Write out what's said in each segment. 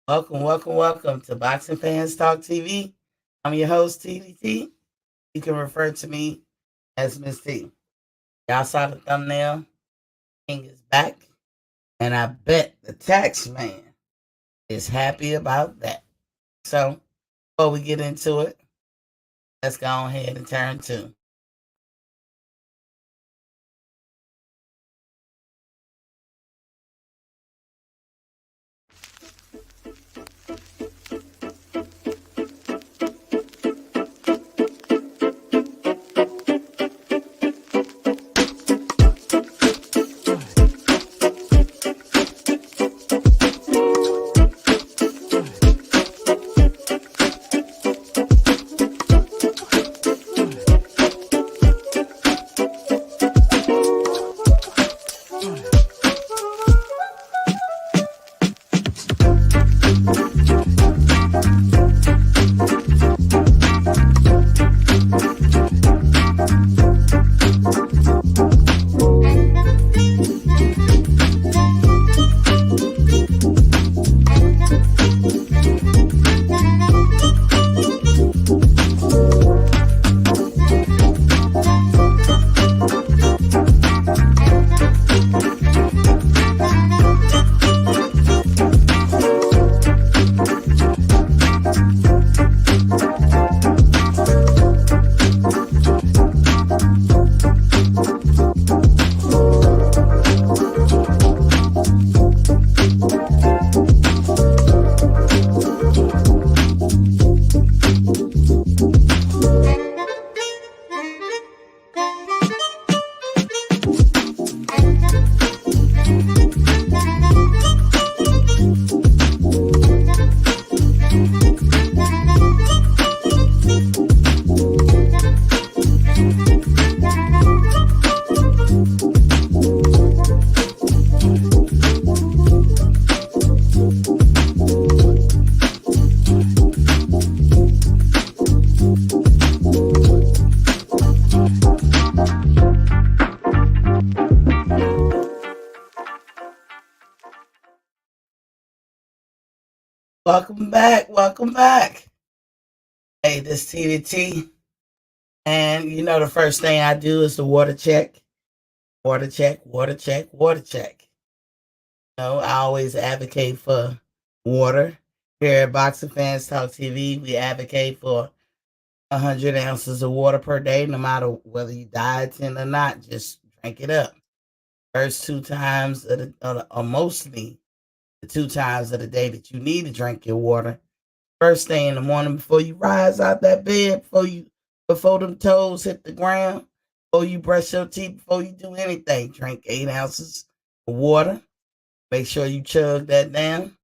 Welcome, welcome, welcome to Boxing Fans Talk TV. I'm your host, TDT. You can refer to me as Miss T. Y'all saw the thumbnail. King is back. And I bet the tax man is happy about that. So, before we get into it, let's go ahead and turn to. Welcome back. Welcome back. Hey, this TDT. And you know, the first thing I do is the water check. Water check, water check, water check. I always advocate for water. Here at Boxing Fans Talk TV, we advocate for 100 ounces of water per day, no matter whether you dieting or not. Just drink it up. First two times, or mostly the two times of the day that you need to drink your water. First thing in the morning before you rise out that bed, before them toes hit the ground, before you brush your teeth, before you do anything, drink 8 ounces of water. Make sure you chug that down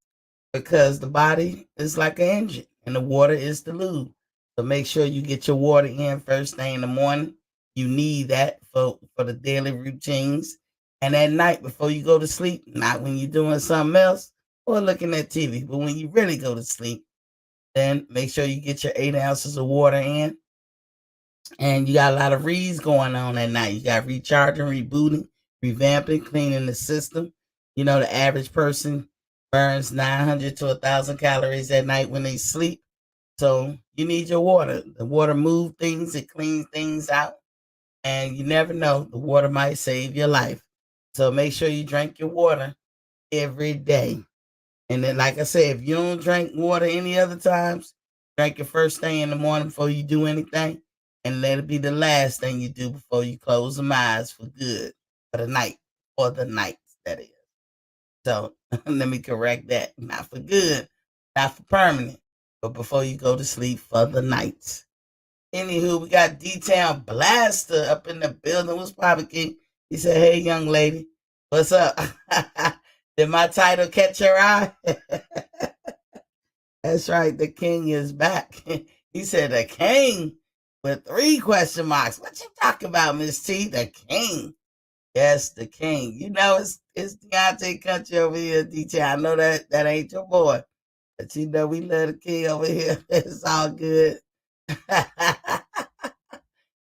because the body is like an engine and the water is the lube. So make sure you get your water in first thing in the morning. You need that for the daily routines. And at night before you go to sleep, not when you're doing something else or looking at TV, but when you really go to sleep, then make sure you get your 8 ounces of water in. And you got a lot of reads going on at night. You got recharging, rebooting, revamping, cleaning the system. The average person burns 900 to 1,000 calories at night when they sleep. So you need your water. The water moves things, it cleans things out. And you never know, the water might save your life. So make sure you drink your water every day. And then, like I said, if you don't drink water any other times, drink it first thing in the morning before you do anything. And let it be the last thing you do before you close them eyes for good for the night, or the nights, that is. So let me correct that. Not for good, not for permanent, but before you go to sleep for the nights. Anywho, we got D-Town Blaster up in the building. What's poppin', King? He said, hey, young lady, what's up? Did my title catch your eye? That's right, the king is back. He said the king with 3 question marks. What you talking about, Miss T? The king. Yes, the king. It's Deontay Country over here, DJ. I know that ain't your boy. But we love the king over here. It's all good.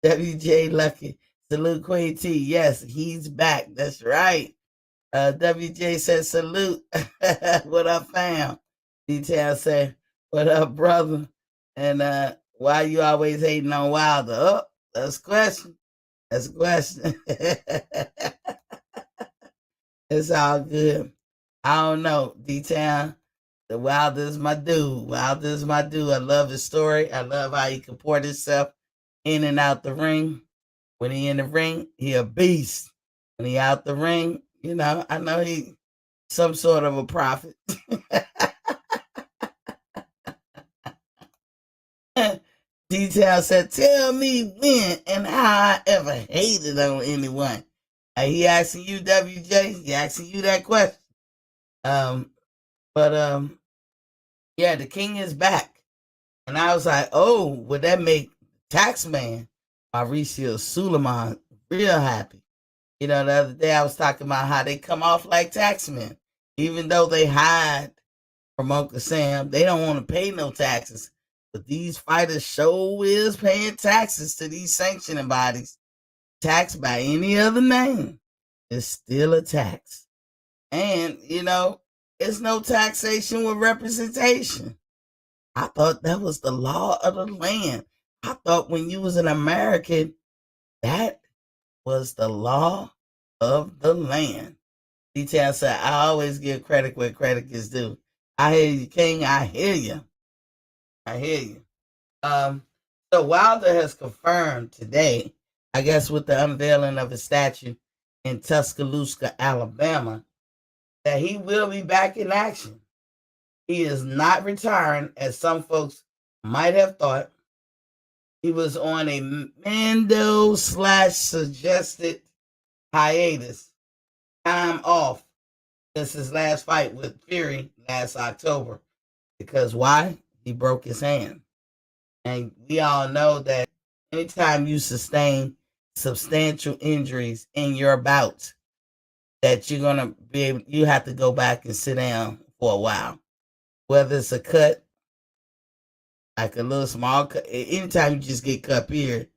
WJ Lucky. Salute Queen T. Yes, he's back. That's right. WJ says salute. What up, fam? Detail say, "What up, brother?" And why you always hating on Wilder? Oh, that's a question. That's a question. It's all good. I don't know. D-Town, the Wilder's my dude. Wilder's my dude. I love his story. I love how he comport himself in and out the ring. When he in the ring, he a beast. When he out the ring, I know he some sort of a prophet. Detail said, "Tell me when and how I ever hated on anyone." He asking you, WJ. He asking you that question. Um, but yeah, the king is back, and I was like, oh, would that make Taxman Mauricio Suleiman real happy? The other day I was talking about how they come off like taxmen, even though they hide from Uncle Sam. They don't want to pay no taxes. But these fighters sure is paying taxes to these sanctioning bodies. Tax by any other name is still a tax. And, it's no taxation with representation. I thought that was the law of the land. I thought when you was an American, that was the law of the land. Detail said, "I always give credit where credit is due." I hear you, King. I hear you. I hear you. So Wilder has confirmed today, I guess with the unveiling of his statue in Tuscaloosa, Alabama, that he will be back in action. He is not retiring, as some folks might have thought. He was on a Mando / suggested hiatus, time off, since his last fight with Fury last October. Because why? He broke his hand. And we all know that anytime you sustain substantial injuries in your bout, that you're going to be able, you have to go back and sit down for a while. Whether it's a cut, like a little small cut, anytime you just get cut here,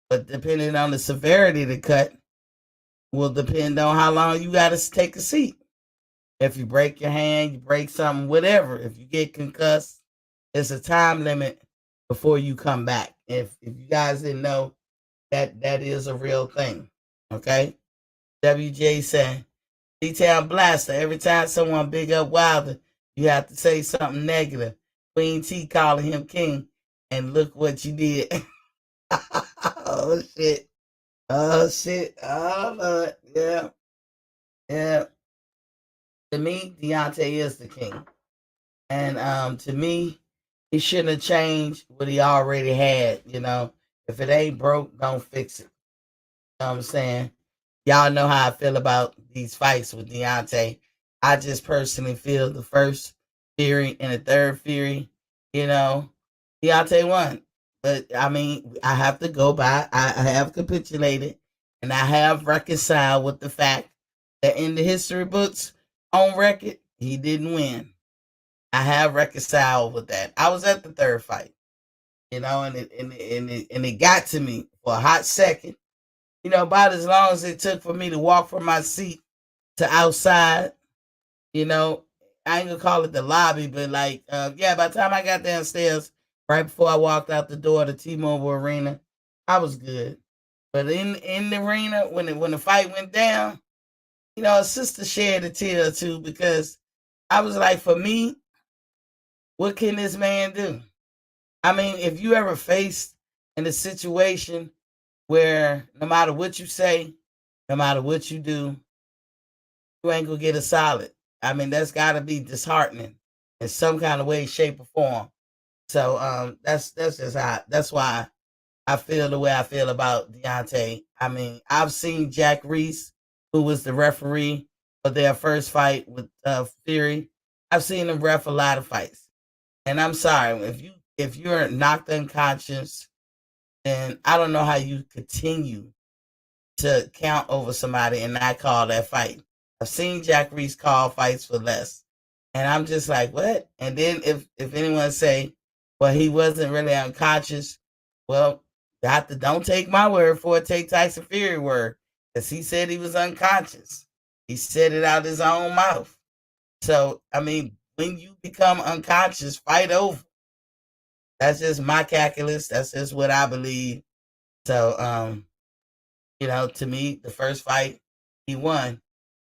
but depending on the severity of the cut, will depend on how long you got to take a seat. If you break your hand, you break something, whatever. If you get concussed, it's a time limit before you come back. If you guys didn't know, that is a real thing. Okay? WJ said, D-Town Blaster, every time someone big up Wilder, you have to say something negative. Queen T calling him king, and look what you did. Oh, shit. Oh, shit. Oh, Lord. Yeah. Yeah. To me, Deontay is the king. And to me, he shouldn't have changed what he already had. If it ain't broke, don't fix it. You know what I'm saying? Y'all know how I feel about these fights with Deontay. I just personally feel the first Fury and the third Fury, Deontay won. But I mean, I have to go by. I have capitulated, and I have reconciled with the fact that in the history books, on record, he didn't win. I have reconciled with that. I was at the third fight, and it got to me for a hot second. About as long as it took for me to walk from my seat to outside. I ain't gonna call it the lobby, but yeah, by the time I got downstairs, right before I walked out the door to T-Mobile Arena, I was good. But in the arena, when the fight went down, a sister shed a tear or two, because I was like, for me, what can this man do? I mean, if you ever faced in a situation where no matter what you say, no matter what you do, you ain't gonna get a solid. I mean, that's got to be disheartening in some kind of way, shape, or form. So that's just how. That's why I feel the way I feel about Deontay. I mean, I've seen Jack Reese, who was the referee for their first fight with Fury. I've seen him ref a lot of fights, and I'm sorry if you're knocked unconscious, then I don't know how you continue to count over somebody and not call that fight. I've seen Jack Reese call fights for less. And I'm just like, what? And then if anyone say, well, he wasn't really unconscious, well, don't take my word for it, take Tyson Fury word. Because he said he was unconscious. He said it out his own mouth. So, I mean, when you become unconscious, fight over. That's just my calculus. That's just what I believe. So, to me, the first fight, he won.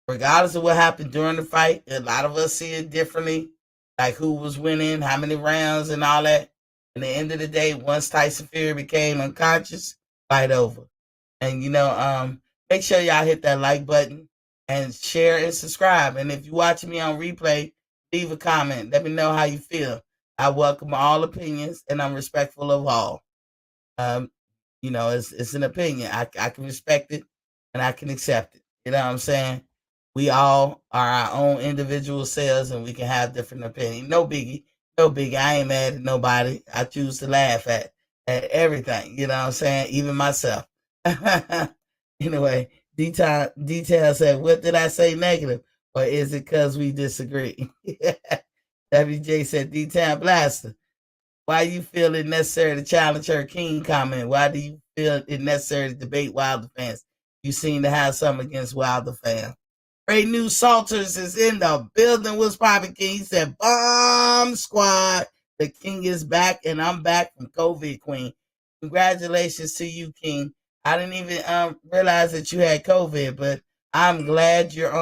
Regardless of what happened during the fight, a lot of us see it differently, like who was winning, how many rounds, and all that. At the end of the day, once Tyson Fury became unconscious, fight over. And make sure y'all hit that like button and share and subscribe. And if you're watching me on replay, leave a comment. Let me know how you feel. I welcome all opinions, and I'm respectful of all. Um, it's an opinion. I can respect it and I can accept it. You know what I'm saying? We all are our own individual selves and we can have different opinions. No biggie. No biggie. I ain't mad at nobody. I choose to laugh at everything. You know what I'm saying? Even myself. Anyway, detail said, what did I say negative? Or is it because we disagree? WJ said, Detail Blaster. Why you feel it necessary to challenge her King comment? Why do you feel it necessary to debate Wilder fans? You seem to have something against Wilder fans. Great News Salters is in the building. What's poppin', King? He said, Bomb Squad. The King is back, and I'm back from COVID, Queen. Congratulations to you, King. I didn't even realize that you had COVID, but I'm glad you're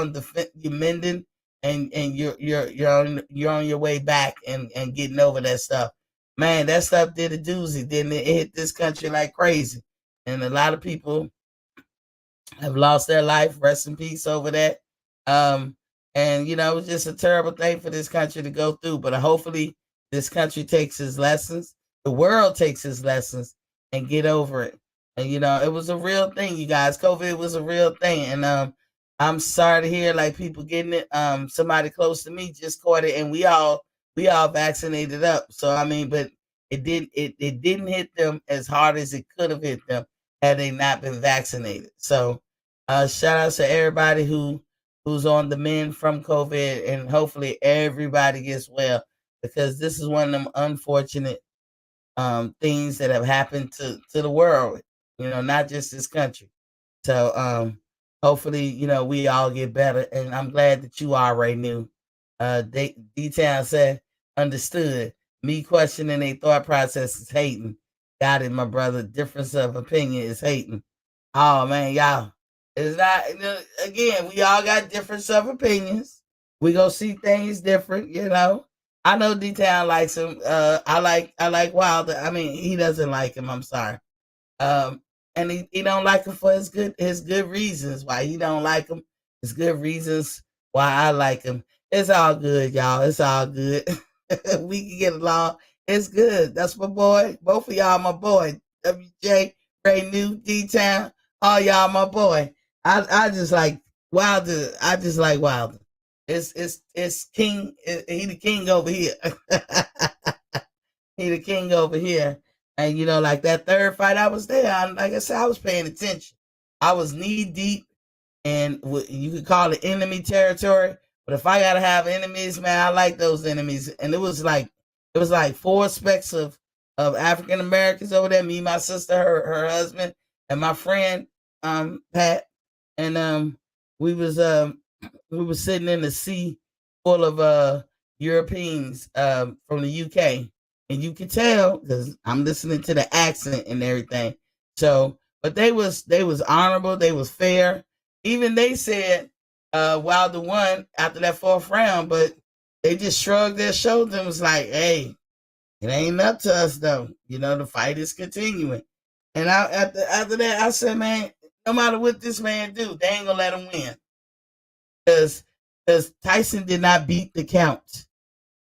you're mending, and you're on your way back and getting over that stuff. Man, that stuff did a doozy, didn't it? It hit this country like crazy, and a lot of people have lost their life. Rest in peace over that. And it was just a terrible thing for this country to go through. But hopefully, this country takes its lessons. The world takes its lessons and get over it. And it was a real thing, you guys. COVID was a real thing, and I'm sorry to hear like people getting it. Somebody close to me just caught it, and we all vaccinated up. So I mean, but it didn't hit them as hard as it could have hit them had they not been vaccinated. So shout out to everybody who's on the mend from COVID, and hopefully everybody gets well, because this is one of them unfortunate things that have happened to the world, not just this country. So hopefully, we all get better, and I'm glad that you already knew. D-Town said, understood. Me questioning a thought process is hating. Got it, my brother. Difference of opinion is hating. Oh man, y'all. It's not, again, we all got difference of opinions. We gonna see things different, I know D-Town likes him. I like Wilder. I mean, he doesn't like him, I'm sorry. And he don't like him for his good reasons why he don't like him. His good reasons why I like him. It's all good, y'all. It's all good. We can get along. It's good. That's my boy. Both of y'all my boy. WJ, Ray New, D-Town, all y'all my boy. I just like Wilder. I just like Wilder. It's King. He the king over here. He the king over here. And like that third fight, I was there. Like I said, I was paying attention. I was knee deep, and you could call it enemy territory. But if I gotta have enemies, man, I like those enemies. And it was like four specks of African Americans over there. Me, my sister, her husband, and my friend Pat. And we was sitting in the sea full of Europeans from the UK. And you can tell because I'm listening to the accent and everything. So, but they was honorable. They was fair. Even they said Wilder won after that fourth round, but they just shrugged their shoulders and was like, "Hey, it ain't up to us though. The fight is continuing." And after that, I said, "Man, no matter what this man do, they ain't gonna let him win because Tyson did not beat the count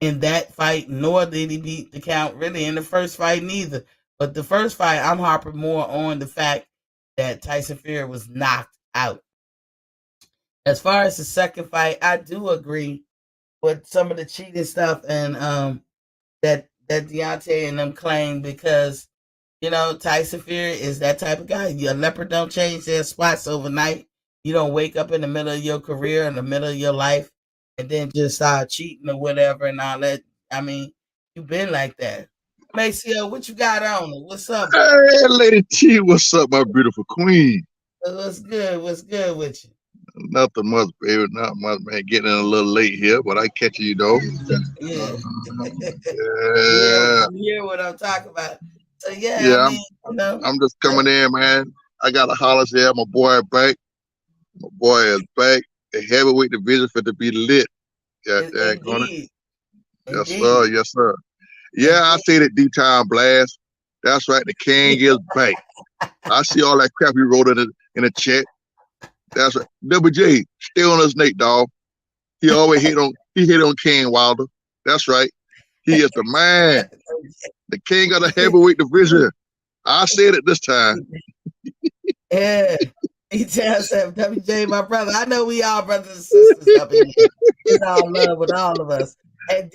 in that fight, nor did he beat the count really in the first fight neither. But the first fight, I'm harping more on the fact that Tyson Fury was knocked out. As far as the second fight, I do agree with some of the cheating stuff and that Deontay and them claim, because Tyson Fury is that type of guy. A leopard don't change their spots overnight. You don't wake up in the middle of your career, in the middle of your life, and then just start cheating or whatever and all that. I mean, you've been like that. Maceo, what you got on it? What's up? Hey, Lady T, what's up, my beautiful queen? What's good? What's good with you? Nothing much, baby. Not much, man. Getting in a little late here, but I catch you though. Yeah. Yeah, Yeah, you hear what I'm talking about. So yeah, I yeah. mean, you know, I'm just coming in, man. I got a holler here. My boy back. My boy is back. The heavyweight division for to be lit. Yeah, gonna. indeed, Yes, sir. indeed, Yes, sir. Yeah, I indeed. see that D Time Blast. That's right. The king is back. I see all that crap you wrote in the chat. That's right. Double J, stay on his Nate, dog. He hit on King Wilder. That's right. He is the man, the king of the heavyweight division. I said it this time. Yeah. He tells him, WJ, my brother. I know we all brothers and sisters up in here. It's all love with all of us. And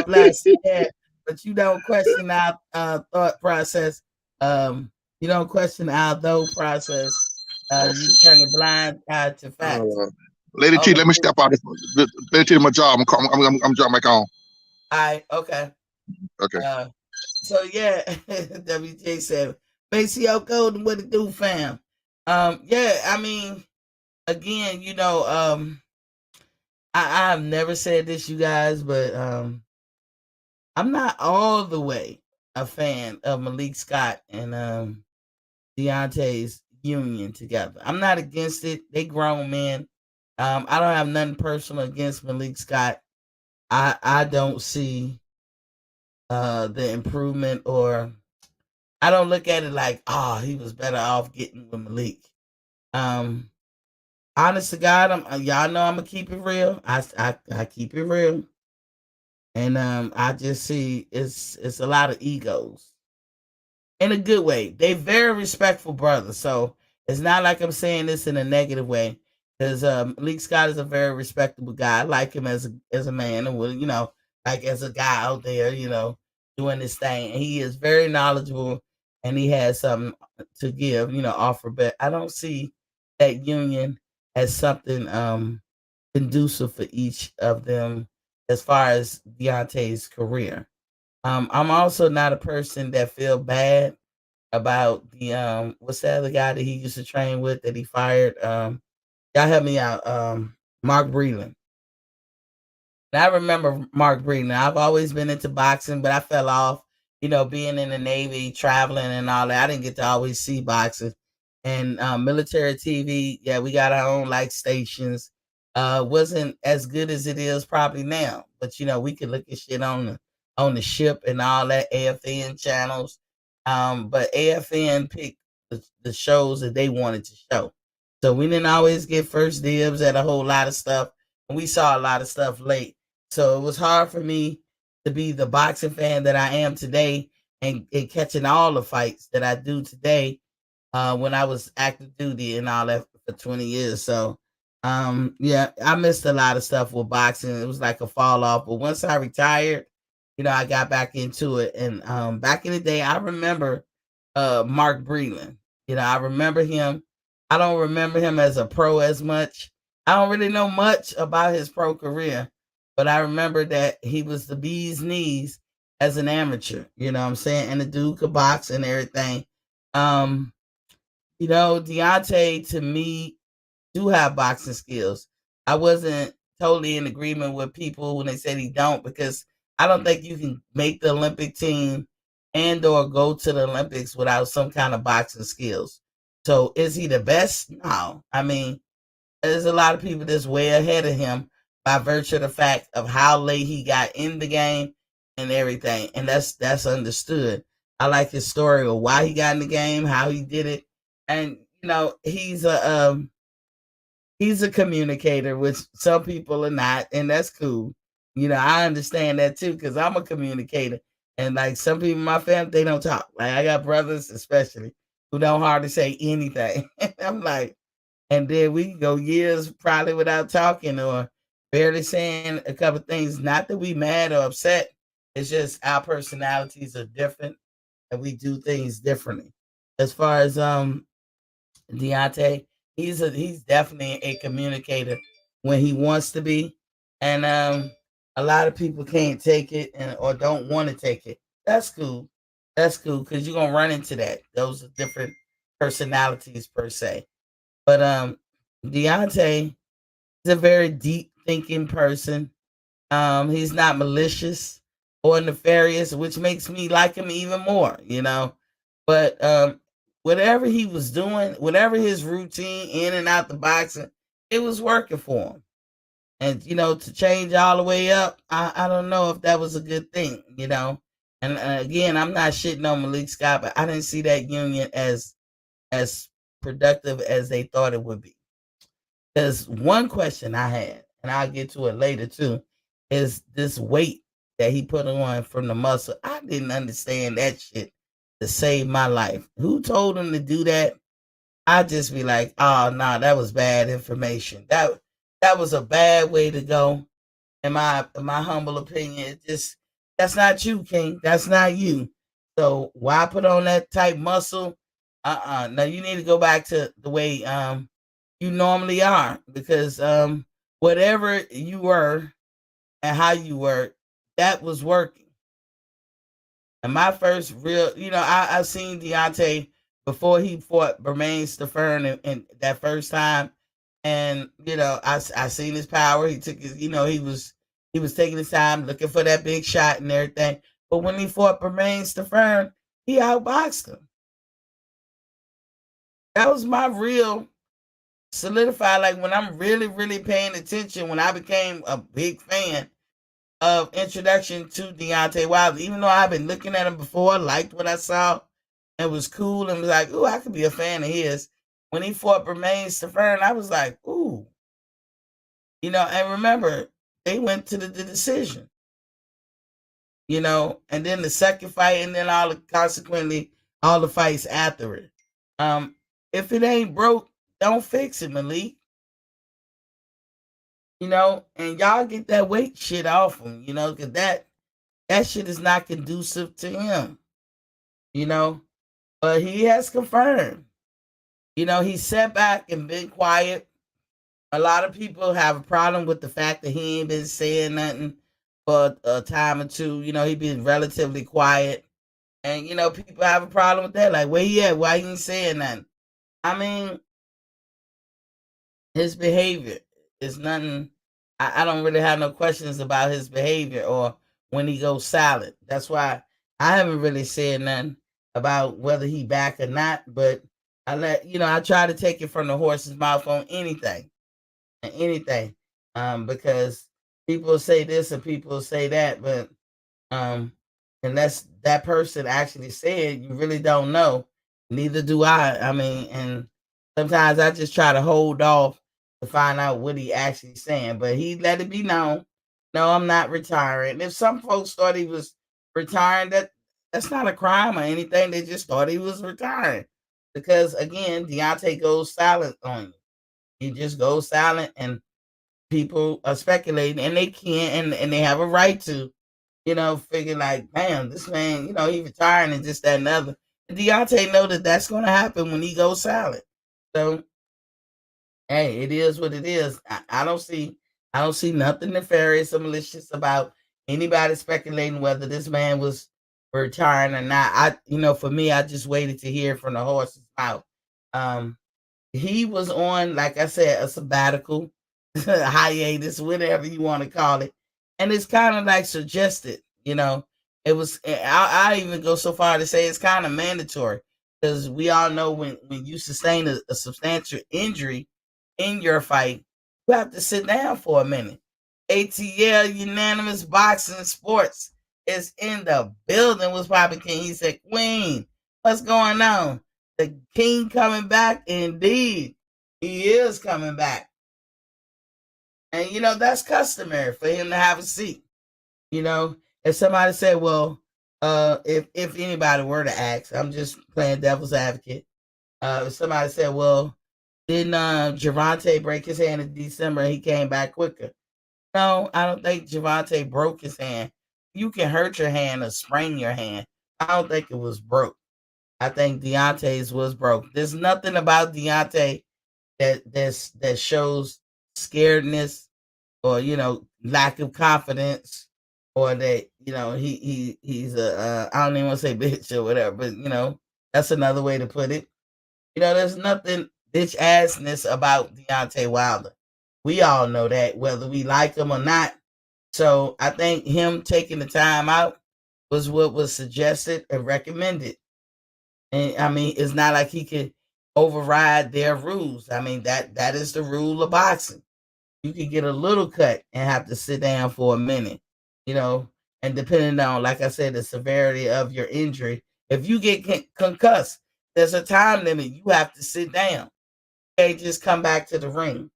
bless, yeah. But you don't question our thought process. You don't question our though process. You turn a blind eye to facts. Uh, Lady T, Only let me thing, step out. Lady T, my job. I'm dropping back on. I okay. Okay. Uh, so yeah, WJ said, Maceo Golden, what it do, fam? Yeah, I mean, again, I've never said this, you guys, but I'm not all the way a fan of Malik Scott and Deontay's union together. I'm not against it. They grown men. I don't have nothing personal against Malik Scott. I don't see the improvement, or I don't look at it like, oh, he was better off getting with Malik. Um, Honest to God, y'all know I'm gonna keep it real. I keep it real, and I just see it's a lot of egos in a good way. They very respectful brothers, so it's not like I'm saying this in a negative way. Because Malik Scott is a very respectable guy. I like him as a man, and like as a guy out there, doing this thing. And he is very knowledgeable, and he has something to give, offer. But I don't see that union as something conducive for each of them as far as Deontay's career. I'm also not a person that feel bad about the what's the other guy that he used to train with that he fired? Y'all help me out. Mark Breland. And I remember Mark Breeden. I've always been into boxing, but I fell off, being in the Navy, traveling and all that. I didn't get to always see boxing. And military TV, yeah, we got our own like stations. Wasn't as good as it is probably now. But we could look at shit on the ship and all that AFN channels. But AFN picked the shows that they wanted to show. So we didn't always get first dibs at a whole lot of stuff. And we saw a lot of stuff late. So it was hard for me to be the boxing fan that I am today, and catching all the fights that I do today when I was active duty and all that for 20 years. So, yeah, I missed a lot of stuff with boxing. It was like a fall off. But once I retired, I got back into it. And back in the day, I remember Mark Breland. I remember him. I don't remember him as a pro as much. I don't really know much about his pro career, but I remember that he was the bee's knees as an amateur. You know what I'm saying? And the dude could box and everything. Um, Deontay to me do have boxing skills. I wasn't totally in agreement with people when they said he don't, because I don't think you can make the Olympic team and or go to the Olympics without some kind of boxing skills. So is he the best? No. I mean, there's a lot of people that's way ahead of him by virtue of the fact of how late he got in the game and everything. And that's understood. I like his story of why he got in the game, how he did it. And he's a communicator, which some people are not, and that's cool. I understand that too, because I'm a communicator. And like some people in my family, they don't talk. Like I got brothers especially who don't hardly say anything. I'm like, and then we can go years probably without talking or barely saying a couple things. Not that we mad or upset. It's just our personalities are different and we do things differently. As far as Deontay, he's definitely a communicator when he wants to be. And a lot of people can't take it or don't want to take it. That's cool. That's cool because you're gonna run into that. Those are different personalities per se. But Deontay, He's a very deep thinking person. He's not malicious or nefarious, which makes me like him even more, But whatever he was doing, whatever his routine in and out the boxing, it was working for him. And to change all the way up, I don't know if that was a good thing. And again, I'm not shitting on Malik Scott, but I didn't see that union as productive as they thought it would be. There's one question I had, and I'll get to it later too, is this weight that he put on from the muscle. I didn't understand that shit to save my life. Who told him to do that? I just be like, oh no, that was bad information. That was a bad way to go. In my humble opinion, that's not you, King. That's not you. So why put on that tight muscle? No, you need to go back to the way you normally are, because whatever you were and how you were, that was working. And my first real, I've seen Deontay before he fought Bermain Stefan in that first time, and I seen his power. He took his, he was taking his time looking for that big shot and everything. But when he fought Bermain Stefan, he outboxed him. That was my real solidify. Like when I'm really, really paying attention, when I became a big fan of introduction to Deontay Wilder, even though I've been looking at him before, liked what I saw, and was cool, and was like, ooh, I could be a fan of his. When he fought Bermain Stefan, I was like, ooh. And remember, they went to the decision, and then the second fight, and then consequently, all the fights after it. If it ain't broke, don't fix it, Malik. And y'all get that weight shit off him, because that shit is not conducive to him, But he has confirmed, he sat back and been quiet. A lot of people have a problem with the fact that he ain't been saying nothing for a time or two. He been relatively quiet. And, people have a problem with that. Like, where he at? Why he ain't saying nothing? I mean, his behavior is nothing. I don't really have no questions about his behavior or when he goes silent. That's why I haven't really said nothing about whether he back or not. But I try to take it from the horse's mouth on anything. Because people say this and people say that, but unless that person actually said, you really don't know. Neither do I. I mean, and sometimes I just try to hold off to find out what he actually saying, but he let it be known, no, I'm not retiring. If some folks thought he was retiring, that's not a crime or anything. They just thought he was retiring, because again, Deontay goes silent on you. He just goes silent, and people are speculating, and they can, and they have a right to, figure like, damn, this man, he retiring and just that and other. And Deontay know that that's going to happen when he goes silent. So, hey, it is what it is. I don't see nothing nefarious or malicious about anybody speculating whether this man was retiring or not. For me, I just waited to hear from the horse's mouth. He was on, like I said, a sabbatical, hiatus, whatever you want to call it. And it's kind of like suggested, it was, I even go so far to say it's kind of mandatory, because we all know when you sustain a substantial injury in your fight, you have to sit down for a minute. ATL, Unanimous Boxing Sports, is in the building with Papa King. He said, Queen, what's going on? The King coming back? Indeed, he is coming back. And, that's customary for him to have a seat. If somebody said, well, if anybody were to ask, I'm just playing devil's advocate. If somebody said, well, didn't Gervonta break his hand in December and he came back quicker? No, I don't think Gervonta broke his hand. You can hurt your hand or sprain your hand. I don't think it was broke. I think Deontay's was broke. There's nothing about Deontay that shows scaredness or lack of confidence, or that he's a I don't even want to say bitch or whatever, but that's another way to put it. There's nothing bitch assness about Deontay Wilder. We all know that, whether we like him or not. So I think him taking the time out was what was suggested and recommended. And I mean, it's not like he could override their rules. I mean, that is the rule of boxing. You could get a little cut and have to sit down for a minute, you know, and depending on, like I said, the severity of your injury, if you get concussed, there's a time limit. You have to sit down. You can't just come back to the ring,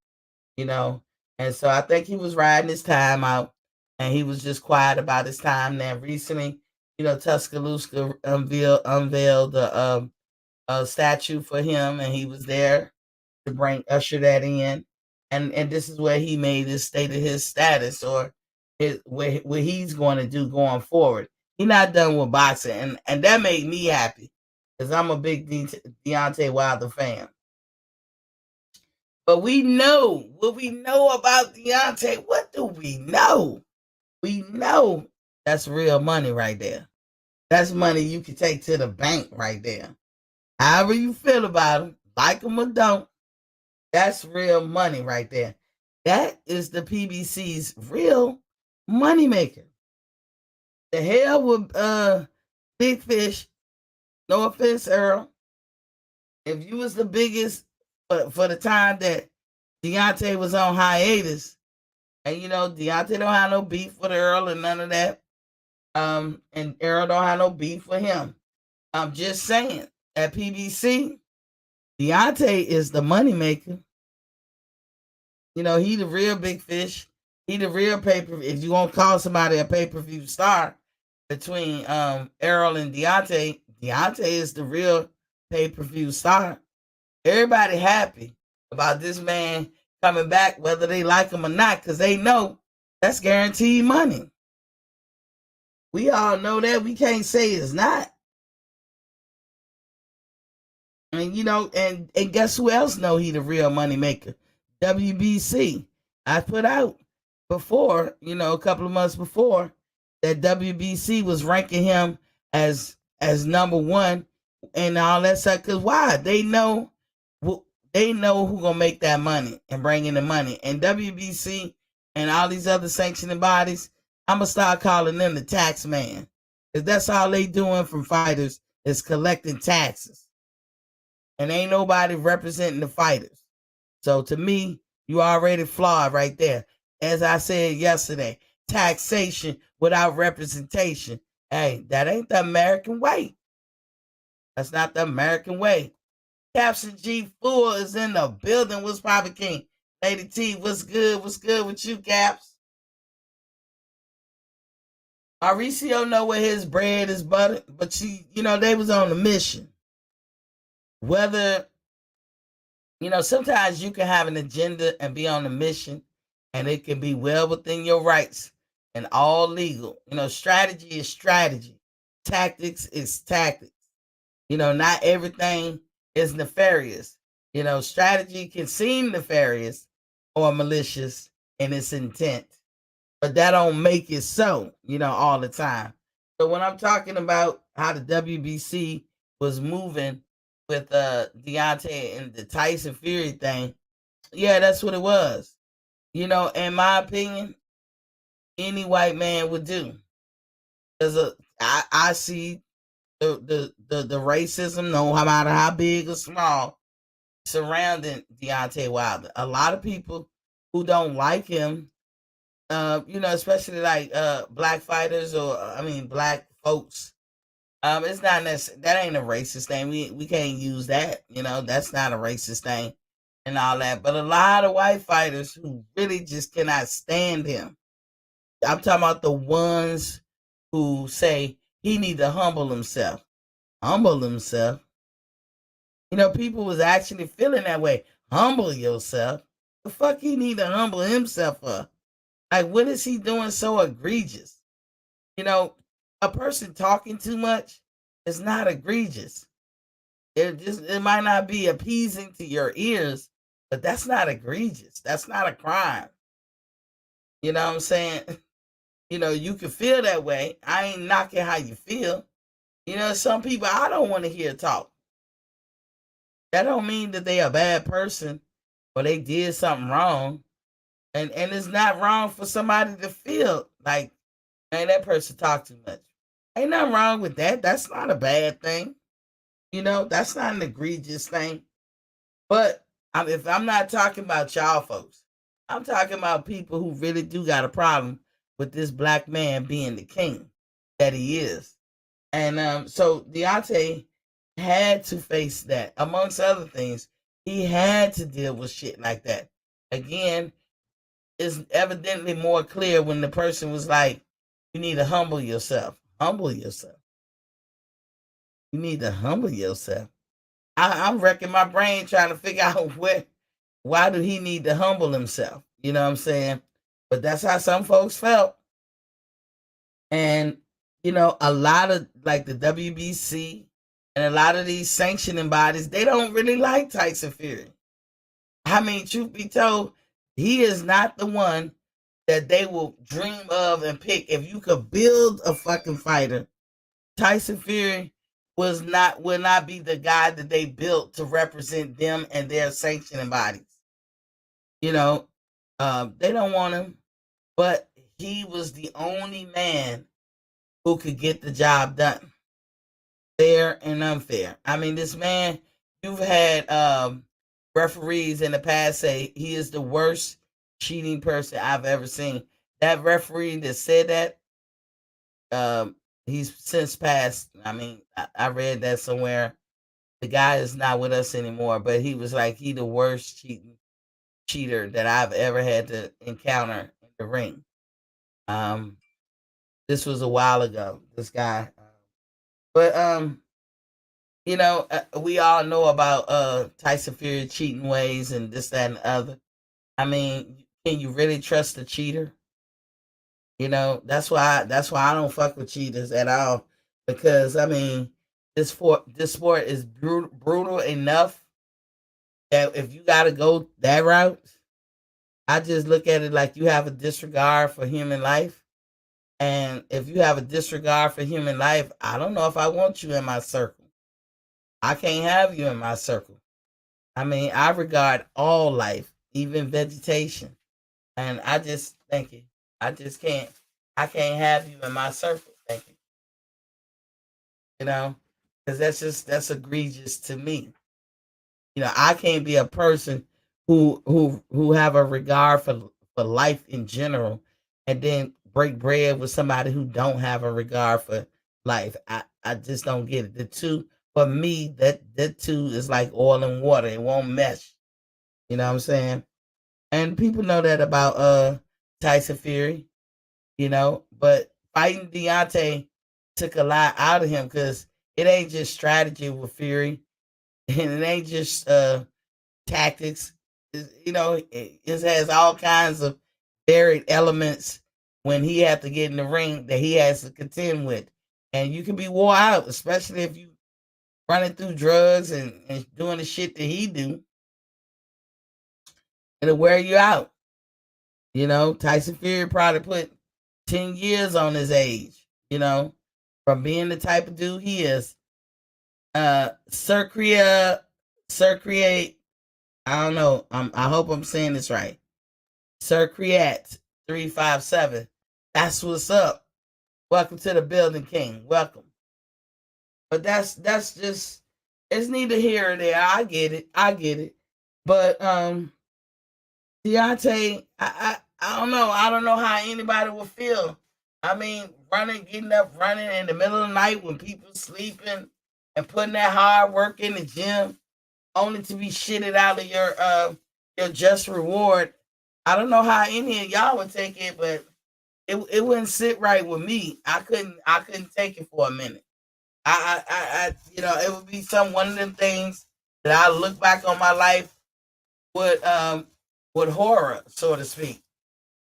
you know. And so I think he was riding his time out, and he was just quiet about his time. Now, recently, Tuscaloosa unveiled a statue for him, and he was there to bring usher that in, and this is where he made his stated his status or his what he's going to do going forward. He's not done with boxing, and that made me happy because I'm a big Deontay Wilder fan. But we know what we know about Deontay. What do we know? We know that's real money right there. That's money you can take to the bank right there. However you feel about him, like him or don't, that's real money right there. That is the PBC's real moneymaker. The hell with Big Fish. No offense, Earl. If you was the biggest for the time that Deontay was on hiatus, and Deontay don't have no beef with Earl and none of that. And Earl don't have no beef with him. I'm just saying, at PBC, Deontay is the moneymaker. He the real big fish. He the real pay-per-view. If you want to call somebody a pay-per-view star between Errol and Deontay, Deontay is the real pay-per-view star. Everybody happy about this man coming back, whether they like him or not, because they know that's guaranteed money. We all know that. We can't say it's not. And and guess who else know he the real money maker? WBC. I put out before, a couple of months before, that WBC was ranking him as number one and all that stuff. Cause why? They know who gonna make that money and bring in the money. And WBC and all these other sanctioning bodies, I'm gonna start calling them the tax man. Cause that's all they doing from fighters is collecting taxes. And ain't nobody representing the fighters. So to me, you already flawed right there. As I said yesterday, taxation without representation. Hey, that ain't the American way. That's not the American way. Caption G Fool is in the building. What's poppin' King? Lady T, what's good? What's good with you, Caps? Mauricio know where his bread is buttered, but they was on a mission. Whether sometimes you can have an agenda and be on a mission, and it can be well within your rights and all legal. Strategy is strategy. Tactics is tactics. Not everything is nefarious. Strategy can seem nefarious or malicious in its intent, but that don't make it so, all the time. So when I'm talking about how the WBC was moving with Deontay and the Tyson Fury thing, yeah, that's what it was. In my opinion, any white man would do. Because I see the racism, no matter how big or small, surrounding Deontay Wilder. A lot of people who don't like him, especially like black fighters or black folks. It's not necessarily, that ain't a racist thing. We can't use that. That's not a racist thing and all that. But a lot of white fighters who really just cannot stand him. I'm talking about the ones who say he need to humble himself. Humble himself. People was actually feeling that way. Humble yourself. The fuck he need to humble himself for? Like, what is he doing so egregious? A person talking too much is not egregious. It might not be appeasing to your ears, but that's not egregious. That's not a crime. You know what I'm saying? You can feel that way. I ain't knocking how you feel. Some people I don't want to hear talk. That don't mean that they a bad person or they did something wrong. And it's not wrong for somebody to feel like, man, that person talk too much. Ain't nothing wrong with that. That's not a bad thing. That's not an egregious thing. But if I'm not talking about y'all folks, I'm talking about people who really do got a problem with this black man being the king that he is. And so Deontay had to face that. Amongst other things, he had to deal with shit like that. Again, it's evidently more clear when the person was like, you need to humble yourself. Humble yourself. You need to humble yourself. I'm wrecking my brain trying to figure out why do he need to humble himself? You know what I'm saying? But that's how some folks felt. And, a lot of like the WBC and a lot of these sanctioning bodies, they don't really like Tyson Fury. I mean, truth be told, he is not the one that they will dream of and pick. If you could build a fucking fighter, Tyson Fury will not be the guy that they built to represent them and their sanctioning bodies. They don't want him, but he was the only man who could get the job done, fair and unfair. I mean, this man, you've had referees in the past say he is the worst cheating person I've ever seen. That referee that said that, he's since passed. I mean, I read that somewhere. The guy is not with us anymore, but he was like, he the worst cheater that I've ever had to encounter in the ring. This was a while ago, this guy. But we all know about Tyson Fury cheating ways and this, that, and the other. I mean, can you really trust a cheater? That's why I don't fuck with cheaters at all. Because I mean, this sport is brutal enough that if you gotta go that route, I just look at it like you have a disregard for human life. And if you have a disregard for human life, I don't know if I want you in my circle. I can't have you in my circle. I mean, I regard all life, even vegetation. And I just thank you. I just can't. I can't have you in my circle. Thank you. Because that's egregious to me. I can't be a person who have a regard for life in general, and then break bread with somebody who don't have a regard for life. I just don't get it. The two, for me, that two is like oil and water. It won't mesh. You know what I'm saying? And people know that about Tyson Fury. But fighting Deontay took a lot out of him, because it ain't just strategy with Fury, and it ain't just tactics. It has all kinds of varied elements when he has to get in the ring that he has to contend with. And you can be wore out, especially if you running through drugs and doing the shit that he do. It'll wear you out. Tyson Fury probably put 10 years on his age, from being the type of dude he is. Sir Create, I don't know. I hope I'm saying this right. Sir Create 357. That's what's up. Welcome to the building, King. Welcome. But that's just, it's neither here or there. I get it. But Deontay, I don't know. I don't know how anybody would feel. I mean, getting up running in the middle of the night when people sleeping and putting that hard work in the gym, only to be shitted out of your just reward. I don't know how any of y'all would take it, but it wouldn't sit right with me. I couldn't take it for a minute. It would be one of them things that I look back on my life with horror, so to speak.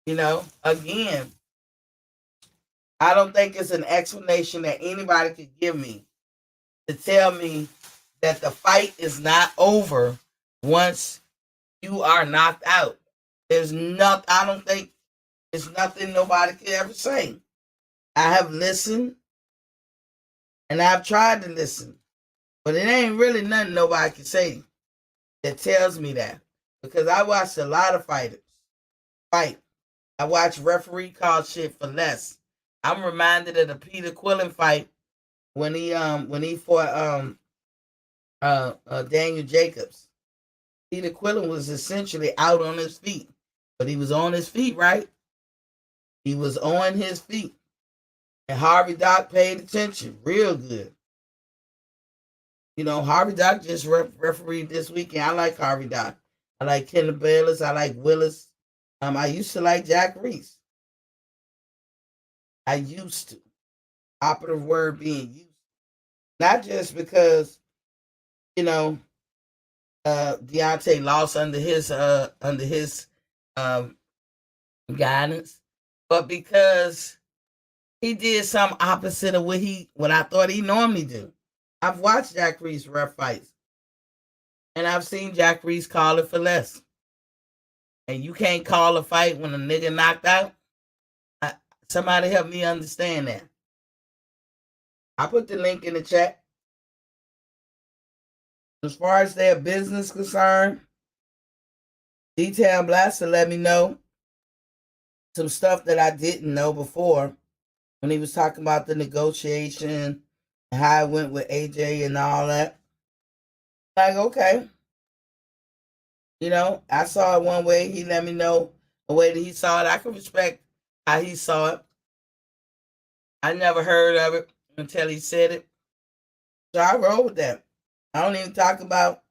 Again, I don't think it's an explanation that anybody could give me to tell me that the fight is not over once you are knocked out. I don't think it's nothing nobody could ever say. I have listened and I've tried to listen, but it ain't really nothing nobody can say that tells me that, because I watched a lot of fighters fight. I watch referee call shit for less. I'm reminded of the Peter Quillen fight when he fought Daniel Jacobs. Peter Quillen was essentially out on his feet, but he was on his feet, right? He was on his feet, and Harvey Dock paid attention real good. You know, Harvey Dock just refereed this weekend. I like Harvey Dock. I like Kenneth Bayless. I like Willis. I used to like Jack Reese. I used to. Operative word being used. Not just because, you know, Deontay lost under his guidance, but because he did some opposite of what I thought he normally do. I've watched Jack Reese ref fights, and I've seen Jack Reese call it for less. And you can't call a fight when a nigga knocked out. Somebody help me understand that. I put the link in the chat. As far as their business concerned, Detail Blaster let me know some stuff that I didn't know before when he was talking about the negotiation and how it went with AJ and all that. Like, okay. You know, I saw it one way. He let me know the way that he saw it. I can respect how he saw it. I never heard of it until he said it. So I roll with that. I don't even talk about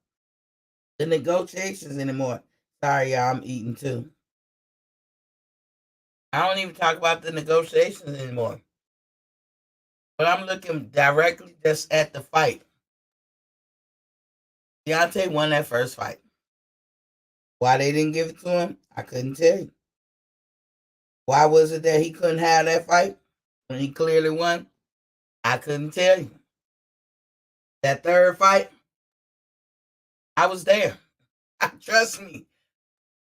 the negotiations anymore. Sorry, y'all, I'm eating too. I don't even talk about the negotiations anymore. But I'm looking directly just at the fight. Deontay won that first fight. Why they didn't give it to him, I couldn't tell you. Why was it that he couldn't have that fight when he clearly won? I couldn't tell you. That third fight, I was there. Trust me,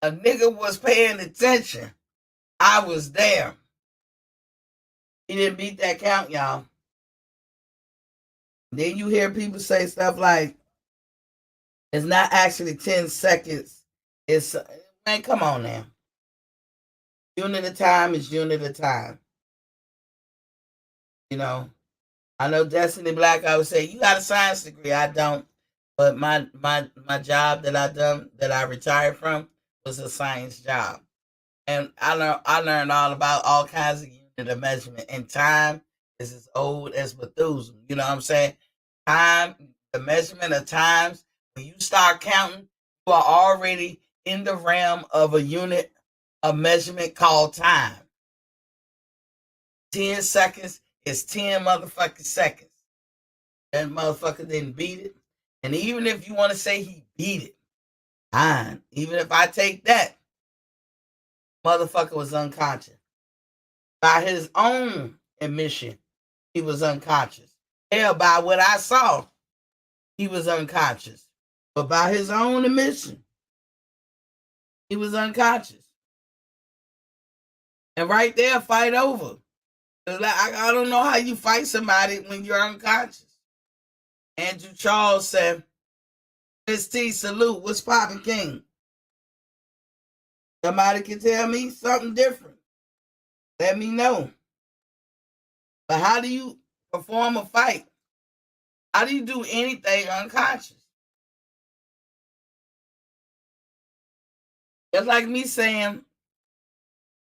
a nigga was paying attention. I was there. He didn't beat that count, y'all. Then you hear people say stuff like, it's not actually 10 seconds. It's, man, come on now. Unit of time is unit of time. You know, I know Destiny Black, I would say, you got a science degree. I don't. But my job that I retired from was a science job. And I learned all about all kinds of unit of measurement. And time is as old as Methuselah. You know what I'm saying? Time, the measurement of times, when you start counting, you are already in the realm of a unit of measurement called time. 10 seconds is 10 motherfucking seconds. That motherfucker didn't beat it. And even if you want to say he beat it, fine. Even if I take that, motherfucker was unconscious. By his own admission, he was unconscious. Hell, by what I saw, he was unconscious. But by his own admission, he was unconscious. And right there, fight over. Like, I don't know how you fight somebody when you're unconscious. Andrew Charles said, Miss T, salute. What's poppin', King? Somebody can tell me something different. Let me know. But how do you perform a fight? How do you do anything unconscious? Just like me saying,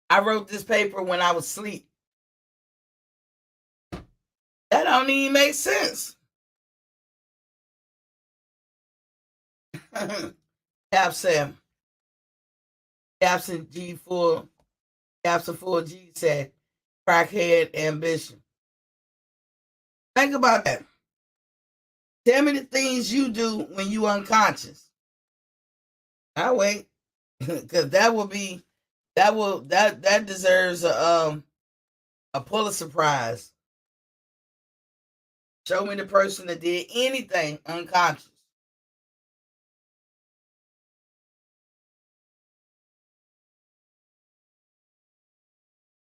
I wrote this paper when I was asleep. That don't even make sense. Cap said, Capson Full G said, crackhead ambition. Think about that. Tell me the things you do when you unconscious. I'll wait. Because that deserves a Pulitzer Prize. Show me the person that did anything unconscious.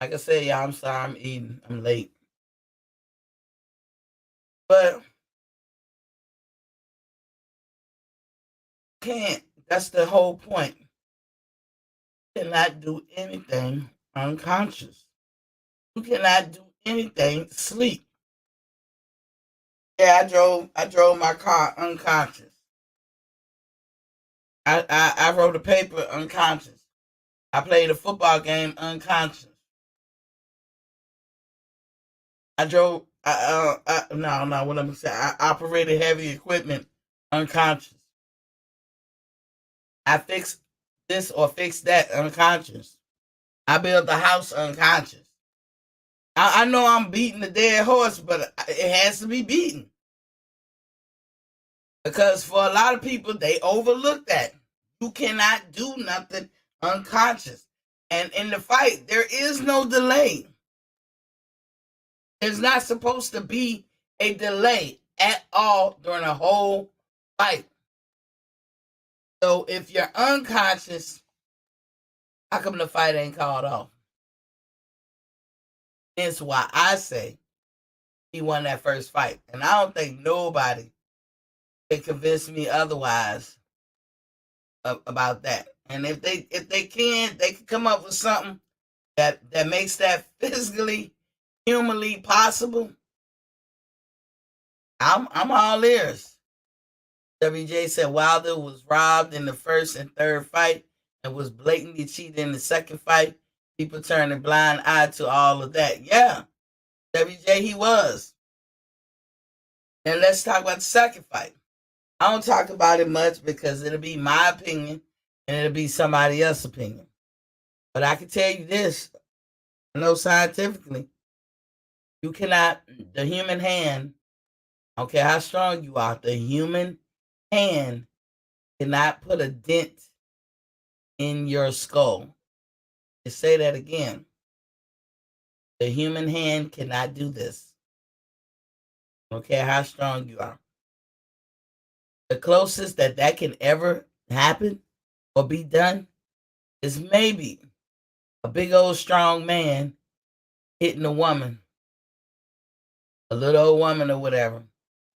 Like I said, y'all, I'm sorry I'm eating. I'm late. But can't. That's the whole point. cannot do anything unconscious. You cannot do anything to sleep. Yeah, I drove my car unconscious. I wrote a paper unconscious. I played a football game unconscious. I drove. No. What I'm saying, I operated heavy equipment unconscious. I fixed this or fixed that unconscious. I built the house unconscious. I know I'm beating the dead horse, but it has to be beaten because for a lot of people they overlook that. You cannot do nothing unconscious, and in the fight there is no delay. There's not supposed to be a delay at all during a whole fight. So if you're unconscious, how come the fight ain't called off? That's why I say he won that first fight. And I don't think nobody can convince me otherwise about that. And if they can, they can come up with something that makes that physically, humanly possible. I'm all ears. WJ said Wilder was robbed in the first and third fight and was blatantly cheated in the second fight. People turn a blind eye to all of that. Yeah, WJ, he was. And let's talk about the second fight. I don't talk about it much because it'll be my opinion and it'll be somebody else's opinion. But I can tell you this, I know scientifically, you cannot, the human hand, I don't care how strong you are, the human hand cannot put a dent in your skull. Let's say that again. The human hand cannot do this. I don't care how strong you are. The closest that can ever happen or be done is maybe a big old strong man hitting a woman, a little old woman or whatever.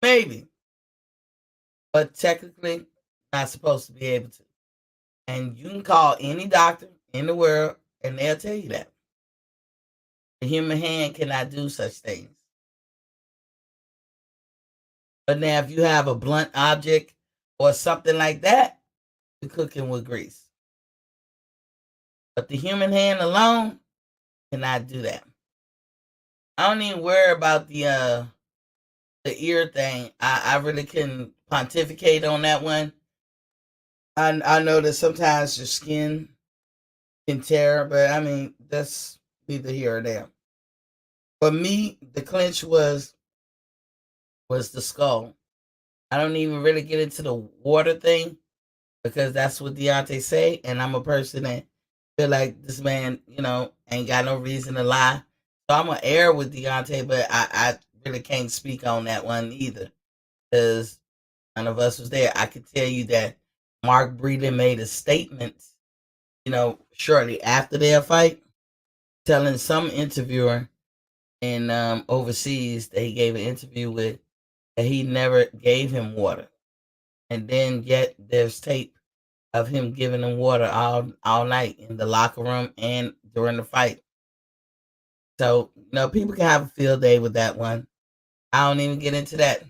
Maybe. But technically, not supposed to be able to. And you can call any doctor in the world and they'll tell you that. The human hand cannot do such things. But now, if you have a blunt object or something like that, you're cooking with grease. But the human hand alone cannot do that. I don't even worry about the ear thing. I really can pontificate on that one. I know that sometimes your skin can tear, but I mean that's neither here or there. For me, the clinch was the skull. I don't even really get into the water thing because that's what Deontay say, and I'm a person that feel like this man, ain't got no reason to lie. So I'm gonna air with Deontay, but I really can't speak on that one either because none of us was there. I could tell you that Mark Breeden made a statement, shortly after their fight, telling some interviewer in overseas that he gave an interview with that he never gave him water, and then yet there's tape of him giving him water all night in the locker room and during the fight. So people can have a field day with that one. I don't even get into that.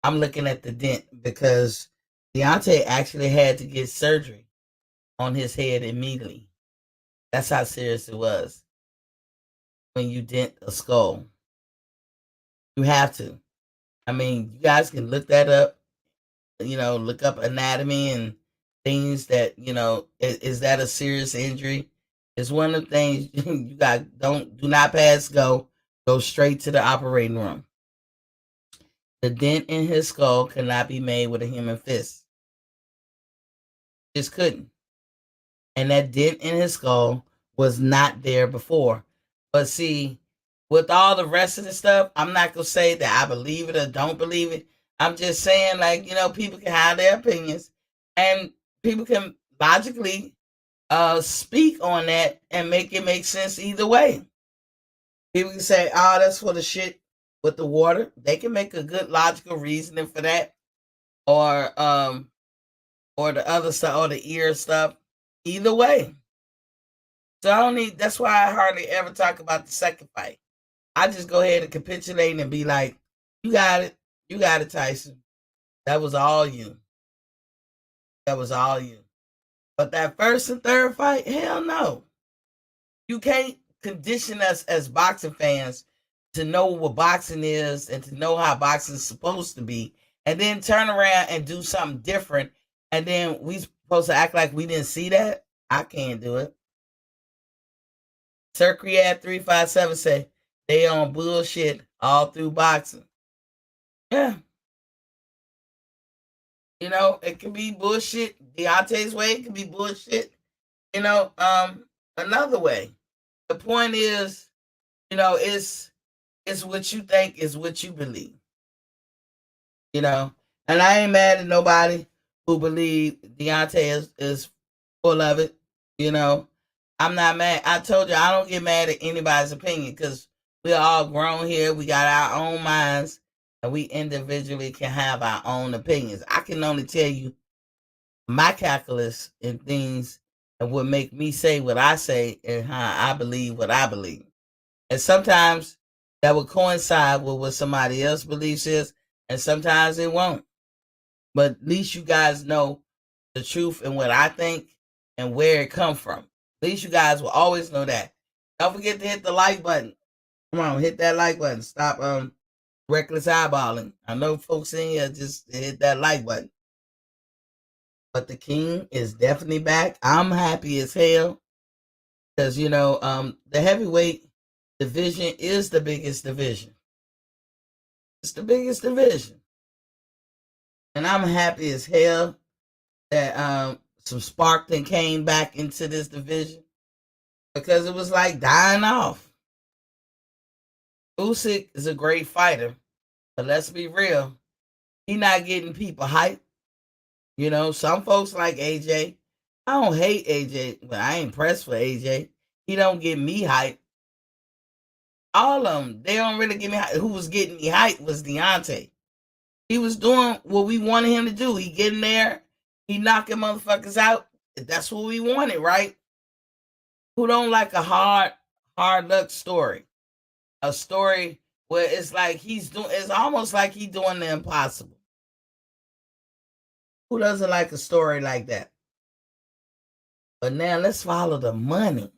I'm looking at the dent because Deontay actually had to get surgery on his head immediately. That's how serious it was. When you dent a skull, you have to. I mean, you guys can look that up. Look up anatomy and things that is that a serious injury? It's one of the things you got. Do not pass go. Go straight to the operating room. The dent in his skull cannot be made with a human fist. Just couldn't. And that dent in his skull was not there before. But see, with all the rest of the stuff, I'm not going to say that I believe it or don't believe it. I'm just saying, people can have their opinions and people can logically speak on that and make it make sense either way. People can say, oh, that's for the shit with the water. They can make a good logical reasoning for that. Or the other stuff or the ear stuff. Either way. So I don't need. That's why I hardly ever talk about the second fight. I just go ahead and capitulate and be like, "You got it. You got it, Tyson. That was all you. That was all you." But that first and third fight, hell no. You can't condition us as boxing fans to know what boxing is and to know how boxing is supposed to be, and then turn around and do something different, and then we supposed to act like we didn't see that. I can't do it. Sir Cread 357 say they on bullshit all through boxing. Yeah, it can be bullshit. Deontay's way it can be bullshit. Another way. The point is, it's what you think is what you believe. you know. And I ain't mad at nobody who believe Deontay is full of it. You know, I'm not mad. I told you I don't get mad at anybody's opinion because we're all grown here. We got our own minds, and we individually can have our own opinions. I can only tell you my calculus and things and what make me say what I say and how I believe what I believe. And sometimes that will coincide with what somebody else believes is, and sometimes it won't. But at least you guys know the truth and what I think and where it come from. At least you guys will always know that. Don't forget to hit the like button. Come on, hit that like button. Stop reckless eyeballing. I know folks in here just hit that like button. But the king is definitely back. I'm happy as hell because the heavyweight division is the biggest division. It's the biggest division, and I'm happy as hell that some Sparkton came back into this division because it was like dying off. Usyk is a great fighter, but let's be real, he not getting people hype. Some folks like AJ. I don't hate AJ, but I ain't pressed for AJ. He don't get me hype. All of them, they don't really get me hype. Who was getting me hype was Deontay. He was doing what we wanted him to do. He getting there, he knocking motherfuckers out. That's what we wanted, right? Who don't like a hard luck story? A story where it's like it's almost like he's doing the impossible. Who doesn't like a story like that? But now let's follow the money.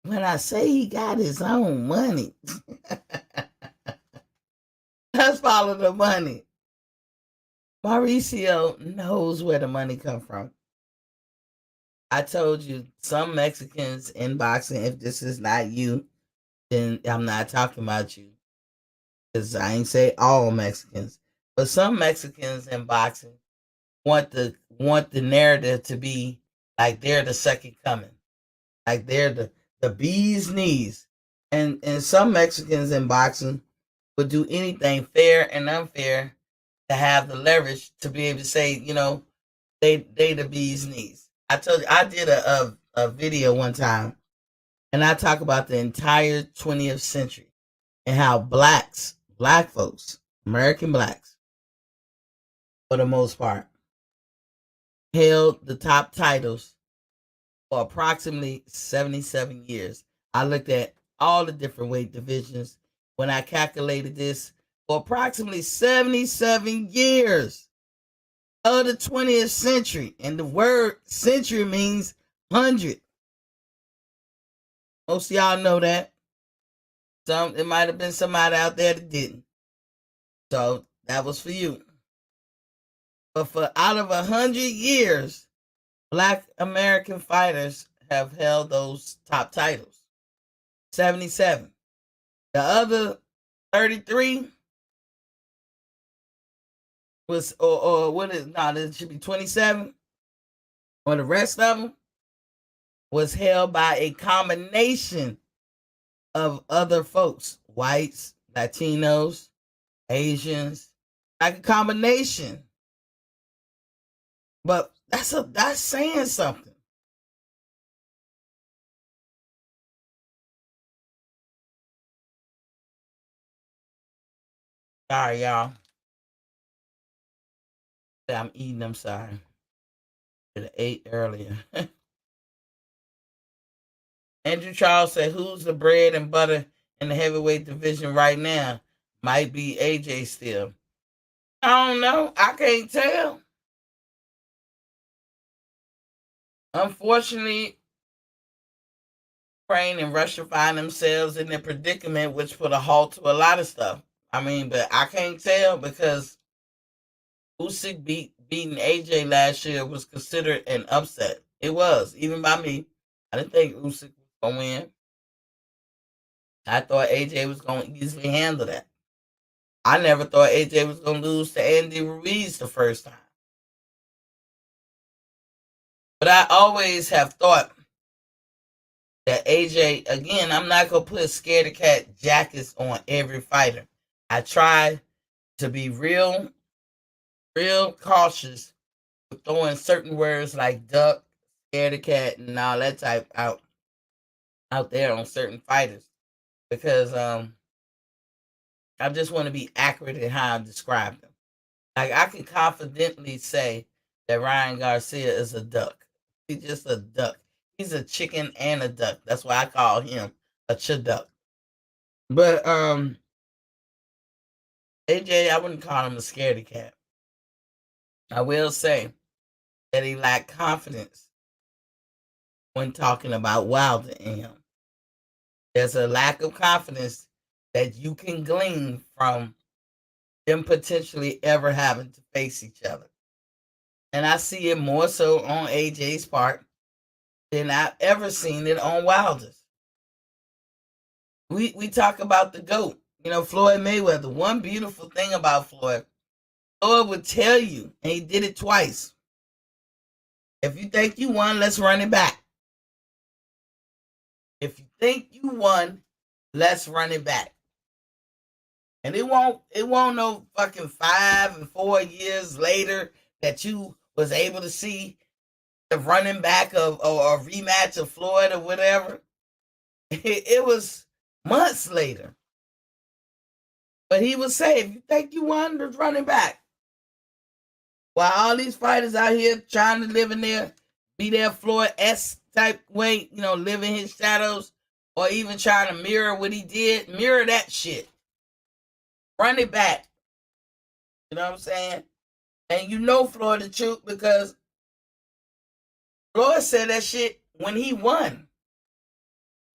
When I say he got his own money, let's follow the money. Mauricio knows where the money come from. I told you some Mexicans in boxing, if this is not you, then I'm not talking about you. Because I ain't say all Mexicans. But some Mexicans in boxing want the narrative to be like they're the second coming. Like they're the bee's knees. And some Mexicans in boxing would do anything fair and unfair to have the leverage to be able to say, they the bee's knees. I told you I did a video one time and I talk about the entire 20th century and how black folks, American blacks, for the most part, held the top titles for approximately 77 years. I looked at all the different weight divisions when I calculated this for approximately 77 years of the 20th century. And the word century means 100. Most of y'all know that. It might have been somebody out there that didn't. So that was for you. But for out of 100 years, Black American fighters have held those top titles. 77. The other 33 was, or what is, no, it should be 27. Or the rest of them was held by a combination of other folks, whites, Latinos, Asians, like a combination. But that's saying something. Sorry, y'all. I'm eating. I'm sorry. Should have ate earlier. Andrew Charles said, "Who's the bread and butter in the heavyweight division right now? Might be AJ still. I don't know. I can't tell. Unfortunately, Ukraine and Russia find themselves in their predicament, which put a halt to a lot of stuff. I mean, but I can't tell because Usyk beating AJ last year was considered an upset. It was, even by me. I didn't think Usyk was going to win. I thought AJ was going to easily handle that. I never thought AJ was going to lose to Andy Ruiz the first time. But I always have thought that AJ, again, I'm not going to put scaredy cat jackets on every fighter. I try to be real cautious with throwing certain words like duck, scaredy cat, and all that type out there on certain fighters. Because I just want to be accurate in how I describe them. Like, I can confidently say that Ryan Garcia is a duck. He's just a duck. He's a chicken and a duck. That's why I call him a chaduck. But AJ, I wouldn't call him a scaredy cat. I will say that he lacked confidence when talking about Wilder in him. There's a lack of confidence that you can glean from them potentially ever having to face each other. And I see it more so on AJ's part than I've ever seen it on Wilder's. We talk about the GOAT, Floyd Mayweather. One beautiful thing about Floyd would tell you, and he did it twice. If you think you won, let's run it back. If you think you won, let's run it back. And it won't no fucking 5 and 4 years later that you was able to see the running back of or a rematch of Floyd or whatever. It was months later. But he would say, if you think you won, let's run it back. While all these fighters out here trying to live in there, be their Floyd-esque type way, live in his shadows, or even trying to mirror what he did, mirror that shit. Run it back. You know what I'm saying? And Floyd the truth because Floyd said that shit when he won.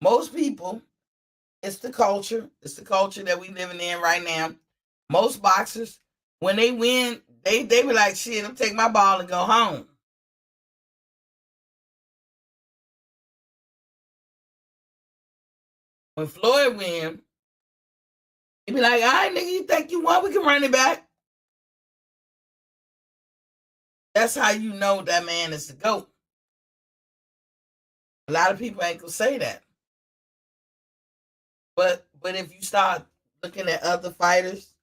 Most people, it's the culture. It's the culture that we living in right now. Most boxers, when they win, they be like, shit, I'm taking my ball and go home. When Floyd win, he be like, all right, nigga, you think you won? We can run it back. That's how you know that man is the GOAT. A lot of people ain't gonna say that. But if you start looking at other fighters,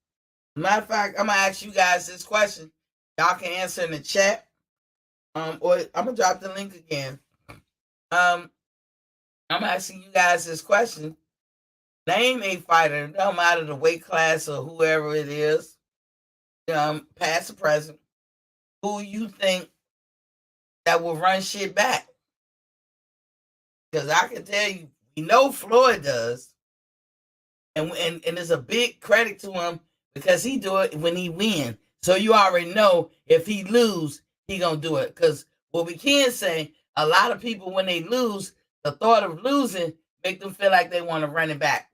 matter of fact, I'm gonna ask you guys this question. Y'all can answer in the chat. Or I'm gonna drop the link again. I'm asking you guys this question. Name a fighter, no matter the weight class or whoever it is, past or present, who you think that will run shit back. Because I can tell you, we know Floyd does. And it's a big credit to him because he do it when he win. So you already know if he lose, he gonna do it. Because what we can say, a lot of people when they lose, the thought of losing make them feel like they want to run it back.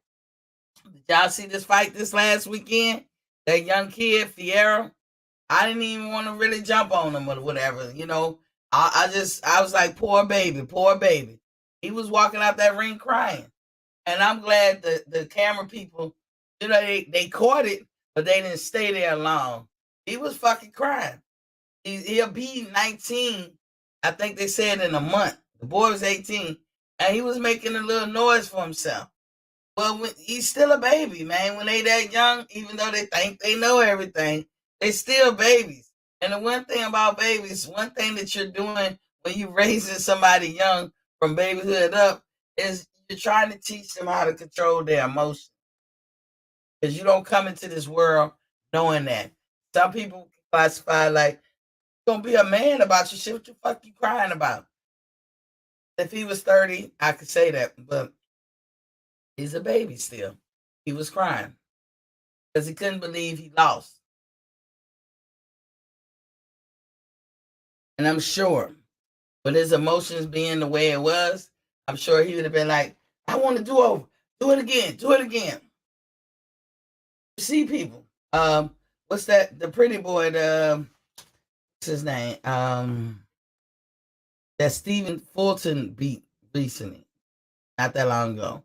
Did y'all see this fight this last weekend? That young kid, Fierro? I didn't even want to really jump on him or whatever, I was like, poor baby. He was walking out that ring crying. And I'm glad the camera people, they caught it, but they didn't stay there long. He was fucking crying. He'll be 19, I think they said in a month. The boy was 18, and he was making a little noise for himself. Well, he's still a baby, man. When they that young, even though they think they know everything, they still babies. And the one thing about babies, one thing that you're doing when you're raising somebody young from babyhood up is you're trying to teach them how to control their emotions. Because you don't come into this world knowing that. Some people classify like, you're going to be a man about your shit. What the fuck you crying about? If he was 30, I could say that, but he's a baby still. He was crying because he couldn't believe he lost. And I'm sure, with his emotions being the way it was, I'm sure he would have been like, I want to do over. Do it again. Do it again. You see people. What's that? The pretty boy, what's his name? That Stephen Fulton beat recently, not that long ago.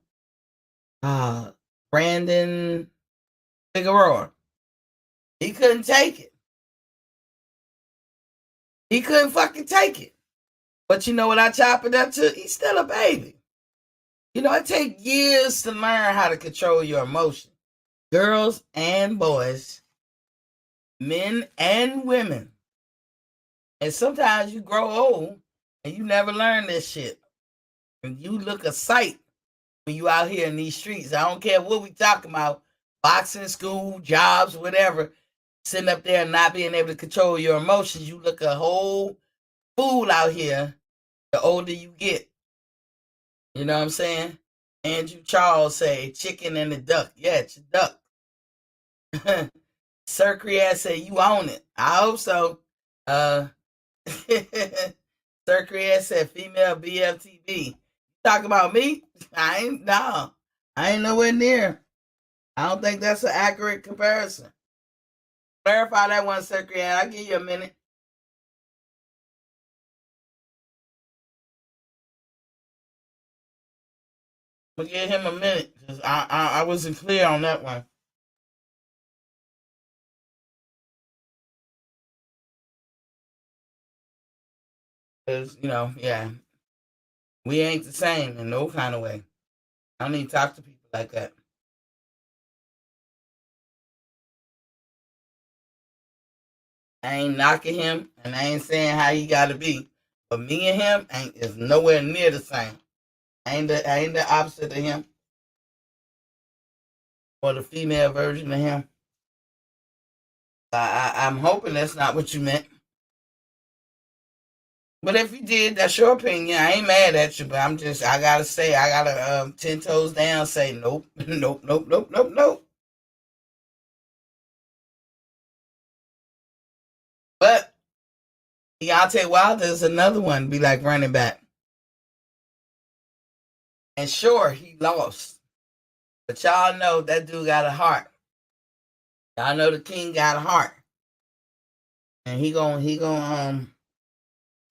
Brandon Figueroa. He couldn't take it. He couldn't fucking take it. But you know what I chop it up to? He's still a baby. You know, it takes years to learn how to control your emotions. Girls and boys, men and women. And sometimes you grow old and you never learn this shit. And you look a sight when you out here in these streets. I don't care what we talking about. Boxing, school, jobs, whatever. Sitting up there and not being able to control your emotions. You look a whole fool out here the older you get. You know what I'm saying? Andrew Charles say, chicken and the duck. Yeah, it's a duck. Sir Creas say, you own it. I hope so. Sir Creas said, female BFTB. Talk about me? I ain't nowhere near. I don't think that's an accurate comparison. Clarify that one, Sir Creas. I'll give you a minute. We'll give him a minute because I wasn't clear on that one. Because, yeah, we ain't the same in no kind of way. I don't need to talk to people like that. I ain't knocking him, and I ain't saying how he got to be. But me and him is nowhere near the same. I ain't the opposite of him. Or the female version of him. I'm hoping that's not what you meant. But if you did, that's your opinion. I ain't mad at you, but I gotta 10 toes down say nope, nope, nope, nope, nope, nope. But Deontay Wilder is another one, be like running back. And sure, he lost. But y'all know that dude got a heart. Y'all know the king got a heart. And he gon'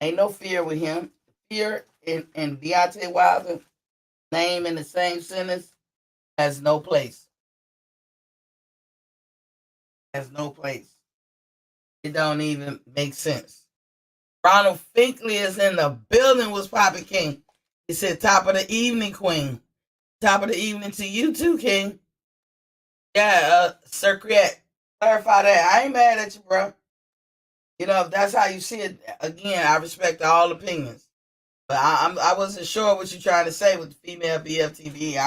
ain't no fear with him. Fear in Deontay Wilder name in the same sentence has no place. Has no place. It don't even make sense. Ronald Finkley is in the building with Poppy King. He said, top of the evening, Queen. Top of the evening to you too, King. Yeah, Sir Creat, clarify that. I ain't mad at you, bro. You know, if that's how you see it, again, I respect all opinions. But I wasn't sure what you're trying to say with the female BFTV.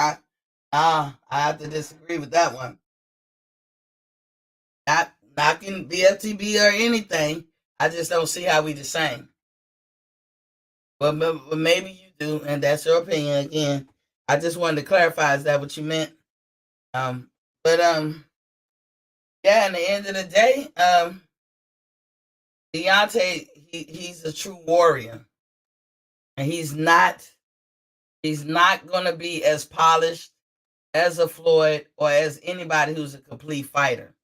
I have to disagree with that one. Not knocking BFTB or anything. I just don't see how we the same. But maybe you do, and that's your opinion. Again, I just wanted to clarify: is that what you meant? But yeah. In the end of the day, Deontay, he's a true warrior, and he's not going to be as polished as a Floyd or as anybody who's a complete fighter.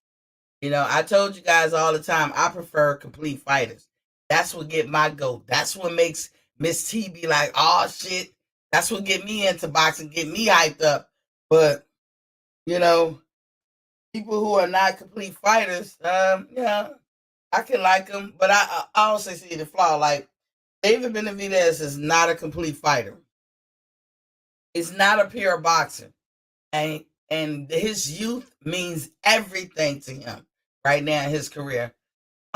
You know, I told you guys all the time, I prefer complete fighters. That's what get my goat. That's what makes Miss T be like, oh shit. That's what get me into boxing, get me hyped up. But, you know, people who are not complete fighters, I can like them. But I also see the flaw. Like, David Benavidez is not a complete fighter. He's not a pure boxer. And his youth means everything to him right now in his career.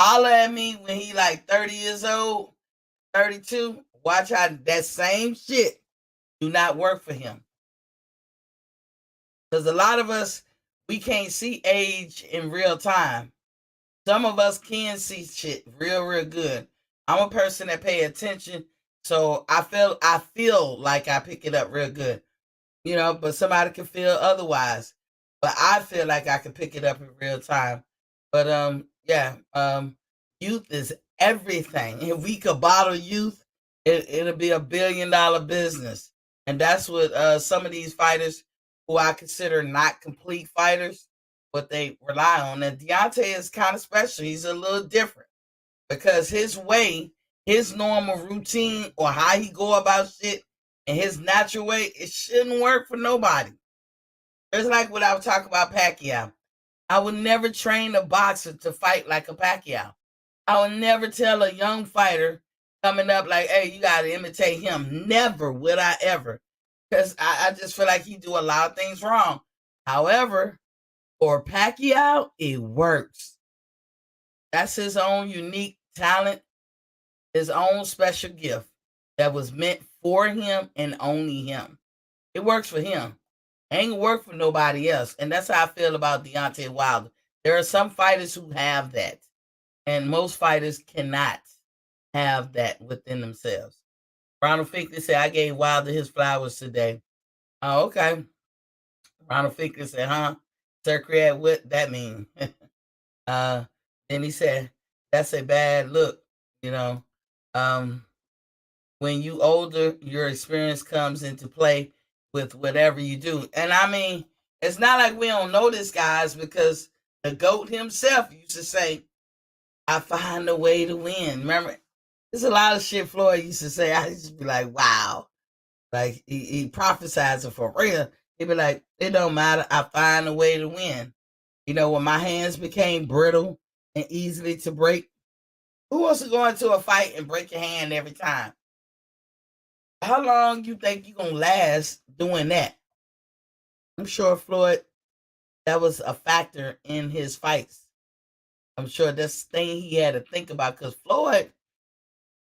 Holler at me when he like 30 years old, 32. Watch how that same shit do not work for him. Because a lot of us, we can't see age in real time. Some of us can see shit real good. I'm a person that pay attention So I feel like I pick it up real good, but somebody can feel otherwise. But I feel like I can pick it up in real time. But yeah, youth is everything. If we could bottle youth, it'll be $1 billion business. And that's what some of these fighters who I consider not complete fighters, what they rely on. And Deontay is kind of special. He's a little different because his normal routine or how he go about shit and his natural way, it shouldn't work for nobody. It's like what I was talking about Pacquiao. I would never train a boxer to fight like a Pacquiao. I would never tell a young fighter coming up like, hey, you got to imitate him. Never would I ever. Because I just feel like he do a lot of things wrong. However, for Pacquiao, it works. That's his own unique talent, his own special gift that was meant for him and only him. It works for him. It ain't work for nobody else. And that's how I feel about Deontay Wilder. There are some fighters who have that, and most fighters cannot have that within themselves. Ronald Fickler said, I gave Wilder his flowers today. Oh, okay. Ronald Fickler said, huh? Sir Create, what that mean? Then he said, that's a bad look, you know. When you older, your experience comes into play with whatever you do. And I mean, it's not like we don't know this, guys, because the GOAT himself used to say, I find a way to win. Remember, there's a lot of shit Floyd used to say. I used to be like, wow. Like, he prophesied it for real. He'd be like, it don't matter. I find a way to win. When my hands became brittle and easily to break, who wants to go into a fight and break your hand every time? How long you think you gonna last doing that? I'm sure Floyd, that was a factor in his fights. I'm sure that's the thing he had to think about because Floyd,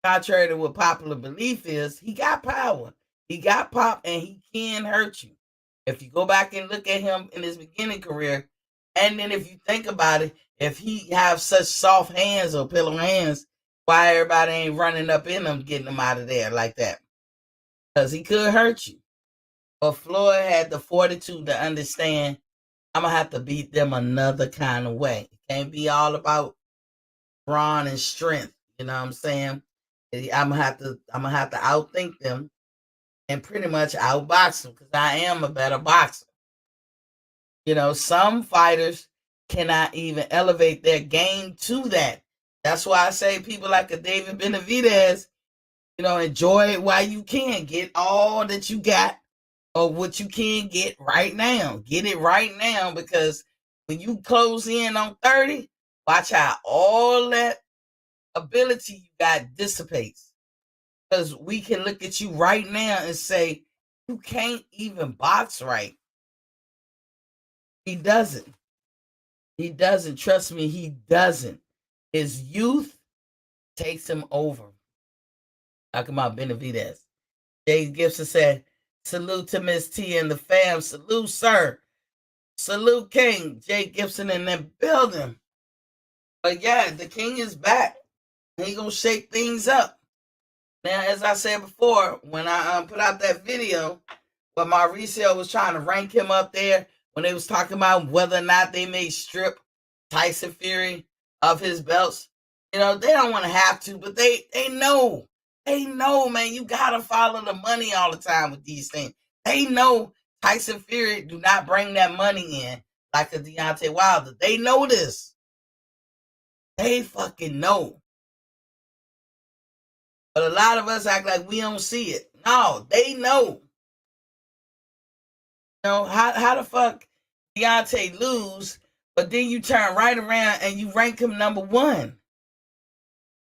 contrary to what popular belief is, he got power. He got pop and he can hurt you. If you go back and look at him in his beginning career, and then if you think about it, if he have such soft hands or pillow hands, why everybody ain't running up in him, getting him out of there like that? Because he could hurt you. But Floyd had the fortitude to understand I'm gonna have to beat them another kind of way. It can't be all about brawn and strength. You know what I'm saying? I'm gonna have to outthink them and pretty much outbox them because I am a better boxer. Some fighters cannot even elevate their game to that. That's why I say people like a David Benavidez, enjoy it while you can. Get all that you got or what you can get right now. Get it right now because when you close in on 30, watch how all that ability you got dissipates. Because we can look at you right now and say, you can't even box right. He doesn't. He doesn't. Trust me, he doesn't. His youth takes him over. Talking about Benavidez. Jay Gibson said, salute to Miss T and the fam. Salute, sir. Salute, King. Jay Gibson in that building. But yeah, the King is back. He gonna shake things up. Now, as I said before, when I put out that video, but Mauricio was trying to rank him up there when they was talking about whether or not they may strip Tyson Fury of his belts. They don't want to have to, but they know. They know, man, you gotta follow the money all the time with these things. They know Tyson Fury do not bring that money in like a Deontay Wilder. They know this. They fucking know. But a lot of us act like we don't see it. No, they know. How the fuck Deontay lose, but then you turn right around and you rank him number one?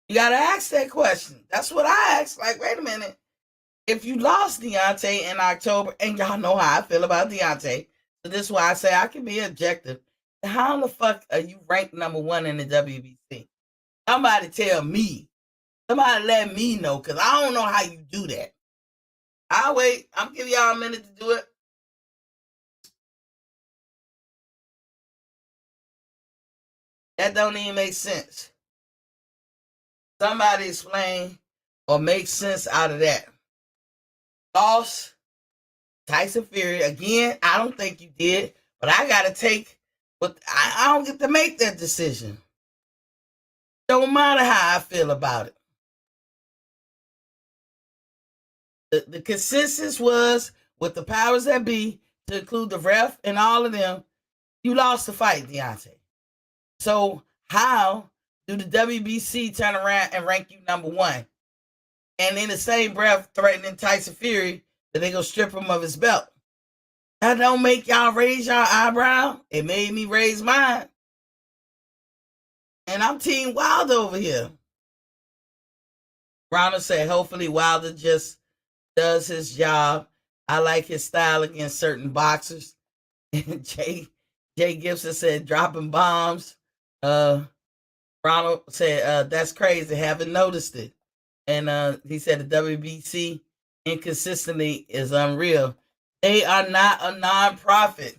You gotta ask that question. That's what I asked. Like, wait a minute. If you lost Deontay in October, and y'all know how I feel about Deontay, so this is why I say I can be objective. How the fuck are you ranked number one in the WBC? Somebody tell me. Somebody let me know, because I don't know how you do that. I'll wait. I'm giving y'all a minute to do it. That don't even make sense. Somebody explain or make sense out of that. Lost Tyson Fury again. I don't think you did, but I gotta take. But I don't get to make that decision. Don't matter how I feel about it. The consensus was with the powers that be, to include the ref and all of them, you lost the fight, Deontay. So how do the WBC turn around and rank you number one? And in the same breath threatening Tyson Fury that they gonna strip him of his belt. That don't make y'all raise your eyebrow. It made me raise mine. And I'm Team Wilder over here. Ronald said, hopefully Wilder just does his job. I like his style against certain boxers. And Jay Gibson said, dropping bombs. Ronald said, that's crazy. Haven't noticed it. And he said the WBC inconsistently is unreal. They are not a non-profit.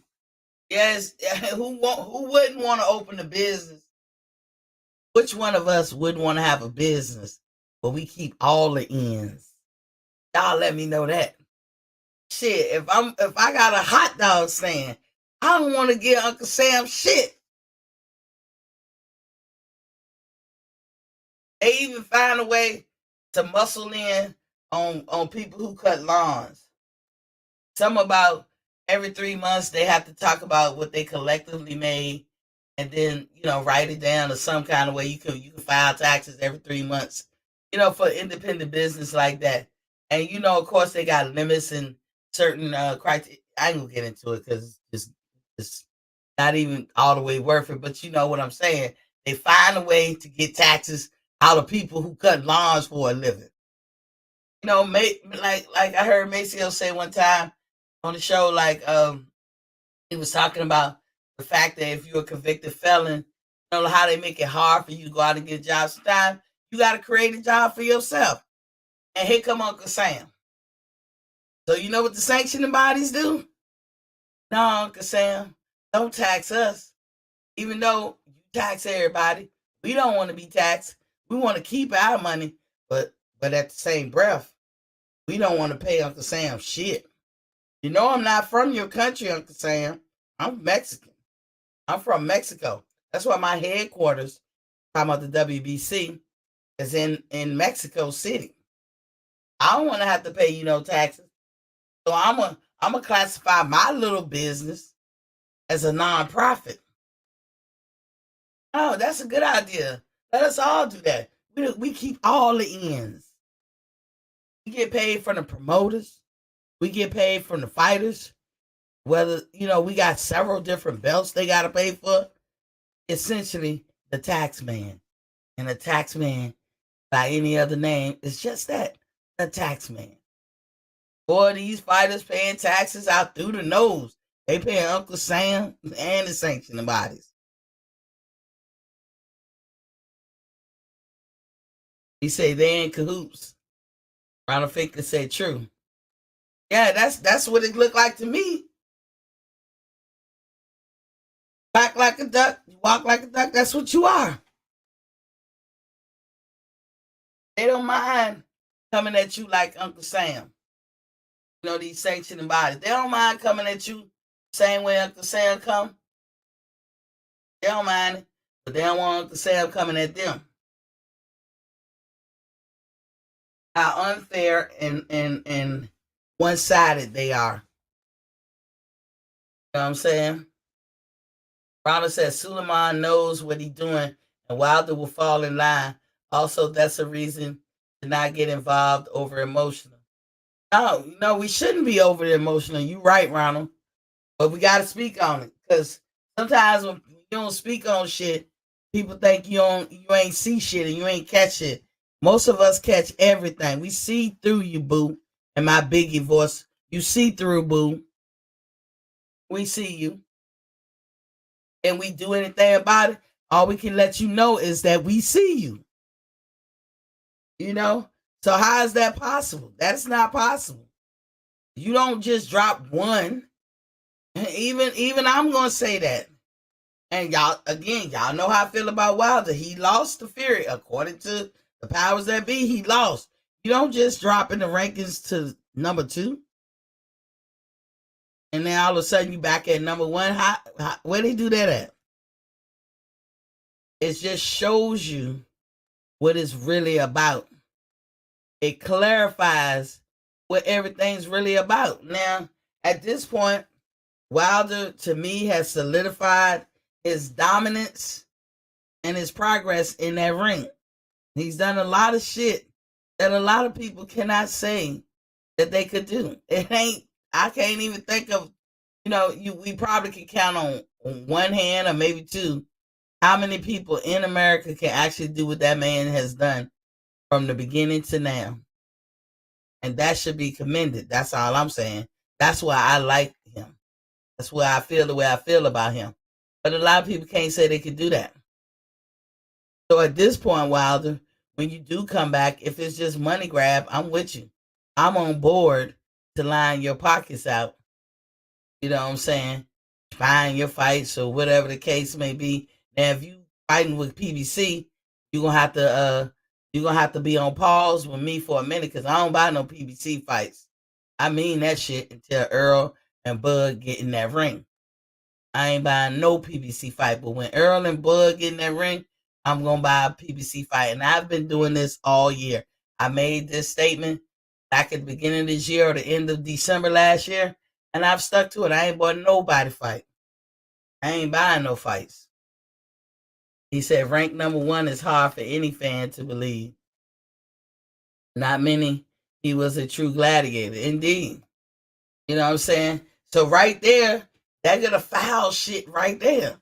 Yes, who wouldn't want to open a business? Which one of us wouldn't want to have a business where we keep all the ends? Y'all let me know that. Shit, if I got a hot dog stand, I don't want to give Uncle Sam shit. They even find a way to muscle in on people who cut lawns. Some about every 3 months they have to talk about what they collectively made, and then write it down or some kind of way. You can file taxes every 3 months. For independent business like that. And of course they got limits and certain criteria. I ain't gonna get into it because it's not even all the way worth it. But you know what I'm saying. They find a way to get taxes out of people who cut lawns for a living. Like I heard Maceo say one time on the show, he was talking about the fact that if you're a convicted felon, how they make it hard for you to go out and get a job. Sometimes you got to create a job for yourself. And here come Uncle Sam. So you know what the sanctioning bodies do? No, Uncle Sam, don't tax us. Even though you tax everybody, we don't want to be taxed. We want to keep our money, but at the same breath, we don't want to pay Uncle Sam shit. I'm not from your country, Uncle Sam. I'm Mexican. I'm from Mexico. That's why my headquarters, talking about the WBC, is in Mexico City. I don't want to have to pay taxes. So I'm a classify my little business as a non-profit. Oh, that's a good idea. Let us all do that. We keep all the ends. We get paid from the promoters. We get paid from the fighters. Whether, we got several different belts they got to pay for. Essentially, the tax man. And the tax man, by any other name, is just that, a tax man. Boy, these fighters paying taxes out through the nose. They paying Uncle Sam and the sanctioning bodies. He say they in cahoots. Ronald Finkel said true. Yeah, that's what it looked like to me. Quack like a duck, walk like a duck, that's what you are. They don't mind coming at you like Uncle Sam. These sanctioning bodies. They don't mind coming at you same way Uncle Sam come. They don't mind it, but they don't want Uncle Sam coming at them. How unfair and one-sided they are. You know what I'm saying? Ronald says Suleiman knows what he's doing and Wilder will fall in line. Also, that's a reason to not get involved over emotional. No, we shouldn't be over emotional. You're right, Ronald. But we got to speak on it. Because sometimes when you don't speak on shit, people think you ain't see shit and you ain't catch it. Most of us catch everything. We see through you, boo. And my Biggie voice, you see through, boo. We see you. And we do anything about it, all we can let you know is that we see you. So how is that possible? That's not possible. You don't just drop one. Even I'm going to say that. And y'all know how I feel about Wilder. He lost to Fury. According to the powers that be, he lost. You don't just drop in the rankings to number 2, and then all of a sudden you back at number 1. Where they do that at? It just shows you what it's really about. It clarifies what everything's really about. Now, at this point, Wilder, to me, has solidified his dominance and his progress in that ring. He's done a lot of shit that a lot of people cannot say that they could do. I can't even think of, we probably could count on one hand or maybe two how many people in America can actually do what that man has done from the beginning to now. And that should be commended. That's all I'm saying. That's why I like him. That's why I feel the way I feel about him. But a lot of people can't say they could do that. So at this point, Wilder, when you do come back, if it's just money grab, I'm with you. I'm on board to line your pockets out. You know what I'm saying? Find your fights or whatever the case may be. Now, if you fighting with PBC, you're gonna have to be on pause with me for a minute because I don't buy no PBC fights. I mean that shit until Earl and Bud get in that ring. I ain't buying no PBC fight, but when Earl and Bud get in that ring, I'm gonna buy a PBC fight. And I've been doing this all year. I made this statement back at the beginning of this year or the end of December last year, and I've stuck to it. I ain't bought nobody fight. I ain't buying no fights. He said rank number 1 is hard for any fan to believe. Not many. He was a true gladiator. Indeed. You know what I'm saying? So right there, they're going to foul shit right there.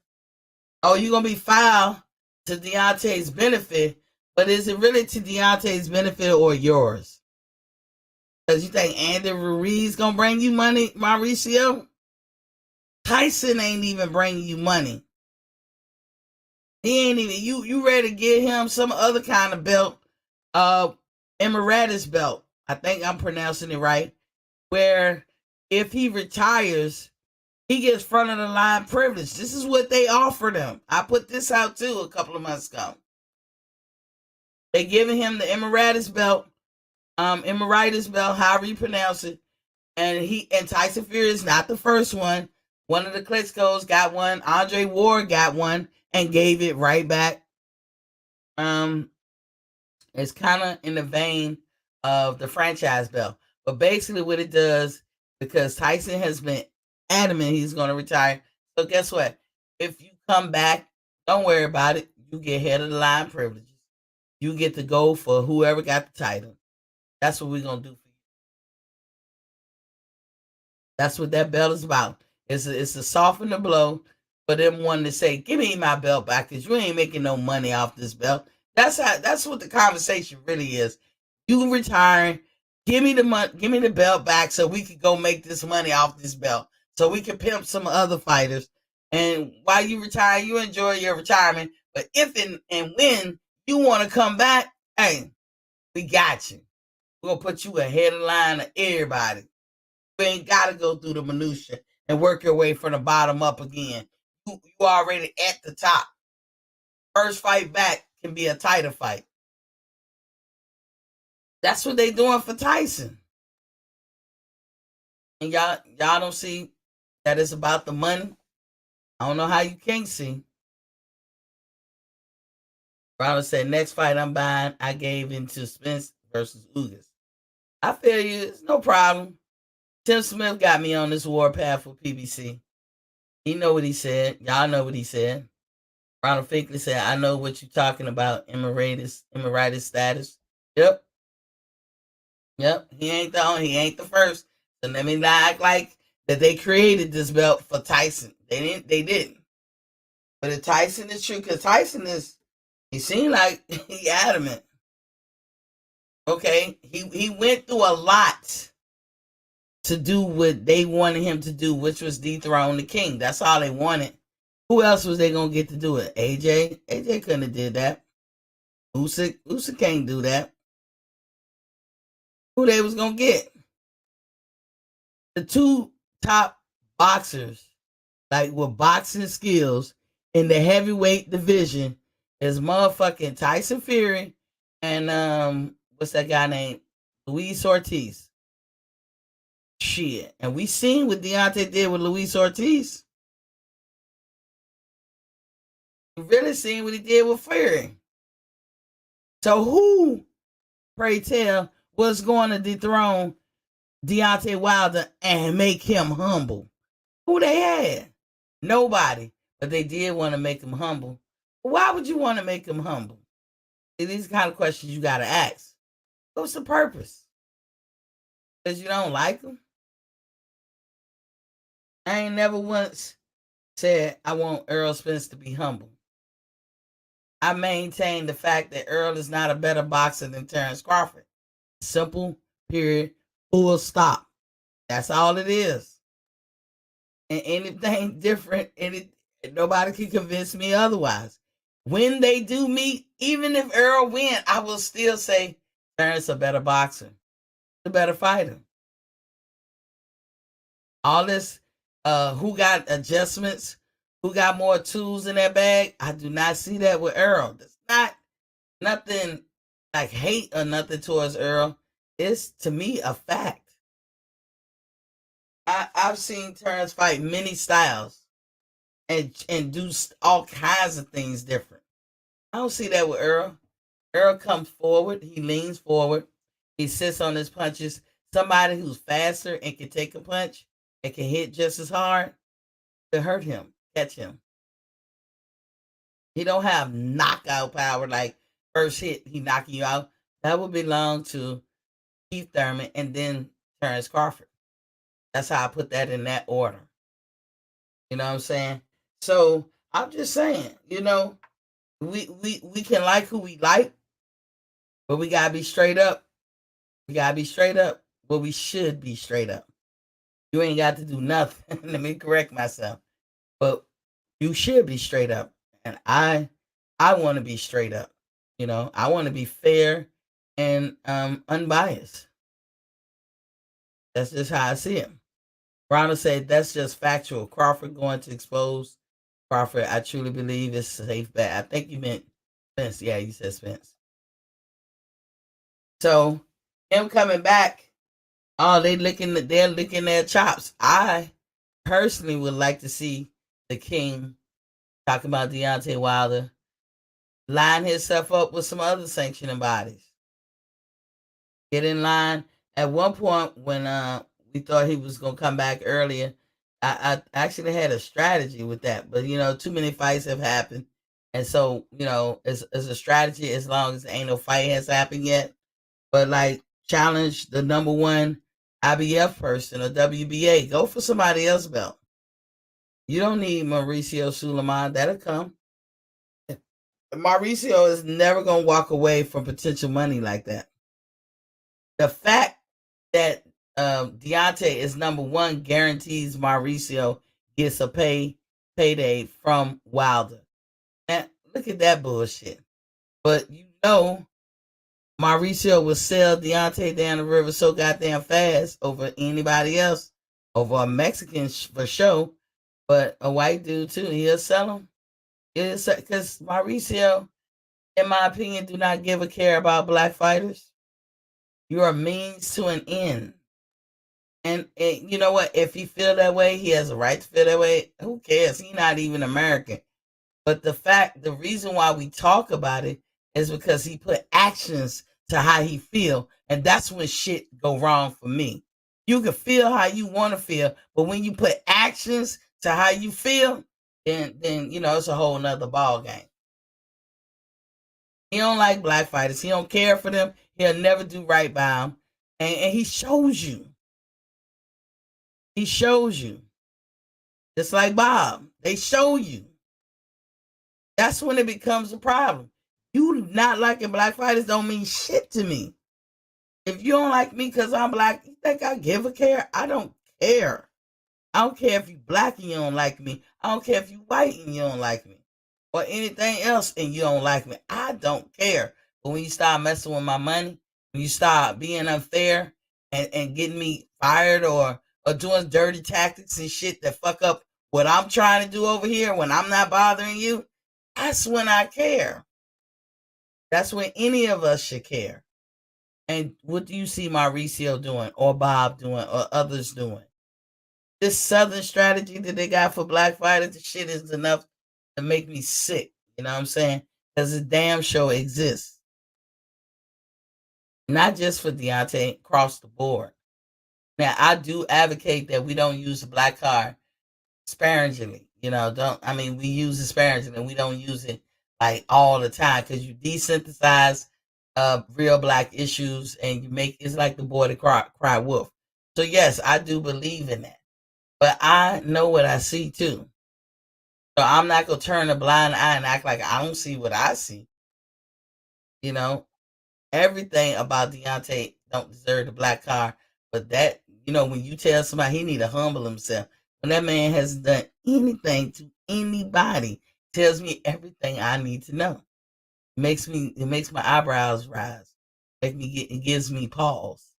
Oh, you're going to be foul to Deontay's benefit, but is it really to Deontay's benefit or yours? Because you think Andy Ruiz going to bring you money, Mauricio? Tyson ain't even bringing you money. He ain't even, you ready to get him some other kind of belt, Emiratis belt. I think I'm pronouncing it right. Where if he retires, he gets front of the line privilege. This is what they offered him. I put this out too a couple of months ago. They giving him the Emiratis belt, however you pronounce it. And Tyson Fury is not the first one. One of the Klitschko's got one. Andre Ward got one and gave it right back. It's kind of in the vein of the franchise belt. But basically what it does, because Tyson has been adamant he's going to retire. So guess what? If you come back, don't worry about it. You get head of the line privileges. You get to go for whoever got the title. That's what we're going to do for you. That's what that belt is about. It's to soften the blow for them wanting to say, give me my belt back because you ain't making no money off this belt. That's what the conversation really is. You retiring, give me the belt back so we can go make this money off this belt. So we can pimp some other fighters. And while you retire, you enjoy your retirement. But if and when you want to come back, hey, we got you. We're going to put you ahead of the line of everybody. You ain't got to go through the minutia and work your way from the bottom up again. You already at the top. First fight back can be a title fight. That's what they doing for Tyson. And y'all don't see that it's about the money. I don't know how you can't see. Ronald said, next fight I'm buying, I gave into Spence versus Ugas. I feel you. It's no problem. Tim Smith got me on this warpath for PBC. He know what he said. Y'all know what he said. Ronald Finkley said, I know what you're talking about, Emiratis status. Yep. He ain't the first. So let me not act like that they created this belt for Tyson. They didn't. But if Tyson is true, because Tyson he seemed like he adamant. Okay. He went through a lot to do what they wanted him to do, which was dethrone the king. That's all they wanted. Who else was they gonna get to do it? AJ? AJ couldn't have did that. Usyk can't do that. Who they was gonna get? The two top boxers, like with boxing skills in the heavyweight division, is motherfucking Tyson Fury and what's that guy named? Luis Ortiz. Shit. And we seen what Deontay did with Luis Ortiz. We really seen what he did with Fury. So who, pray tell, was going to dethrone Deontay Wilder and make him humble? Who they had? Nobody. But they did want to make him humble. Why would you want to make him humble? These kind of questions you got to ask. What's the purpose? Because you don't like him? I ain't never once said I want Errol Spence to be humble. I maintain the fact that Earl is not a better boxer than Terrence Crawford. Simple, period, full stop. That's all it is. And anything different, nobody can convince me otherwise. When they do meet, even if Earl win, I will still say Terrence a better boxer, a better fighter. All this, who got adjustments, who got more tools in their bag, I do not see that with Earl. It's not nothing like hate or nothing towards Earl. It's, to me, a fact. I've seen Terrence fight many styles and do all kinds of things different. I don't see that with Earl. Earl comes forward. He leans forward. He sits on his punches. Somebody who's faster and can take a punch and can hit just as hard to hurt him, catch him. He don't have knockout power like first hit, he knocking you out. That would belong to Keith Thurman and then Terrence Crawford. That's how I put that in that order. You know what I'm saying? So I'm just saying, you know, we can like who we like, but we gotta be straight up. We gotta be straight up. Well, we should be straight up. You ain't got to do nothing. Let me correct myself. But you should be straight up. And I want to be straight up. You know, I want to be fair and unbiased. That's just how I see it. Ronald said that's just factual. Crawford going to expose Crawford. I truly believe it's a safe bet. I think you meant Spence. Yeah, you said Spence. So him coming back, they're licking their chops. I personally would like to see the King talking about Deontay Wilder line himself up with some other sanctioning bodies. Get in line. At one point when we thought he was going to come back earlier, I actually had a strategy with that. But, you know, too many fights have happened. And so, you know, it's a strategy as long as ain't no fight has happened yet. But, like, challenge the number one IBF person or WBA. Go for somebody else's belt. You don't need Mauricio Sulaiman. That'll come. Mauricio is never going to walk away from potential money like that. The fact that Deontay is number one guarantees Mauricio gets a payday from Wilder. And look at that bullshit. But you know, Mauricio will sell Deontay down the river so goddamn fast over anybody else, over a Mexican for sure, but a white dude too. He'll sell him. Because Mauricio, in my opinion, do not give a care about black fighters. You're a means to an end. And you know what? If he feel that way, he has a right to feel that way. Who cares? He's not even American. But the reason why we talk about it is because he put actions to how he feel. And that's when shit go wrong for me. You can feel how you want to feel, but when you put actions to how you feel, then you know, it's a whole nother ball game. He don't like black fighters. He don't care for them. He'll never do right by them. And he shows you. He shows you. Just like Bob. They show you. That's when it becomes a problem. You not liking black fighters don't mean shit to me. If you don't like me because I'm black, you think I give a care? I don't care. I don't care if you black and you don't like me. I don't care if you white and you don't like me. Or anything else and you don't like me. I don't care. But when you start messing with my money, when you start being unfair and getting me fired or doing dirty tactics and shit that fuck up what I'm trying to do over here when I'm not bothering you, that's when I care. That's when any of us should care. And what do you see Mauricio doing, or Bob doing, or others doing? This Southern strategy that they got for black fighters, the shit is enough to make me sick. You know what I'm saying? Because the damn show exists. Not just for Deontay, across the board. Now, I do advocate that we don't use the black card sparingly. You know, we use it sparingly. We don't use it like all the time, because you desensitize real black issues, and you make it's like the boy that cry wolf. So yes, I do believe in that, but I know what I see too. So I'm not gonna turn a blind eye and act like I don't see what I see. You know, everything about Deontay don't deserve the black card, but that, when you tell somebody he need to humble himself, when that man hasn't done anything to anybody, tells me everything I need to know. It makes my eyebrows rise. It gives me pause.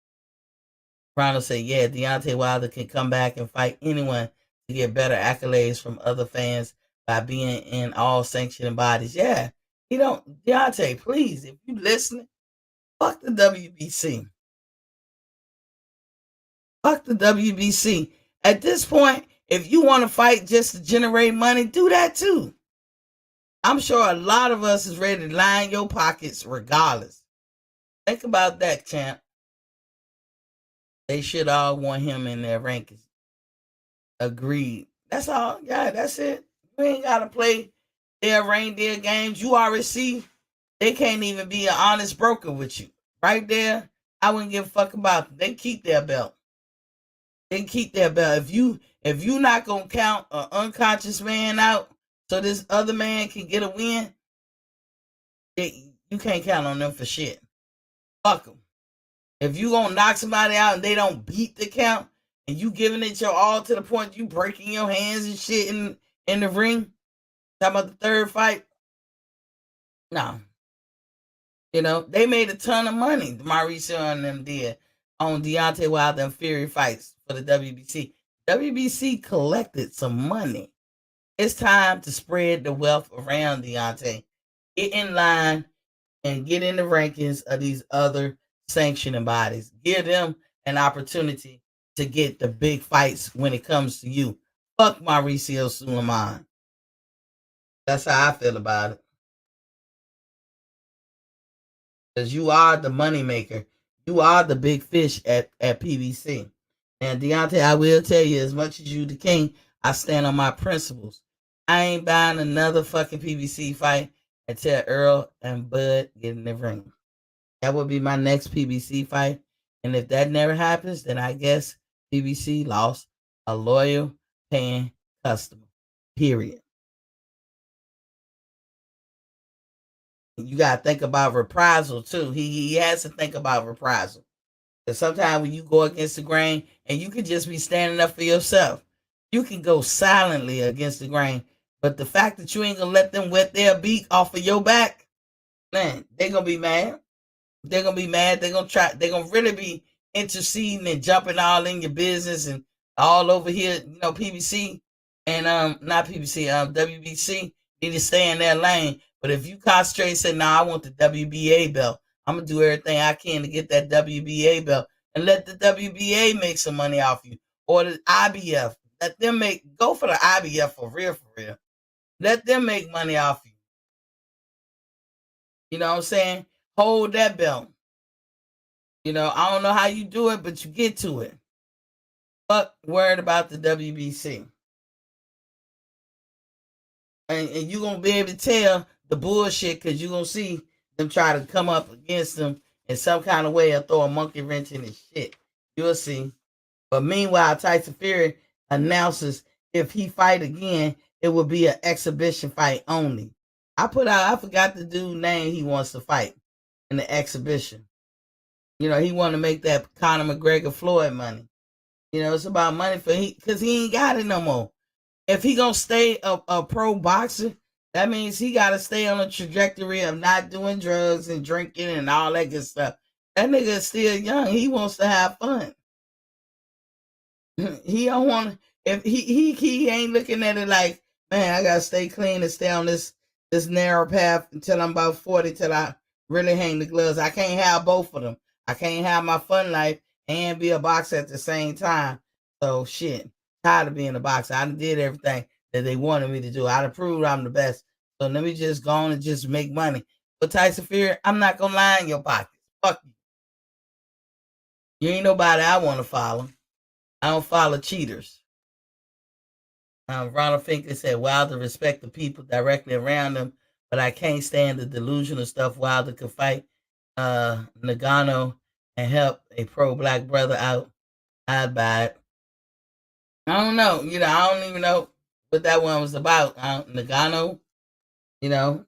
Trying to say, yeah, Deontay Wilder can come back and fight anyone to get better accolades from other fans by being in all sanctioning bodies. Yeah, Deontay, please, if you listening, fuck the WBC. Fuck the WBC. At this point, if you want to fight just to generate money, do that too. I'm sure a lot of us is ready to line your pockets regardless. Think about that, champ. They should all want him in their rankings. Agreed. That's all. Yeah, that's it. You ain't got to play their reindeer games. You already see they can't even be an honest broker with you. Right there, I wouldn't give a fuck about them. They keep their belt. They keep their belt. If you not gonna count an unconscious man out so this other man can get a win, you can't count on them for shit. Fuck them. If you gonna knock somebody out and they don't beat the count, and you giving it your all to the point you breaking your hands and shit in the ring, talking about the third fight, no. They made a ton of money. Mauricio and them did on Deontay Wilder and Fury fights for the WBC. WBC collected some money. It's time to spread the wealth around Deontay. Get in line and get in the rankings of these other sanctioning bodies. Give them an opportunity to get the big fights when it comes to you. Fuck Mauricio Suleiman. That's how I feel about it. Because you are the moneymaker. You are the big fish at PBC. And Deontay, I will tell you, as much as you the king, I stand on my principles. I ain't buying another fucking PBC fight until Earl and Bud get in the ring. That would be my next PBC fight. And if that never happens, then I guess PBC lost a loyal paying customer. Period. You got to think about reprisal too. He has to think about reprisal. Because sometimes when you go against the grain, and you can just be standing up for yourself, you can go silently against the grain. But the fact that you ain't going to let them wet their beak off of your back, man, they're going to be mad. They're going to be mad. They're going to really be interceding and jumping all in your business and all over here, PBC and not PBC, WBC need to stay in their lane. But if you concentrate and say, I want the WBA belt, I'm going to do everything I can to get that WBA belt, and let the WBA make some money off you, or the IBF. Let them go for the IBF for real. Let them make money off you. You know what I'm saying? Hold that belt. I don't know how you do it, but you get to it. Fuck worried about the WBC. And you're going to be able to tell the bullshit, because you're going to see them try to come up against them in some kind of way or throw a monkey wrench in his shit. You'll see. But meanwhile, Tyson Fury announces if he fight again, it will be an exhibition fight only. I forgot the dude's name he wants to fight in the exhibition. He want to make that Conor McGregor Floyd money. It's about money because he ain't got it no more. If he gonna stay a pro boxer, that means he got to stay on a trajectory of not doing drugs and drinking and all that good stuff. That nigga is still young. He wants to have fun. He don't want to. If he ain't looking at it like, man, I gotta stay clean and stay on this narrow path until I'm about 40, till I really hang the gloves. I can't have both of them. I can't have my fun life and be a boxer at the same time. So shit, tired of being a boxer. I did everything that they wanted me to do. I done proved I'm the best. So let me just go on and just make money. But Tyson Fury, I'm not gonna lie in your pockets. Fuck you. You ain't nobody I want to follow. I don't follow cheaters. Ronald Finkley said Wilder respect the people directly around him, but I can't stand the delusional stuff. Wilder could fight Nagano and help a pro-black brother out. I'd buy it. I don't know. I don't even know what that one was about. Nagano, you know,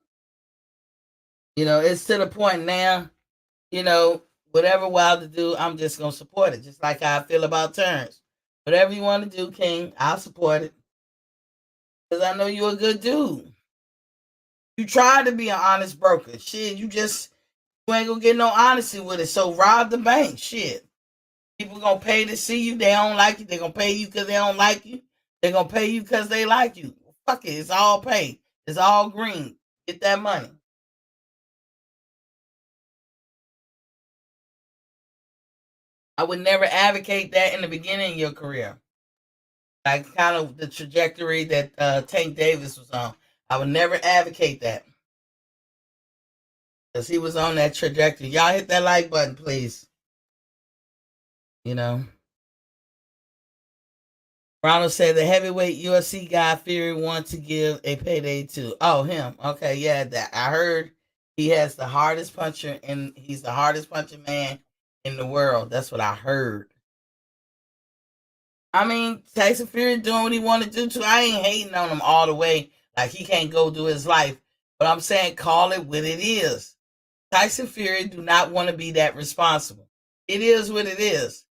it's to the point now. Whatever Wilder do, I'm just gonna support it. Just like how I feel about Terrence. Whatever you want to do, King, I'll support it because I know you're a good dude. You tried to be an honest broker. Shit, you ain't gonna get no honesty with it. So rob the bank. Shit. People gonna pay to see you. They don't like you. They're gonna pay you because they don't like you. They're gonna pay you because they like you. Fuck it. It's all paid. It's all green. Get that money. I would never advocate that in the beginning of your career. Like kind of the trajectory that Tank Davis was on. I would never advocate that. Because he was on that trajectory. Y'all hit that like button, please. Ronald said the heavyweight UFC guy Fury wants to give a payday to. Oh, him. Okay, yeah, that I heard he has the hardest puncher and he's the hardest punching man in the world. That's what I heard. I mean, Tyson Fury doing what he want to do too. I ain't hating on him all the way. Like he can't go do his life. But I'm saying call it what it is. Tyson Fury do not want to be that responsible. It is what it is.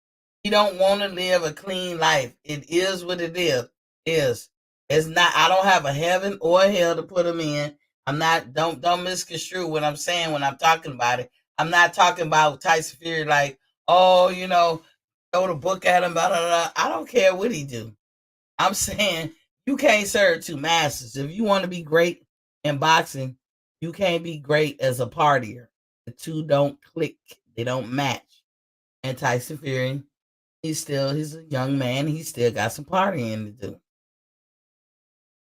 He don't want to live a clean life. It is what it is. It's not. I don't have a heaven or a hell to put him in. I'm not. Don't misconstrue what I'm saying when I'm talking about it. I'm not talking about Tyson Fury like, oh, throw the book at him. Blah, blah, blah. I don't care what he do. I'm saying you can't serve two masters. If you want to be great in boxing, you can't be great as a partier. The two don't click. They don't match. And Tyson Fury, he's a young man. He still got some partying to do.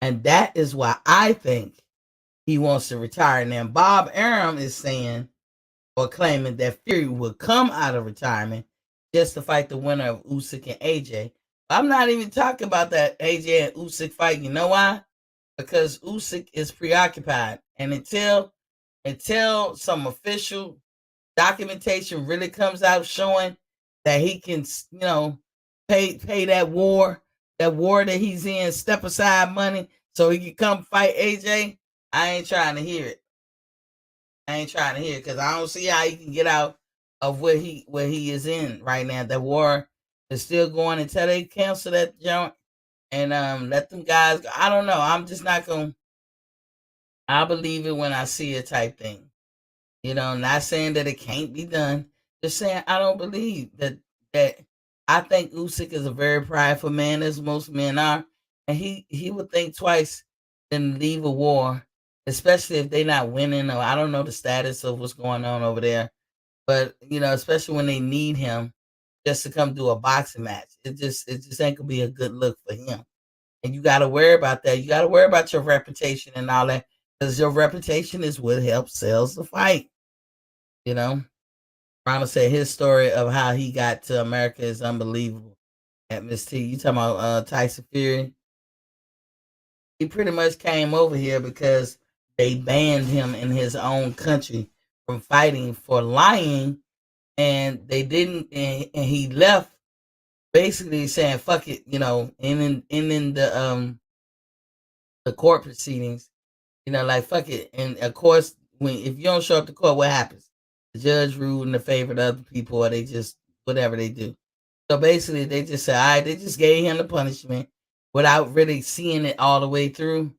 And that is why I think he wants to retire. Now, Bob Arum is saying or claiming that Fury will come out of retirement just to fight the winner of Usyk and AJ. I'm not even talking about that AJ and Usyk fight. You know why? Because Usyk is preoccupied. And until some official documentation really comes out showing that he can, pay that war that he's in, step aside money so he can come fight AJ, I ain't trying to hear it. Because I don't see how he can get out of where he is in right now. That war is still going until they cancel that joint and let them guys go. I don't know. I'm just not gonna. I believe it when I see it type thing. Not saying that it can't be done. Just saying I don't believe that I think Usyk is a very prideful man, as most men are, and he would think twice than leave a war, especially if they're not winning or I don't know the status of what's going on over there. But especially when they need him just to come do a boxing match, it just ain't gonna be a good look for him. And you got to worry about that. You got to worry about your reputation and all that because your reputation is what helps sells the fight. Ronald said his story of how he got to America is unbelievable. At Miss T, you talking about Tyson Fury? He pretty much came over here because they banned him in his own country from fighting for lying, and they didn't. And he left basically saying "fuck it," in the court proceedings, like fuck it. And of course, if you don't show up to court, what happens? The judge ruled in the favor of other people, or they just whatever they do. So basically, they just said, all right, they just gave him the punishment without really seeing it all the way through,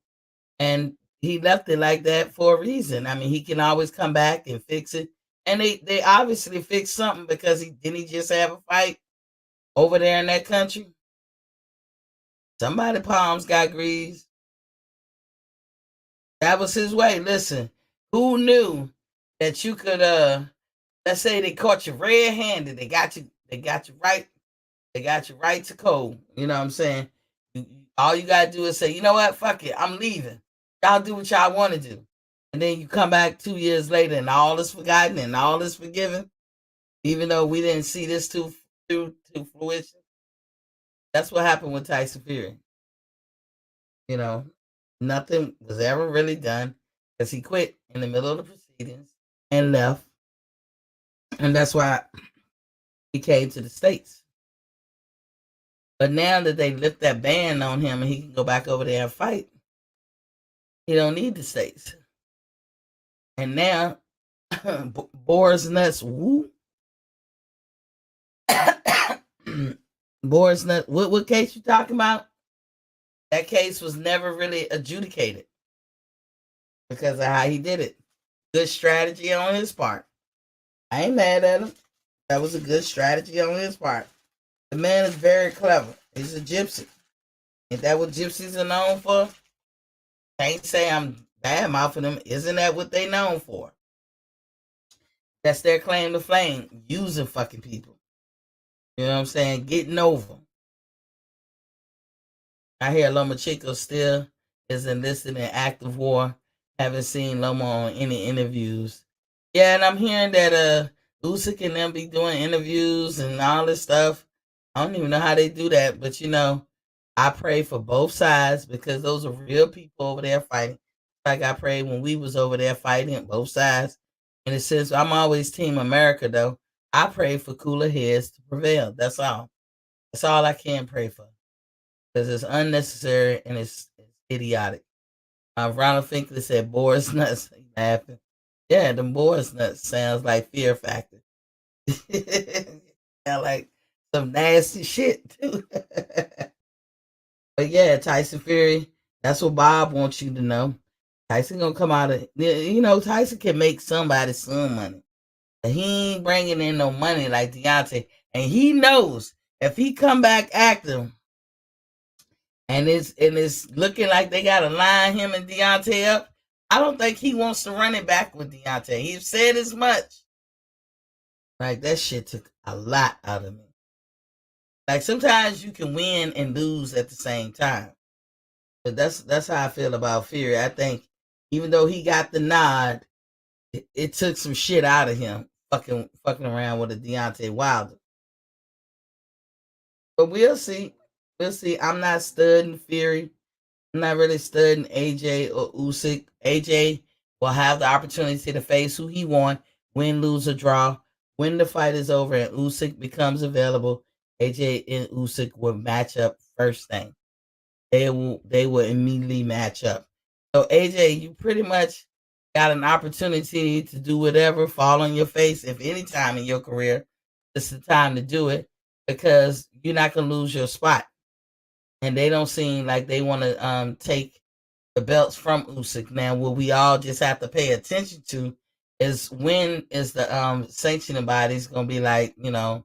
and he left it like that for a reason. I mean, he can always come back and fix it, and they obviously fixed something because he just have a fight over there in that country. Somebody palms got greased. That was his way. Listen, who knew that you could let's say they caught you red-handed. They got you right. They got you right to cold. You know what I'm saying? All you gotta do is say, you know what, fuck it, I'm leaving. Y'all do what y'all want to do. And then you come back 2 years later and all is forgotten and all is forgiven, even though we didn't see this to fruition. That's what happened with Tyson Fury. You know, nothing was ever really done because he quit in the middle of the proceedings and left. And that's why he came to the States. But now that they lift that ban on him and he can go back over there and fight, he don't need the States. And now, Boris Nuts, woo. Boris Nuts, what case you talking about? That case was never really adjudicated because of how he did it. Good strategy on his part. I ain't mad at him. That was a good strategy on his part. The man is very clever. He's a gypsy. Ain't that what gypsies are known for? Can't say I'm bad mouthing them. Isn't that what they known for? That's their claim to fame. Using fucking people. You know what I'm saying? Getting over. I hear Loma Chico still is enlisted in active war. Haven't seen Loma on any interviews. Yeah, and I'm hearing that Usyk and them be doing interviews and all this stuff. I don't even know how they do that, but you know, I pray for both sides because those are real people over there fighting. Like I prayed when we was over there fighting, both sides. And it says I'm always Team America though. I pray for cooler heads to prevail. That's all. That's all I can pray for. Because it's unnecessary and it's idiotic. Ronald Finkley said Boris Nuts. He laughing. Yeah, the Boris Nuts sounds like Fear Factor. Sound like some nasty shit too. But yeah, Tyson Fury, that's what Bob wants you to know. Tyson gonna come out of, you know, Tyson can make somebody some money. But he ain't bringing in no money like Deontay. And he knows if he come back active and it's looking like they gotta line him and Deontay up, I don't think he wants to run it back with Deontay. He said as much. Like that shit took a lot out of me. Like sometimes you can win and lose at the same time. But that's how I feel about Fury. I think even though he got the nod, it took some shit out of him fucking around with a Deontay Wilder. But we'll see. We'll see. I'm not studying Fury. I'm not really studying AJ or Usyk. AJ will have the opportunity to face who he wants, win, lose, or draw. When the fight is over and Usyk becomes available, AJ and Usyk will match up first thing. They will immediately match up. So AJ, you pretty much got an opportunity to do whatever, fall on your face if any time in your career. It's the time to do it because you're not gonna lose your spot. And they don't seem like they want to take the belts from Usyk. Now, what we all just have to pay attention to is when is the sanctioning bodies gonna be like, you know,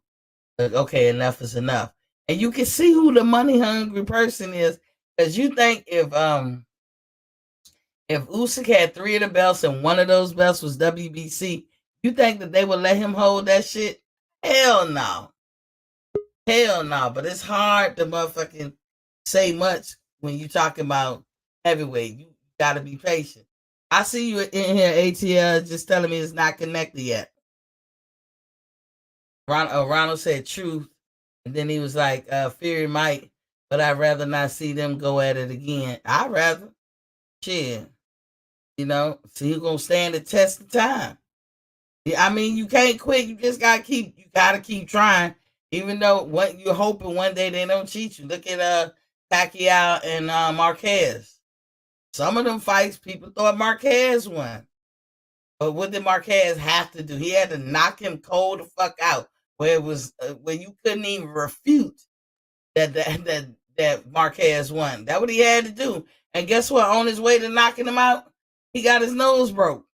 like, okay, enough is enough. And you can see who the money hungry person is, because you think if Usyk had 3 of the belts and one of those belts was WBC, you think that they would let him hold that shit? Hell no. Hell no. But it's hard to motherfucking say much when you talking about heavyweight. You gotta be patient. I see you in here, ATL, just telling me it's not connected yet. Ronald said truth, and then he was like, Fury might, but I'd rather not see them go at it again. I'd rather. Shit. You know, see who's gonna stand the test of time. Yeah, I mean, you can't quit. You just gotta keep trying. Even though what you're hoping one day they don't cheat you. Look at Pacquiao and Marquez. Some of them fights, people thought Marquez won. But what did Marquez have to do? He had to knock him cold the fuck out, where it was where you couldn't even refute that Marquez won. That's what he had to do. And guess what? On his way to knocking him out, he got his nose broke.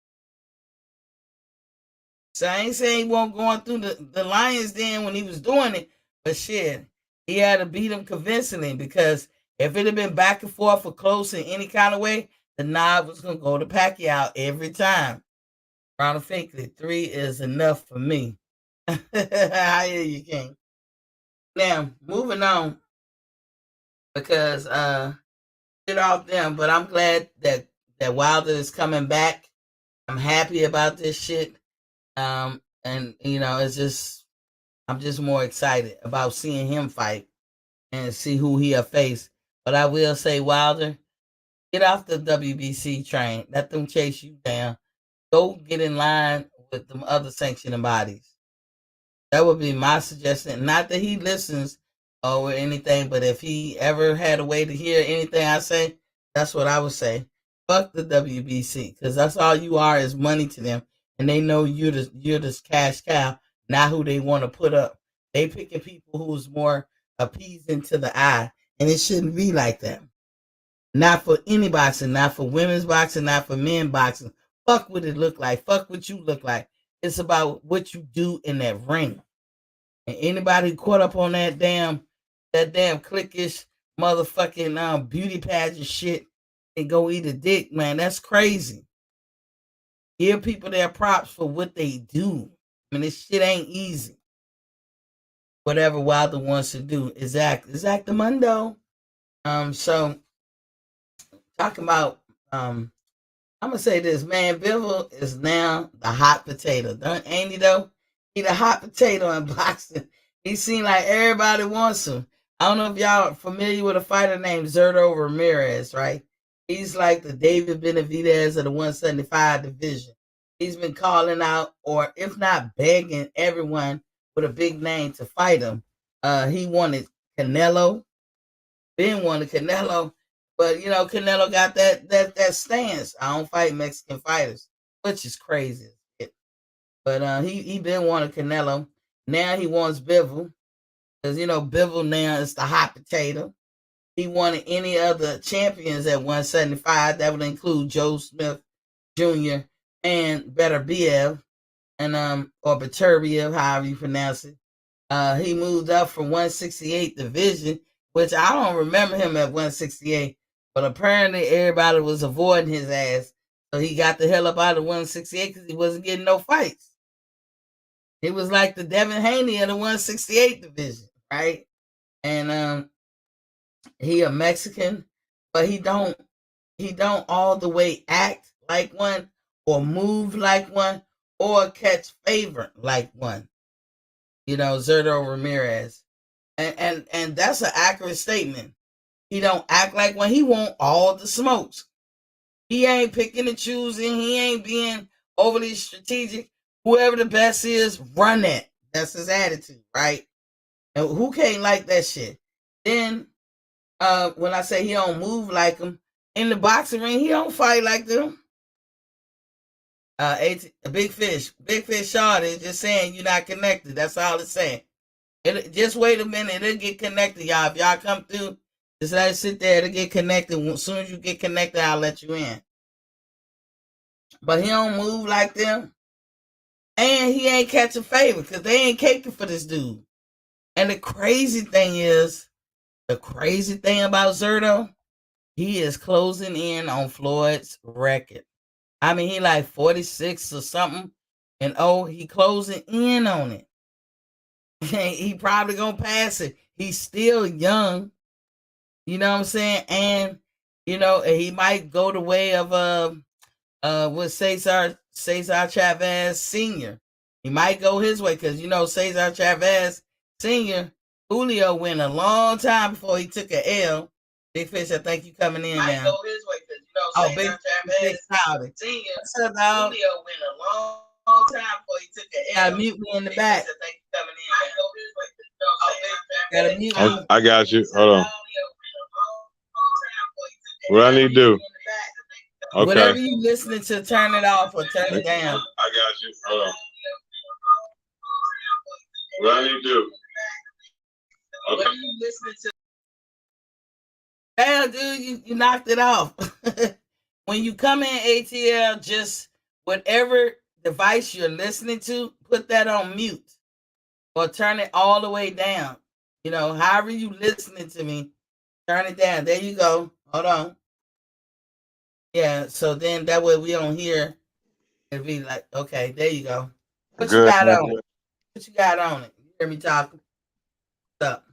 So I ain't saying he won't going through the Lions Den when he was doing it, but shit, he had to beat him convincingly, because if it had been back and forth or close in any kind of way, the nod was gonna go to Pacquiao every time. Ronald Finkley, 3 is enough for me. I hear you, King. Now, moving on, because get off them, but I'm glad that Wilder is coming back. I'm happy about this shit. And it's just I'm just more excited about seeing him fight and see who he'll face. But I will say, Wilder, get off the WBC train. Let them chase you down. Go get in line with them other sanctioning bodies. That would be my suggestion. Not that he listens or anything, but if he ever had a way to hear anything I say, that's what I would say. Fuck the WBC, because that's all you are is money to them, and they know you're the cash cow, not who they want to put up. They picking people who's more appeasing to the eye, and it shouldn't be like that. Not for any boxing, not for women's boxing, not for men boxing. Fuck what it look like. Fuck what you look like. It's about what you do in that ring. And anybody caught up on that damn cliquish motherfucking beauty pageant shit and go eat a dick, man, that's crazy. Give people their props for what they do. I mean, this shit ain't easy. Whatever Wilder wants to do is act the mundo. So talking about I'm gonna say this, man. Bivol is now the hot potato. Ain't he though? He the hot potato in boxing. He seems like everybody wants him. I don't know if y'all are familiar with a fighter named Zurdo Ramirez, right? He's like the David Benavidez of the 175 division. He's been calling out, or if not begging everyone with a big name to fight him. He wanted Canelo. Ben wanted Canelo. But Canelo got that stance. I don't fight Mexican fighters, which is crazy. But he been wanting Canelo. Now he wants Bivol, because Bivol now is the hot potato. He wanted any other champions at 175. That would include Joe Smith Jr. and Beterbiev, and or Beterbiev, however you pronounce it. He moved up from 168 division, which I don't remember him at 168. But apparently everybody was avoiding his ass. So he got the hell up out of 168 because he wasn't getting no fights. He was like the Devin Haney of the 168 division, right? And he a Mexican, but he don't all the way act like one, or move like one, or catch favor like one. Zurdo Ramirez. And that's an accurate statement. He don't act like one. He want all the smokes. He ain't picking and choosing. He ain't being overly strategic. Whoever the best is, run that. That's his attitude, right? And who can't like that shit? Then, when I say he don't move like him, in the boxing ring, he don't fight like them. Big Fish Shard is just saying you're not connected. That's all it's saying. Just wait a minute. It'll get connected, y'all. If y'all come through, just let it sit there. It'll get connected. As soon as you get connected, I'll let you in. But he don't move like them. And he ain't catching favor because they ain't caking for this dude. And the crazy thing about Zurdo, he is closing in on Floyd's record. I mean, he like 46 or something. And he closing in on it. He probably gonna pass it. He's still young. You know what I'm saying? And he might go the way of with Cesar Chavez Sr. He might go his way because Cesar Chavez Sr. Julio went a long time before he took a L. Big Fish, I think you coming in now. Go his way because Cesar Chavez Sr. What's up, dog? Julio went a long time before he took a L. Mute me in the back. I think you coming in. Gotta mute me. I got you. Hold on. What I need to do? Okay. Whatever you listening to, turn it off or turn it down. I got you. Hold on. What I need to do? Okay. What are you listening to? Damn, dude, you knocked it off. When you come in ATL, just whatever device you're listening to, put that on mute or turn it all the way down. However you listening to me, turn it down. There you go. Hold on. Yeah, so then that way we don't hear It'll be like, okay, there you go. What you Good. got on it? What you got on it? You hear me talking? What's up?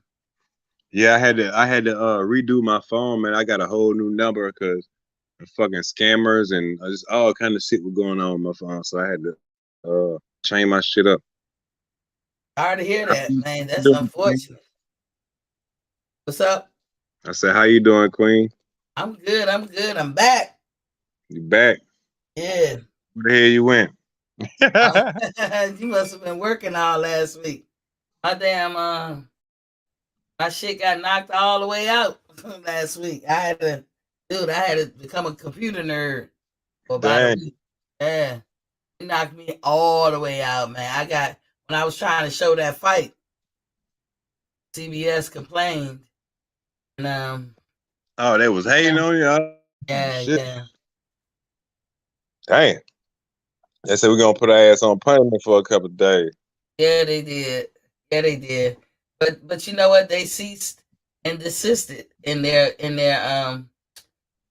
Yeah, I had to redo my phone, man. I got a whole new number because fucking scammers and just all kind of shit was going on with my phone. So I had to change my shit up. Sorry to hear How that, you man. That's doing, Queen? unfortunate. What's up? I said, how you doing, Queen? I'm good. I'm good. I'm back. You back? Yeah. Where the hell you went? You must have been working all last week. My damn my shit got knocked all the way out last week. I had to become a computer nerd for about a Dang. week. Yeah. It knocked me all the way out, man. When I was trying to show that fight, CBS complained. And Oh, they was hating on you. Oh, yeah, shit. yeah. Dang. They said we're gonna put our ass on punishment for a couple of days. Yeah, they did. Yeah, they did. But you know what? They ceased and desisted in their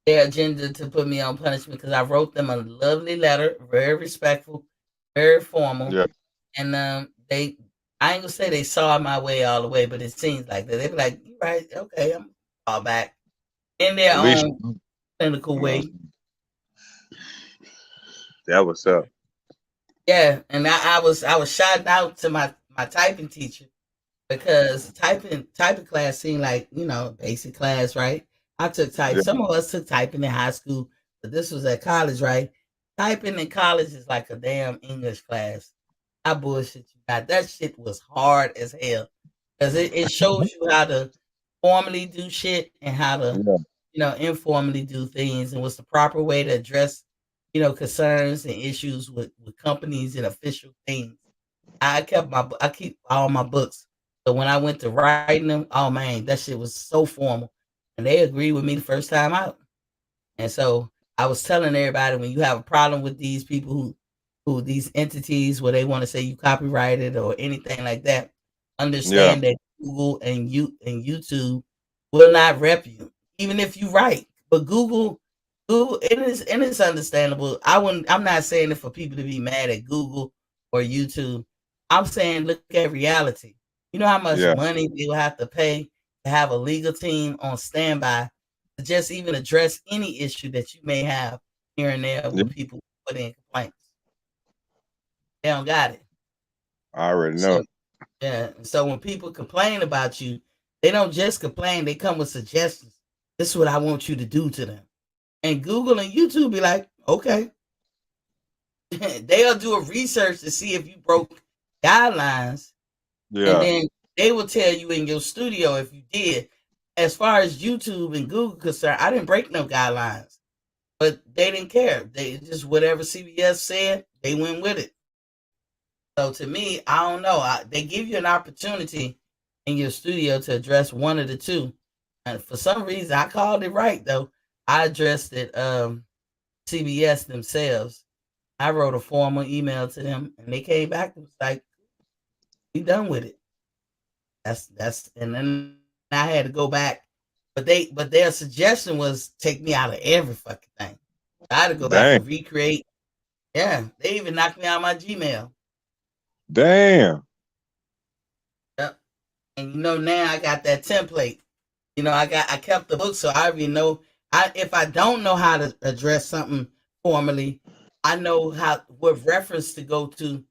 agenda to put me on punishment because I wrote them a lovely letter, very respectful, very formal, Yeah. and they. I ain't gonna say they saw my way all the way, but it seems like that. They be like, "You right? Okay, I'm all back in their At least own clinical you know, way." that was up. Yeah, and I was shouting out to my typing teacher because typing class seemed like basic class, right? I took type. Yeah. Some of us took typing in high school, but this was at college, right? Typing in college is like a damn English class. I bullshit you not. That shit was hard as hell because it shows you how to formally do shit and how to Yeah. informally do things and what's the proper way to address concerns and issues with companies and official things. I keep all my books. So when I went to writing them, oh man, that shit was so formal. And they agreed with me the first time out. And so I was telling everybody when you have a problem with these people who these entities where they want to say you copyrighted or anything like that, Yeah. understand that Google and YouTube will not rep you, even if you write. But Google it's understandable. I'm not saying it for people to be mad at Google or YouTube. I'm saying look at reality. You know how much Yeah. money they will have to pay to have a legal team on standby to just even address any issue that you may have here and there Yeah. when people put in complaints. They don't got it. I already know. So yeah. So when people complain about you, they don't just complain, they come with suggestions. This is what I want you to do to them. And Google and YouTube be like, okay. They'll do a research to see if you broke guidelines, and Yeah. then they will tell you in your studio if you did. As far as YouTube and Google concerned, I didn't break no guidelines, but they didn't care. They just whatever CBS said, they went with it. So to me, I don't know. They give you an opportunity in your studio to address one of the two, and for some reason, I called it right though. I addressed it. CBS themselves. I wrote a formal email to them, and they came back and was like, "We done with it." That's, and then I had to go back, but their suggestion was take me out of every fucking thing. I had to go back Dang. and recreate. Yeah, they even knocked me out of my Gmail. Damn. Yep. And now I got that template. I kept the book, so I already know. If I don't know how to address something formally, I know what reference to go to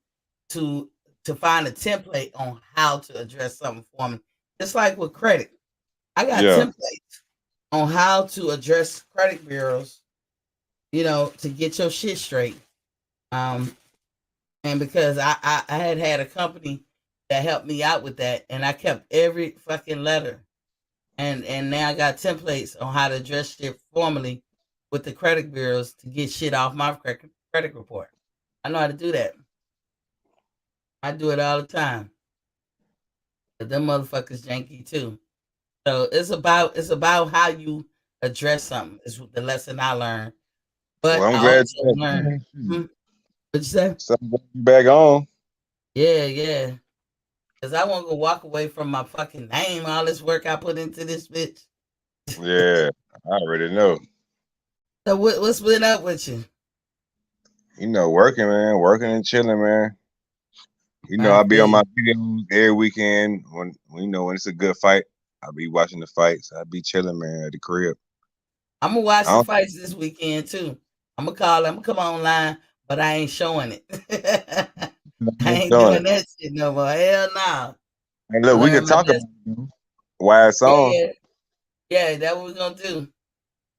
to find a template on how to address something formally. Just like with credit, I got Yeah. templates on how to address credit bureaus. To get your shit straight. Um, and because I had a company that helped me out with that, and I kept every fucking letter. And now I got templates on how to address shit formally with the credit bureaus to get shit off my credit report. I know how to do that. I do it all the time. But them motherfuckers janky too. So it's about how you address something. Is the lesson I learned. But Well, I'm I glad also you're learned. back. What'd you say? So I'm glad you back on. Yeah, yeah. Because I won't go walk away from my fucking name. All this work I put into this bitch. Yeah. I already know. So what's been up with you? Working, man, working and chilling, man. I I be feel on my you. videos every weekend when it's a good fight. I be watching the fights. I be chilling, man, at the crib. I'm gonna watch I the don't fights this weekend too. I'm gonna call. I'm gonna come online, but I ain't showing it. I think ain't doing doing it. that shit no more. Hell no. Hey, I look, we could learned my talk about lesson. it, though. Why it's on. Yeah, yeah. That's what we're gonna do.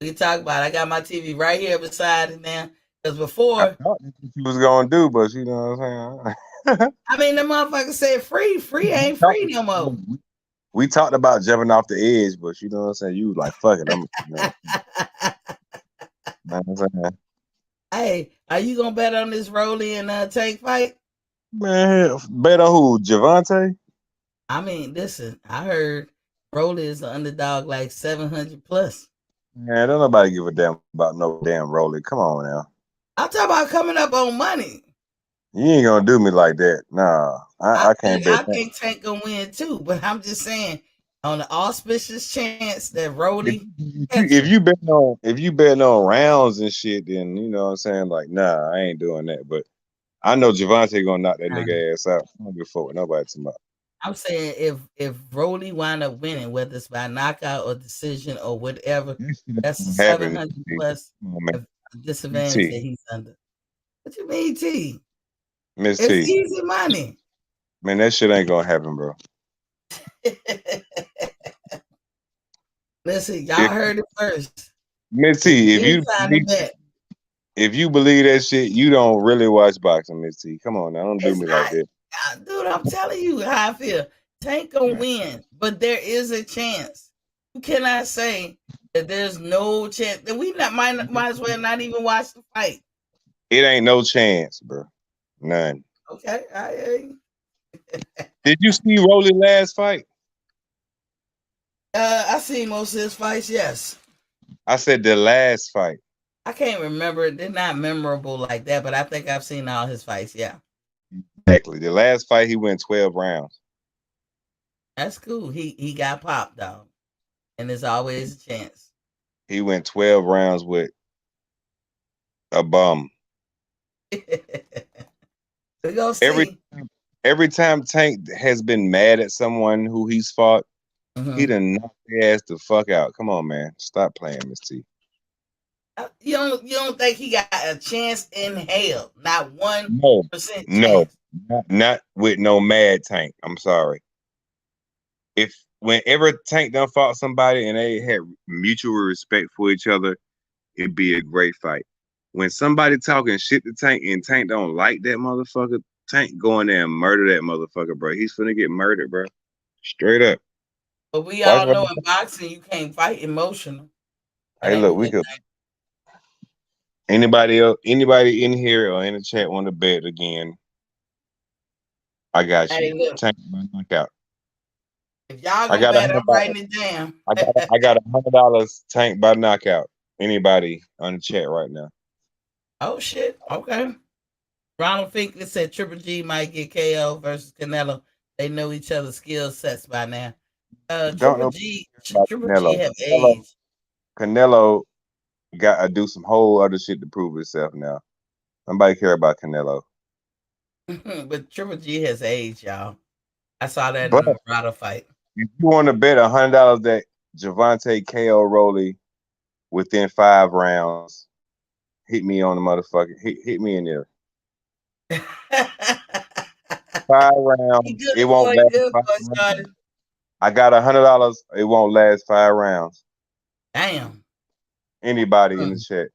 We can talk about it. I got my TV right here beside it now. Because I before, thought that's what you was gonna do, but you know what I'm saying. I mean, the motherfucker said free. Free we, ain't talked, free no more. we talked about jumping off the edge, but you know what I'm saying. You was like, "Fuck it, I'm." Know what I'm saying? Hey, are you gonna bet on this Rolly and Tank fight? Man, bet on who? Javante? I mean, listen, I heard Rolly is the underdog like 700 plus. Man, don't nobody give a damn about no damn Rolly. Come on now. I'm talking about coming up on money. You ain't gonna do me like that. Nah, I can't bet I that. think Tank gonna win too, but I'm just saying on the auspicious chance that If, Rolly if you catch if him. you betting on rounds and shit, then you know what I'm saying. Like, nah, I ain't doing that. But I know Javante gonna knock that Nah, nigga ass out. I don't give a fuck what nobody talking about. I'm saying if Rolly wind up winning, whether it's by knockout or decision or whatever, This shit that's a ain't gonna happen. 700 Miss T. plus Come on, man. of Miss disadvantage T. that he's under. What you mean, T? Miss It's T. easy money. Man, that shit ain't gonna happen, bro. Listen, If y'all heard it first. Miss It's T, been time to bet. if you believe that shit, you don't really watch boxing, Miss T. Come on now, don't do It's me like not, that. dude. I'm telling you how I feel. Tank gonna win, but there is a chance. You cannot say that there's no chance. That we not might as well not even watch the fight. It ain't no chance, bro. None. Okay, I hear you. Did you see Rolly last fight? I see most of his fights. Yes, I said the last fight. I can't remember. They're not memorable like that, but I think I've seen all his fights. Yeah, Exactly. The last fight he went 12 rounds. that's cool. He got popped though, and there's always a chance. He went 12 rounds with a bum. We gonna Every see. every time Tank has been mad at someone who he's fought, he Mhm. done knocked their ass the fuck out. Come on, man. Stop playing, Miss T. You don't think he got a chance in hell? Not No, 1% no, chance. not with no mad Tank. I'm sorry. If whenever Tank done fought somebody and they had mutual respect for each other, it'd be a great fight. When somebody talking shit to Tank and Tank don't like that motherfucker, Tank go in there and murder that motherfucker, bro. He's finna get murdered, bro. Straight up. But we Watch all what. know in boxing you can't fight emotional. That Hey, ain't a look, we good could. thing. Anybody in here or in the chat want to bet again? I got Hey, you. look, Tank by knockout. if y'all I gonna got a bet, hundred I'm dollars. writing it down. I got $100 Tank by knockout. Anybody on the chat right now? Oh shit. Okay. Ronald Finkley said Triple G might get KO versus Canelo. They know each other's skill sets by now. Don't Triple know G, about Triple G Canelo. have aged. Canelo got to do some whole other shit to prove itself now. Nobody care about Canelo. But Triple G has aged, y'all. I saw that But in the Murata fight. if you want to bet $100 that Javante KO Rolly within 5 rounds, hit me on the motherfucker. Hit me in there. 5 rounds. He good It before won't he last good five before he rounds. started. I got $100. It won't last 5 rounds. Damn. Anybody in the Hmm. chat?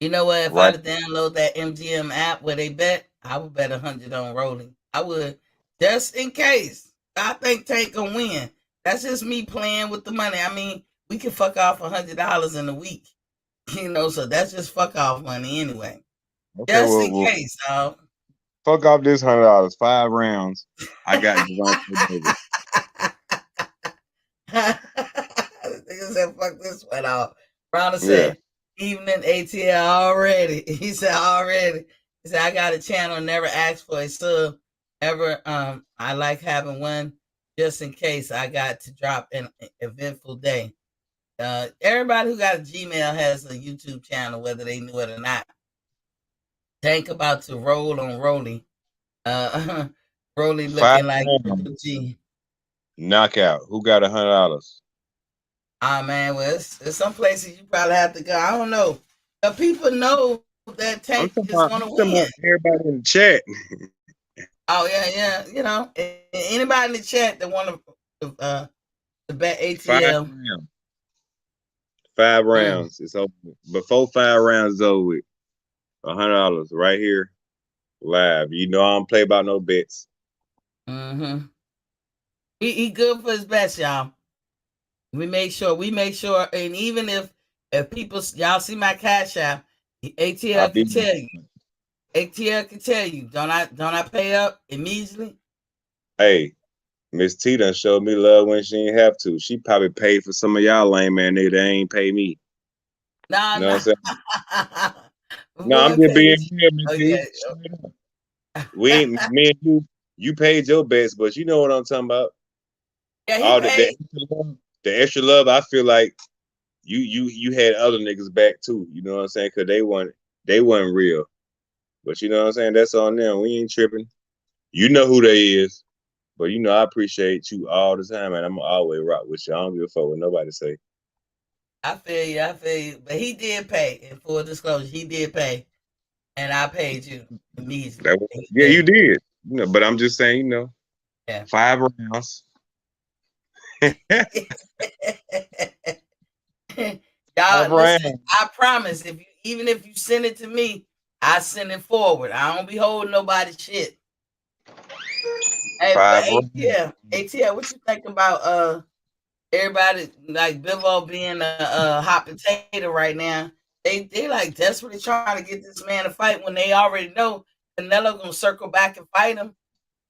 You know what? If Right. I'd download that MGM app where they bet, I would bet 100 on Rolling. I would, just in case. I think Tank gonna win. That's just me playing with the money. I mean, we can fuck off $100 in a week, so that's just fuck off money anyway. Okay. Just Well, in case, dog. fuck off this $100. 5 rounds. I got Javante Davis. Nigga said, fuck this one off. Ronald Yeah. said, evening ATL already. He said, already. He said, I got a channel, never asked for a sub. Ever, I like having one just in case I got to drop an eventful day. Everybody who got a Gmail has a YouTube channel, whether they knew it or not. Tank about to roll on Rolly. Rolly Five looking like rounds, Triple G. knockout. Who got $100? Ah man, well, it's some places you probably have to go. I don't know. The people know that Tank is I'm gonna talking win. about everybody in the chat. Oh yeah. You know, anybody in the chat that want to bet Five ATL. rounds. 5 rounds. It's over. Before 5 rounds is over with. $100 right here, live. You know I don't play about no bets. Mm-hmm. He good for his best, y'all. We make sure, and even if people y'all see my cash app, I ATL can be tell you. ATL can tell you. Don't I pay up immediately? Hey, Miss T done showed me love when she ain't have to. She probably paid for some of y'all lame man nigga that ain't pay me. Nah, You know what I'm saying? nah. No, I'm Boy, just pay being this. real, Miss Oh T. yeah. Straight up. We ain't me and you paid your bets, but you know what I'm talking about. Yeah, he All paid. the extra love, I feel like you had other niggas back too. You know what I'm saying? Cause they wasn't real. But you know what I'm saying? That's on them. We ain't tripping. You know who they is. But you know I appreciate you all the time, and I'm always rock with you. I don't give a fuck what nobody say. I feel you. But he did pay. In full disclosure, he did pay, and I paid you immediately. He Yeah, you paid. did. You know, but I'm just saying, Yeah. 5 rounds. Y'all, Five listen. rounds. I promise. Even if you send it to me, I send it forward. I don't be holding nobody's shit. Hey, but 5 rounds. ATL, what you think about everybody like Bivo being a hot potato right now? They like desperately trying to get this man to fight when they already know Canelo gonna circle back and fight him.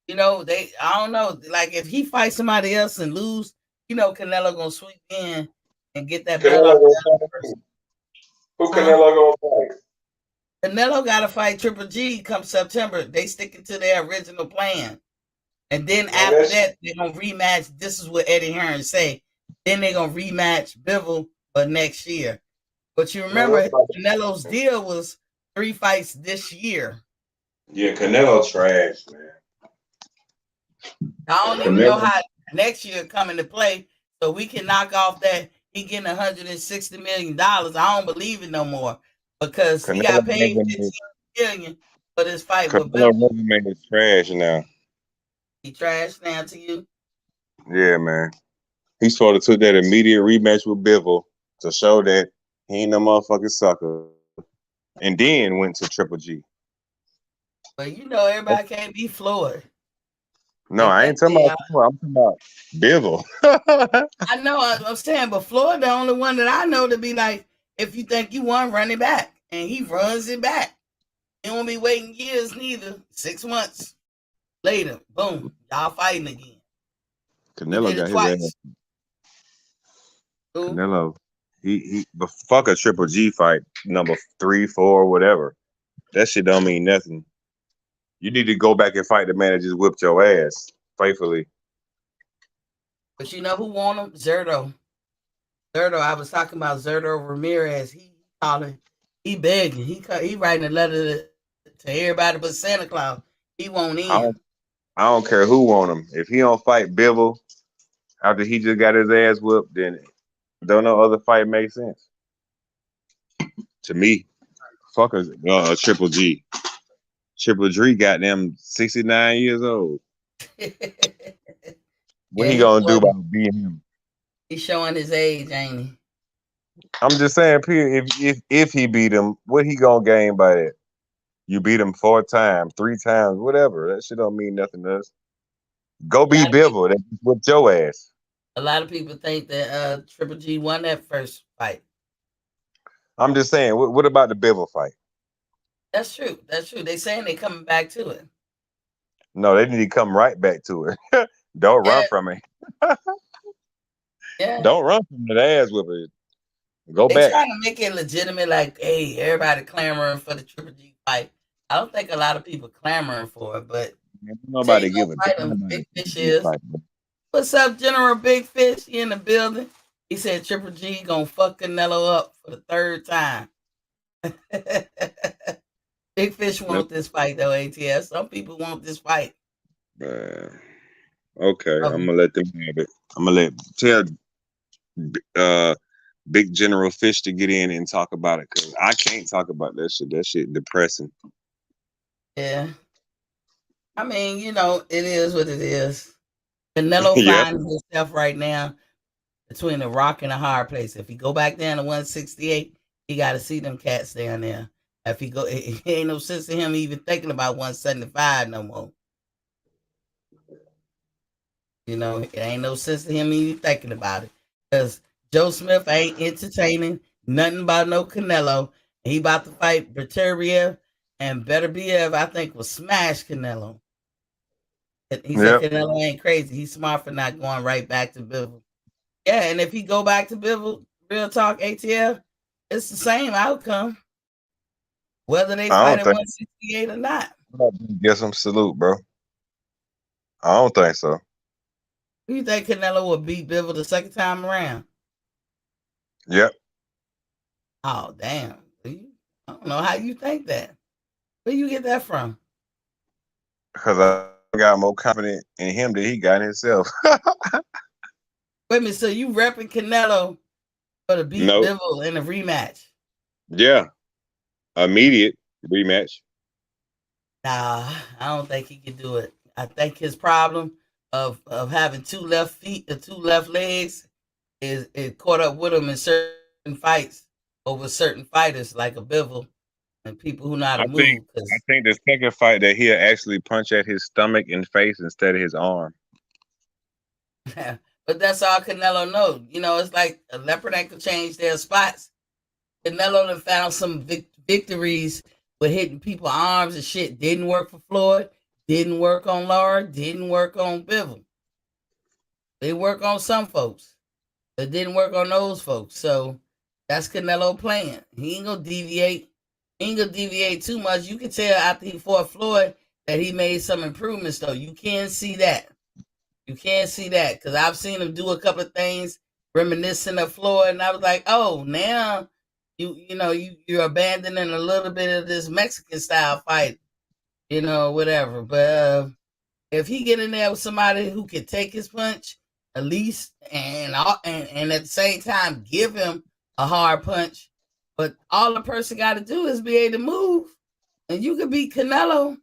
You know, I don't know. Like if he fights somebody else and lose, Canelo gonna sweep in and get that belt off Canelo the gonna other fight person. who? Who Huh? Canelo gonna fight? Canelo got to fight Triple G come September. They sticking to their original plan. And then Man, after that's that, they're going to rematch. This is what Eddie Hearn say. Then they're going to rematch Bivol for next year. But you man, remember, Canelo's deal was 3 fights this year. yeah, Canelo trash, man. I don't even know Canelo, how next year come into play. So we can knock off that he getting $160 million. I don't believe it no more because he Canelo got paid resume, 15 million for this fight with Canelo Bivol. resume is trash now. He trashed now to you. Yeah, man. He sort of took that immediate rematch with Bivol to show that he ain't no motherfucking sucker, and then went to Triple G. But everybody can't be Floyd. No, They I think ain't talking they about are. Floyd. I'm talking about Bivol. I know. I'm saying, but Floyd, the only one that I know to be like, if you think you won, run it back, and he runs it back. He won't be waiting years neither. 6 months later, boom, y'all fighting again. He Canelo did it got his ass. twice. Who? Canelo, but fuck a Triple G fight, number 3, 4, whatever. That shit don't mean nothing. You need to go back and fight the man that just whipped your ass faithfully. But you know who won him? Zerto. Zerto. I was talking about Zerto Ramirez. He calling. He begging. He writing a letter to everybody but Santa Claus. He won't I in. don't, I don't care who want him. If he don't fight Bivol after he just got his ass whooped, then don't no other fight make sense to me. Fuck a Triple G. Triple G got them 69 years old. What Yeah, he he's gonna do showing, about beating him? he's showing his age, ain't he? I'm just saying, period. If he beat him, what he gonna gain by that? You beat him 4 times, 3 times, whatever. That shit don't mean nothing to us. Go A lot beat of people, Bivol. That whipped your ass. a lot of people think that Triple G won that first fight. I'm just saying. What about the Bivol fight? That's true. That's true. They saying they coming back to it. No, they need to come right back to it. Don't run Yeah, from it. yeah. Don't run from the ass whipping. Go They back. trying to make it legitimate, like, hey, everybody clamoring for the Triple G fight. I don't think a lot of people clamoring for it, but Man, say you nobody give gonna a fight damn him. about Big a Fish Triple G is. fight, bro. What's up, General Big Fish? He in the building. He said Triple G gonna fuck Canelo up for the third time. Big Fish want this fight though, ATS. Some people want this fight. Okay, I'm gonna let them have it. I'm gonna tell Big General Fish to get in and talk about it because I can't talk about that shit. That shit depressing. Yeah. I mean, it is what it is. Canelo Yeah. finds himself right now between a rock and a hard place. If he go back down to 168, he got to see them cats down there. If he go, it ain't no sense in him even thinking about 175 no more. It ain't no sense in him even thinking about it because Joe Smith ain't entertaining nothing about no Canelo. He about to fight Berteriev, and Beterbiev, I think, will smash Canelo. He said Canelo ain't crazy. He's smart for not going right back to Bivol. Yeah, and if he go back to Bivol, real talk, ATL, it's the same outcome. Whether they fight at 168 or not. Get some salute, bro. I don't think so. Who you think Canelo will beat Bivol the second time around? Yep. Oh, damn. I don't know how you think that. Where you get that from? Because I got more confident in him than he got in himself. Wait a minute, so you repping Canelo for the beat Bivol in a rematch? Yeah. Immediate rematch. Nah, I don't think he can do it. I think his problem of having two left feet and two left legs is caught up with him in certain fights over certain fighters like a Bivol and people who know how to move. I think the second fight that he'll actually punch at his stomach and face instead of his arm. But that's all Canelo knows. It's like a leopard ain't could change their spots. Canelo done found some victories with hitting people's arms and shit. Didn't work for Floyd. Didn't work on Lara. Didn't work on Bivol. They work on some folks. But didn't work on those folks. So that's Canelo playing. He ain't gonna deviate. He ain't gonna deviate too much. You can tell after he fought Floyd that he made some improvements though. You can see that. You can't see that because I've seen him do a couple of things reminiscent of Floyd, and I was like, oh, now you're abandoning a little bit of this Mexican style fight, whatever. But if he get in there with somebody who can take his punch at least, and at the same time give him a hard punch, but all the person got to do is be able to move, and you could beat Canelo.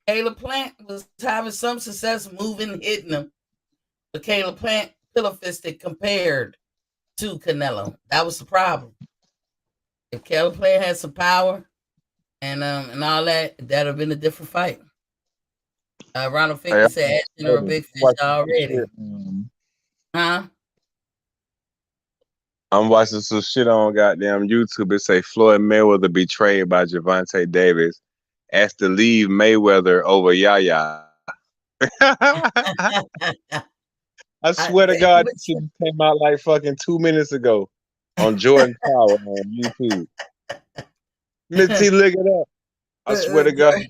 Caleb Plant was having some success moving, hitting him. But Caleb Plant pillow fisted compared to Canelo. That was the problem. If Caleb Plant had some power and all that, that'd have been a different fight. Ronald Finger said General Big Fish already. Huh? I'm watching some shit on goddamn YouTube. It say Floyd Mayweather betrayed by Gervonta Davis. Asked to leave Mayweather over Yaya. I swear to God, this shit came out like fucking 2 minutes ago on Jordan Power on YouTube. Miss T, look it up. I swear to God.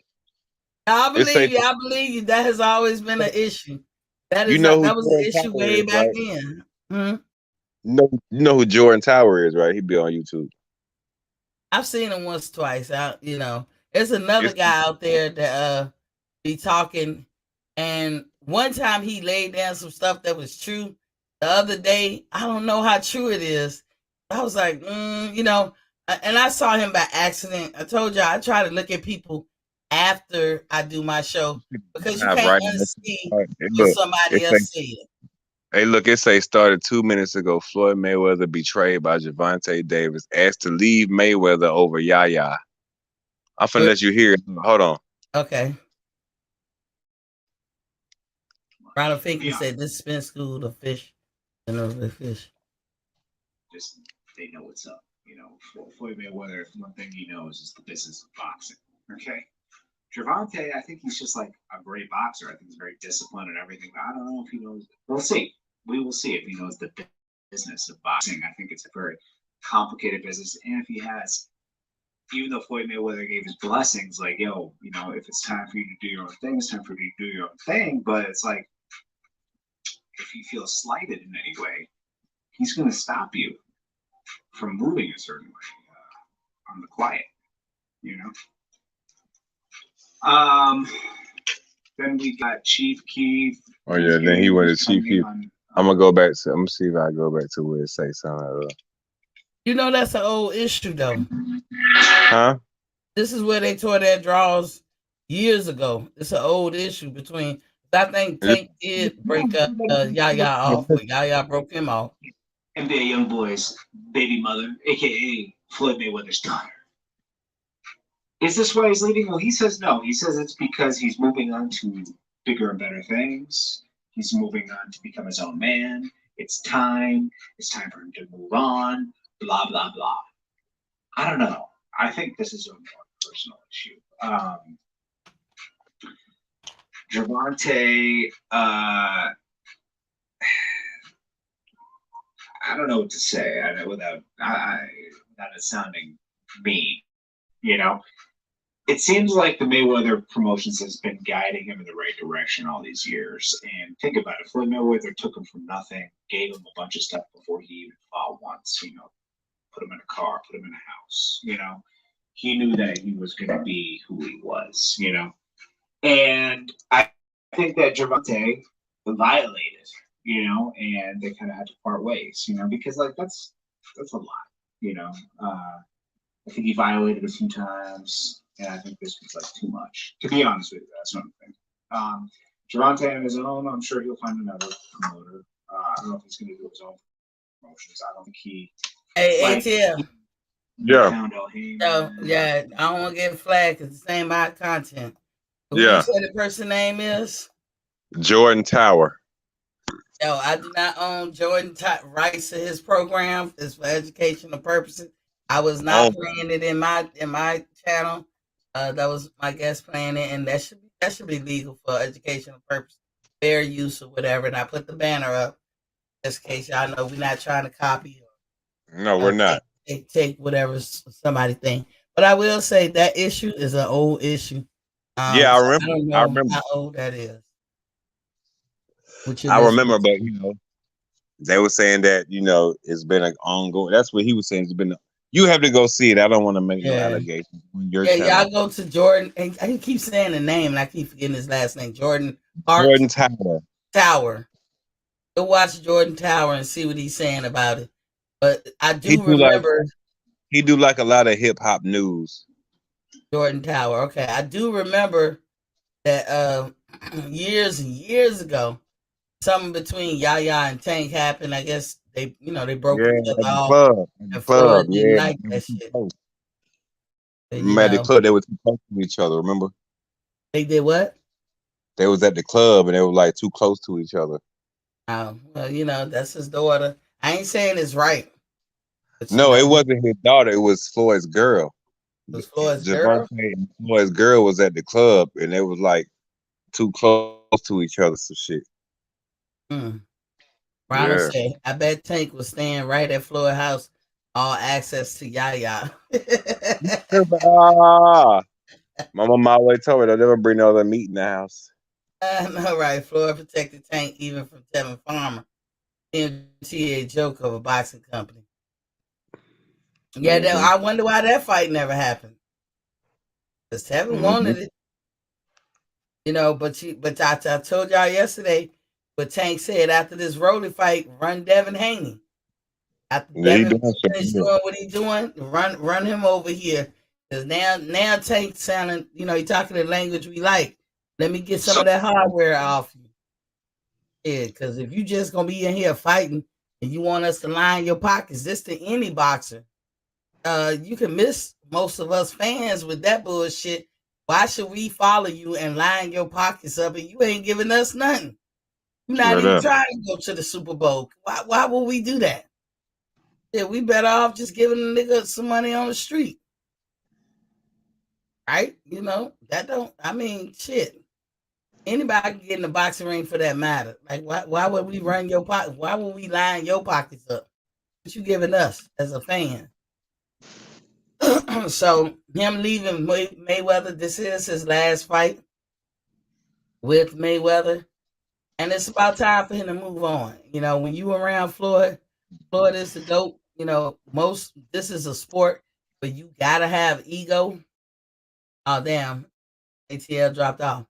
I believe you. That has always been an issue. That was an issue way back then. Hmm? You know who Jordan Tower is, right? He'd be on YouTube. I've seen him once, twice. There's another guy out there that be talking, and one time he laid down some stuff that was true. The other day, I don't know how true it is. I was like, and I saw him by accident. I told you I try to look at people after I do my show because you can't unsee what somebody else said. Hey, look, it say started 2 minutes ago. Floyd Mayweather betrayed by Gervonta Davis, asked to leave Mayweather over Yaya. I'm finna let you hear it. Hold on. Okay. Ronald Finkel said this spin school of fish. The fish. Just they know what's up. Floyd Mayweather, one thing he knows is the business of boxing. Okay. Gervonta, I think he's just like a great boxer. I think he's very disciplined and everything. But I don't know if he knows. We'll see. We will see if he knows the business of boxing. I think it's a very complicated business. And if he has, even though Floyd Mayweather gave his blessings, like, yo, if it's time for you to do your own thing, it's time for you to do your own thing. But it's like, if you feel slighted in any way, he's going to stop you from moving a certain way on the quiet, Then we got Chief Keef. Oh yeah, then he went to Chief Keef. I'm gonna go back to. I'm gonna see if I go back to where it say something. You know that's an old issue though. Huh? This is where they tore their draws years ago. It's an old issue between. I think Tank did break up Yaya off, but Yaya broke him off. NBA YoungBoy's baby mother, aka Floyd Mayweather's daughter. Is this why he's leaving? Well, he says no. He says it's because he's moving on to bigger and better things. He's moving on to become his own man. It's time. It's time for him to move on. Blah, blah, blah. I don't know. I think this is a more personal issue. Gervonta, I don't know what to say without it sounding mean. You know, it seems like the Mayweather promotions has been guiding him in the right direction all these years. And think about it, Floyd Mayweather took him from nothing, gave him a bunch of stuff before he even fought once. You know, put him in a car, put him in a house. You know, he knew that he was going to be who he was. You know, and I think that Gervonta violated. You know, and they kind of had to part ways. You know, because like that's a lot. You know. I think he violated a few times, and I think this was like too much. To be honest with you, that's what I'm thinking. Gervonta on his own, I'm sure he'll find another promoter. I don't know if he's going to do his own promotions. I don't think he. Hey, ATL. Yeah. So, yeah, I don't want to get flagged because the same eye content. Who Yeah. you say the person name is? Jordan Tower. No, I do not own Jordan rights to his program. It's for educational purposes. I was not playing it in my channel. That was my guest playing it, and that should be legal for educational purposes, fair use or whatever. And I put the banner up just in case y'all know we're not trying to copy. No, we're not. Take whatever somebody think. But I will say that issue is an old issue. Yeah, I remember. I don't know how old that is. I remember, but they were saying that it's been an ongoing. That's what he was saying. It's been. You have to go see it. I don't want to make no allegations on your channel. Y'all go to Jordan. And I keep saying the name, and I keep forgetting his last name. Jordan Tower. Go watch Jordan Tower and see what he's saying about it. But I do remember he do like a lot of hip hop news. Jordan Tower. Okay, I do remember that years and years ago, something between Yaya and Tank happened. I guess they broke each other off. The club, didn't like that shit. At the club, they were too close to each other. Remember? They did what? They was at the club and they were like too close to each other. Oh, well, that's his daughter. I ain't saying it's right. No, it wasn't his daughter. It was Floyd's girl. It was Floyd's girl? And Floyd's girl was at the club and they was like too close to each other. So shit. Ronald said, I bet Tank was staying right at Floyd house, all access to Yaya. My mom always told me they'll never bring no other meat in the house. I know, right? Floyd protected Tank even from Tevin Farmer. MTA joke of a boxing company. Yeah, I wonder why that fight never happened. Because Tevin wanted it. But I told y'all yesterday what Tank said after this Rolly fight, run Devin Haney. After Devin finished doing what he's doing, run him over here. Because now Tank sounding, he talking the language we like. Let me get some of that hardware off you. Yeah, because if you just gonna be in here fighting and you want us to line your pockets, this to any boxer, you can miss most of us fans with that bullshit. Why should we follow you and line your pockets up and you ain't giving us nothing? You're not even trying to go to the Super Bowl. Why would we do that? Yeah, we better off just giving a nigga some money on the street. Right? Shit. Anybody can get in the boxing ring for that matter. Like, why would we run your pocket? Why would we line your pockets up? What you giving us as a fan? So him leaving Mayweather, this is his last fight with Mayweather. And it's about time for him to move on. When you around Floyd is the GOAT. This is a sport, but you gotta have ego. Oh, damn. ATL dropped off.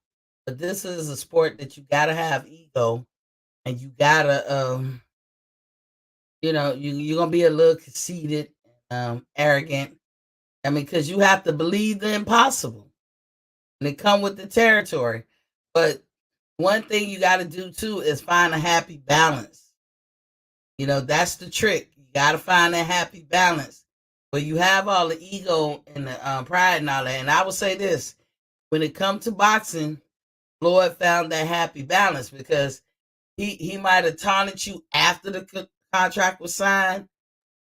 But this is a sport that you gotta have ego, and you gotta you're gonna be a little conceited, arrogant. I mean, because you have to believe the impossible, and it come with the territory. But one thing you got to do too is find a happy balance. That's the trick. You got to find that happy balance. But you have all the ego and the pride and all that. And I will say this: when it comes to boxing, Floyd found that happy balance because he might have taunted you after the contract was signed.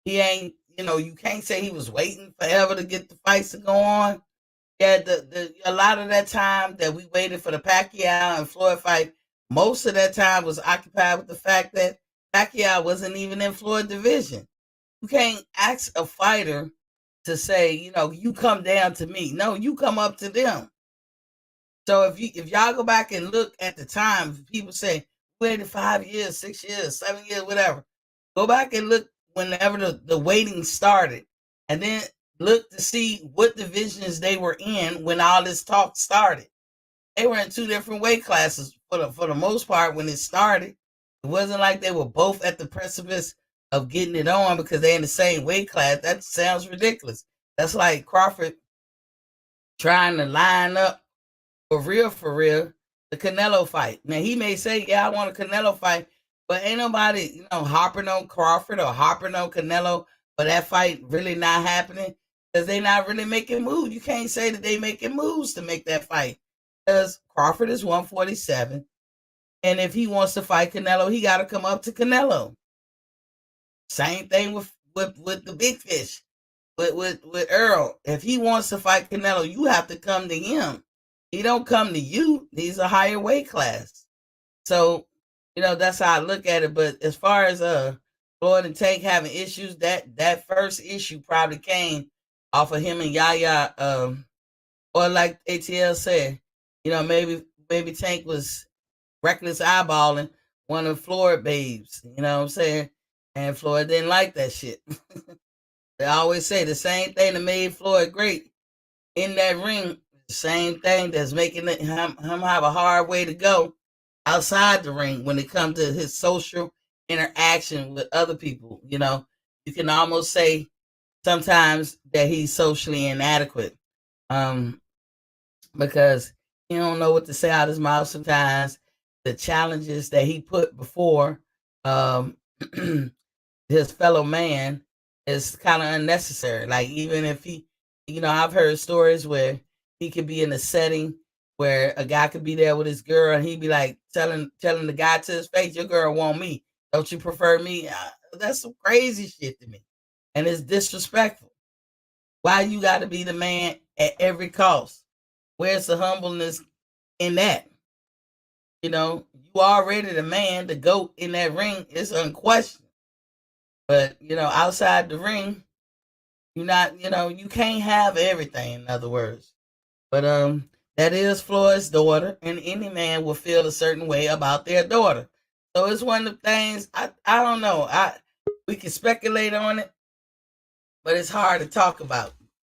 He ain't, you can't say he was waiting forever to get the fights to go on. Yeah, a lot of that time that we waited for the Pacquiao and Floyd fight, most of that time was occupied with the fact that Pacquiao wasn't even in Floyd division. You can't ask a fighter to say, you come down to me. No, you come up to them. So if y'all go back and look at the time, people say waited 5 years, 6 years, 7 years, whatever. Go back and look whenever the waiting started, and then look to see what divisions they were in when all this talk started. They were in two different weight classes for the most part when it started. It wasn't like they were both at the precipice of getting it on because they're in the same weight class. That sounds ridiculous. That's like Crawford trying to line up for real, the Canelo fight. Now, he may say, yeah, I want a Canelo fight, but ain't nobody, harping on Crawford or harping on Canelo for that fight really not happening because they not really making moves. You can't say that they making moves to make that fight because Crawford is 147, and if he wants to fight Canelo, he got to come up to Canelo. Same thing with the big fish, with Earl. If he wants to fight Canelo, you have to come to him. He don't come to you. He's a higher weight class. So, that's how I look at it. But as far as Floyd and Tank having issues, that first issue probably came off of him and Yaya, or like ATL said, maybe Tank was reckless eyeballing one of Floyd babes. You know what I'm saying? And Floyd didn't like that shit. They always say the same thing that made Floyd great in that ring. The same thing that's making him have a hard way to go outside the ring when it comes to his social interaction with other people. You can almost say sometimes that he's socially inadequate, because he don't know what to say out his mouth sometimes. The challenges that he put before his fellow man is kind of unnecessary. Like, even if he, I've heard stories where he could be in a setting where a guy could be there with his girl and he'd be like telling the guy to his face, your girl want me. Don't you prefer me? That's some crazy shit to me. And it's disrespectful. Why you got to be the man at every cost? Where's the humbleness in that? You already the man, the GOAT in that ring. It's unquestioned. But, outside the ring, you're not, you can't have everything, in other words. But that is Floyd's daughter, and any man will feel a certain way about their daughter. So it's one of the things, I don't know. We can speculate on it, but it's hard to talk about.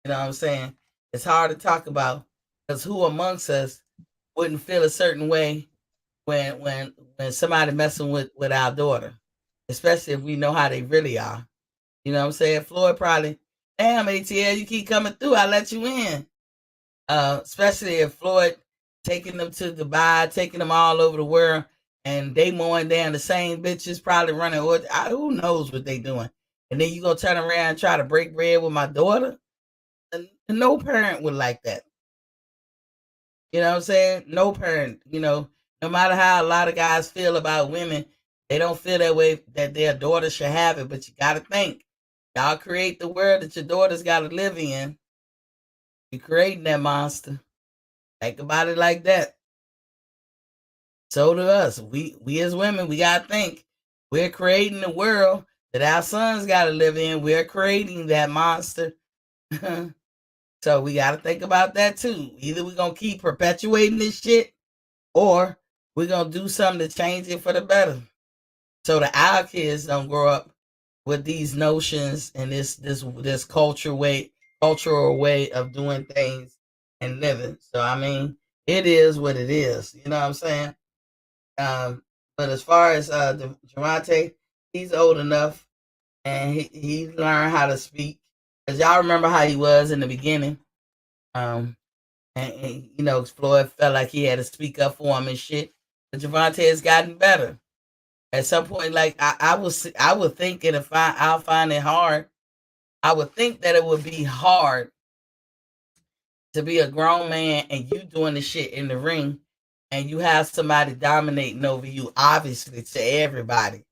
You know what I'm saying? It's hard to talk about because who amongst us wouldn't feel a certain way when somebody messing with our daughter, especially if we know how they really are. You know what I'm saying? Floyd probably, damn, ATL, you keep coming through, I let you in. Especially if Floyd taking them to Dubai, taking them all over the world, and they mowing down the same bitches, probably running, who knows what they doing. And then you gonna turn around and try to break bread with my daughter? And no parent would like that. You know what I'm saying? No parent, no matter how a lot of guys feel about women, they don't feel that way that their daughter should have it. But you gotta think, y'all create the world that your daughter's gotta live in. You're creating that monster. Think about it like that. So do us. We as women, we gotta think. We're creating the world that our sons gotta live in. We're creating that monster. So we gotta think about that too. Either we're gonna keep perpetuating this shit, or we're gonna do something to change it for the better. So that our kids don't grow up with these notions and this cultural way of doing things and living. So I mean, it is what it is. You know what I'm saying? But as far as Javante, he's old enough and he learned how to speak. Cause y'all remember how he was in the beginning. And you know, Floyd felt like he had to speak up for him and shit. But Javante has gotten better. At some point, like I would think it if I'll find it hard. I would think that it would be hard to be a grown man and you doing the shit in the ring and you have somebody dominating over you, obviously, to everybody.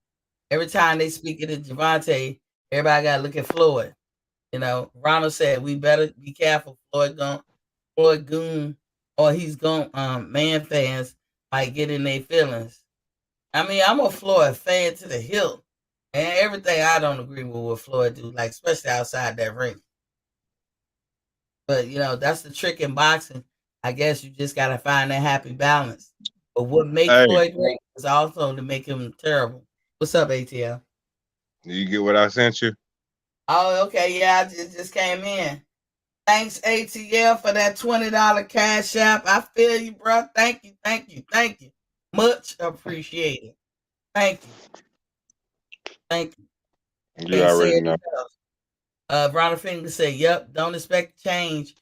Every time they speak of Javante, everybody gotta look at Floyd. You know, Ronald said we better be careful. Floyd Goon, or he's going man fans might get in their feelings. I mean, I'm a Floyd fan to the hilt. And everything I don't agree with what Floyd do, like especially outside that ring. But you know, that's the trick in boxing. I guess you just gotta find that happy balance. But what makes Hey, Floyd great is also to make him terrible. What's up, ATL? you get what I sent you? Oh, okay, yeah, I just came in. Thanks, ATL, for that $20 cash app. I feel you, bro. Thank you, thank you, thank you. Much appreciated. Thank you, thank you. You Okay, say already know. anything else. Ronald Finger said, "Yep, don't expect change.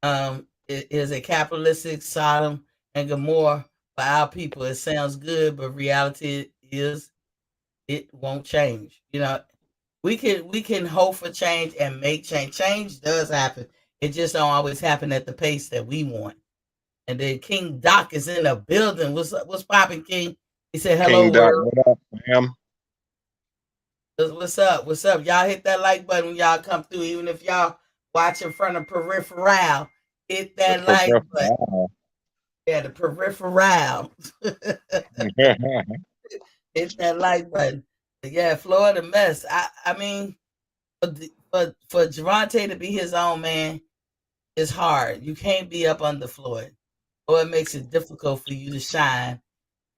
It is a capitalistic Sodom and Gomorrah for our people. It sounds good, but reality is it won't change. You know, we can hope for change and make change. Change does happen. It just don't always happen at the pace that we want." And then King Doc is in the building. What's up? What's popping, King? He said, "Hello, King Doc, world." what up, fam? What's up? What's up? Y'all hit that like button when y'all come through, even if y'all watch in front of peripheral. Hit The that like button. professional. Yeah, the peripheral. Hit that like button. But yeah, Florida mess. I mean, for Javante to be his own man is hard. You can't be up under Floyd, or it makes it difficult for you to shine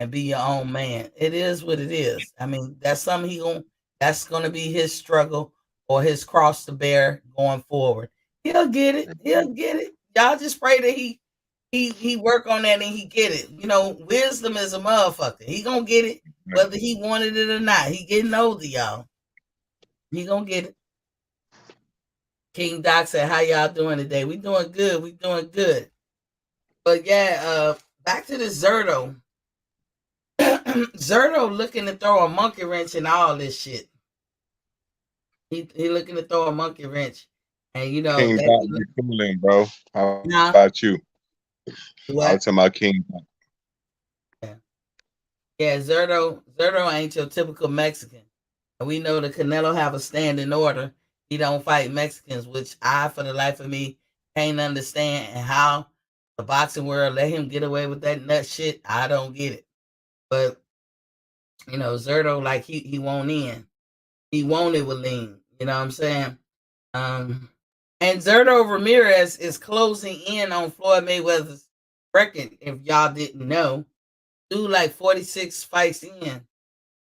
and be your own man. It is what it is. I mean, that's something that's gonna be his struggle or his cross to bear going forward. He'll get it. He'll get it. Y'all just pray that he work on that and he get it. You know, wisdom is a motherfucker. He gonna get it whether he wanted it or not. He getting older, y'all. He gonna get it. King Doc said, "How y'all doing today? We doing good. We doing good." But yeah, back to the Zerto. Zerto looking to throw a monkey wrench in all this shit. He looking to throw a monkey wrench, and you know King that. Doc be cooling, bro. How Nah, about you? I was what? talking about King Doc. Yeah, yeah. Zerto ain't your typical Mexican, and we know the Canelo have a standing order. He don't fight Mexicans, which I, for the life of me, can't understand. And how the boxing world let him get away with that nut shit, I don't get it. But you know, Zerto, like he won't in. He wanted with lean. You know what I'm saying? Um, and Zerto Ramirez is closing in on Floyd Mayweather's record. If y'all didn't know, dude, like 46 fights in,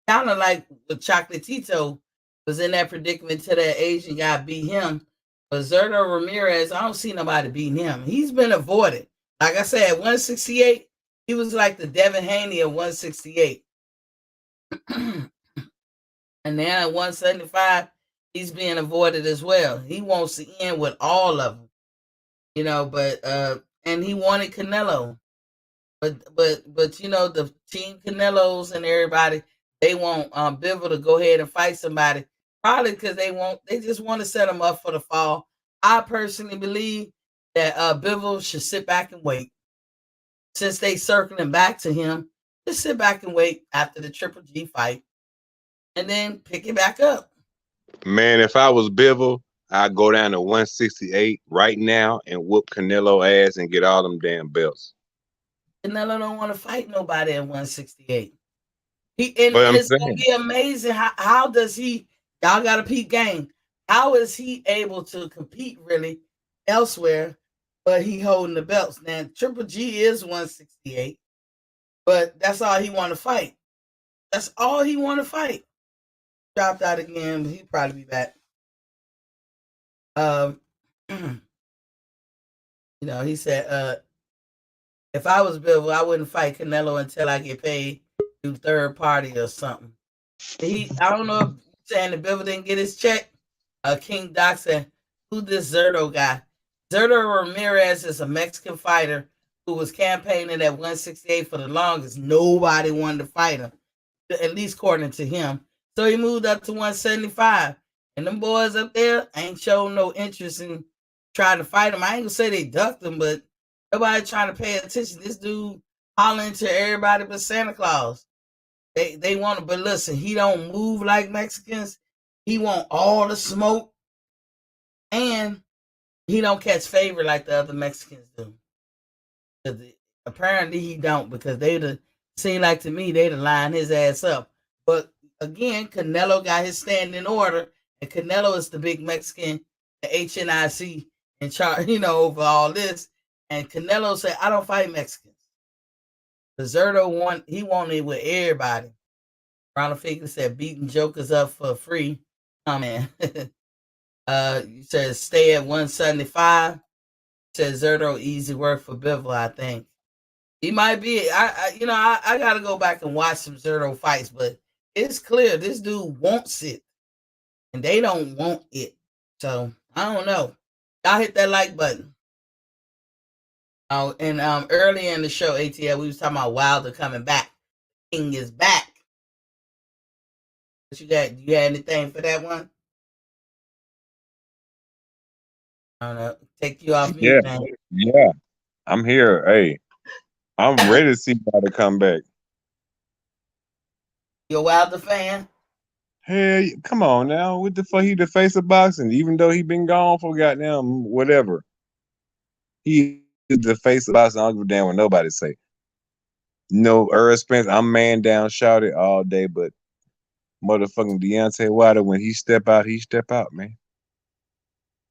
kind of like the Chocolatito was in that predicament till that Asian guy beat him. But Zerto Ramirez, I don't see nobody beating him. He's been avoided. Like I said, 168, he was like the Devin Haney of 168. And then at 175, he's being avoided as well. He wants to end with all of them, you know. But and he wanted Canelo, but you know the team Canelos and everybody, they want Bivol to go ahead and fight somebody, probably because they just want to set him up for the fall. I personally believe that Bivol should sit back and wait, since they circling back to him. Just sit back and wait after the Triple G fight, and then pick it back up. Man, if I was Bivol, I'd go down to 168 right now and whoop Canelo ass and get all them damn belts. Canelo don't want to fight nobody at 168. And But I'm it's gonna saying, be amazing how does he, y'all got a peep game. How is he able to compete really elsewhere, but he holding the belts? Now Triple G is 168, but that's all he want to fight. That's all he want to fight. Dropped out again, but he'll probably be back. Um, you know, he said, If I was Bivol, I wouldn't fight Canelo until I get paid through third party or something. I don't know if saying that Bivol didn't get his check. King Doc said, who this Zerto guy? Zerto Ramirez is a Mexican fighter who was campaigning at 168 for the longest. Nobody wanted to fight him, at least according to him. So he moved up to 175. And them boys up there ain't showing no interest in trying to fight him. I ain't gonna say they ducked him, but nobody trying to pay attention. This dude hollering to everybody but Santa Claus. They want to, but listen, he don't move like Mexicans. He want all the smoke, and he don't catch favor like the other Mexicans do. Apparently he don't, because they'd seem like to me they'd line his ass up. But again, Canelo got his stand in order, and Canelo is the big Mexican, the HNIC in charge, over all this. And Canelo said, I don't fight Mexicans. Zerto he wanted with everybody. Ronald Fiegler said beating jokers up for free. Oh man. You said stay at 175. Said Zerto easy work for Bivol, I think. He might be. I gotta go back and watch some Zerto fights, but it's clear this dude wants it. And they don't want it. So I don't know. Y'all hit that like button. Oh, and earlier in the show, ATL, we was talking about Wilder coming back. King is back. What you got? You got anything for that one? I don't know. Take you off mute, man. Yeah. I'm here. Hey, I'm ready to see Wilder come back. You a Wilder fan? Hey, come on now. What the fuck? He the face of boxing, even though he been gone for goddamn whatever. He is the face of boxing. I don't give a damn what nobody say. Earl Spence, I'm man down, shouted all day, but motherfucking Deontay Wilder, when he step out, man.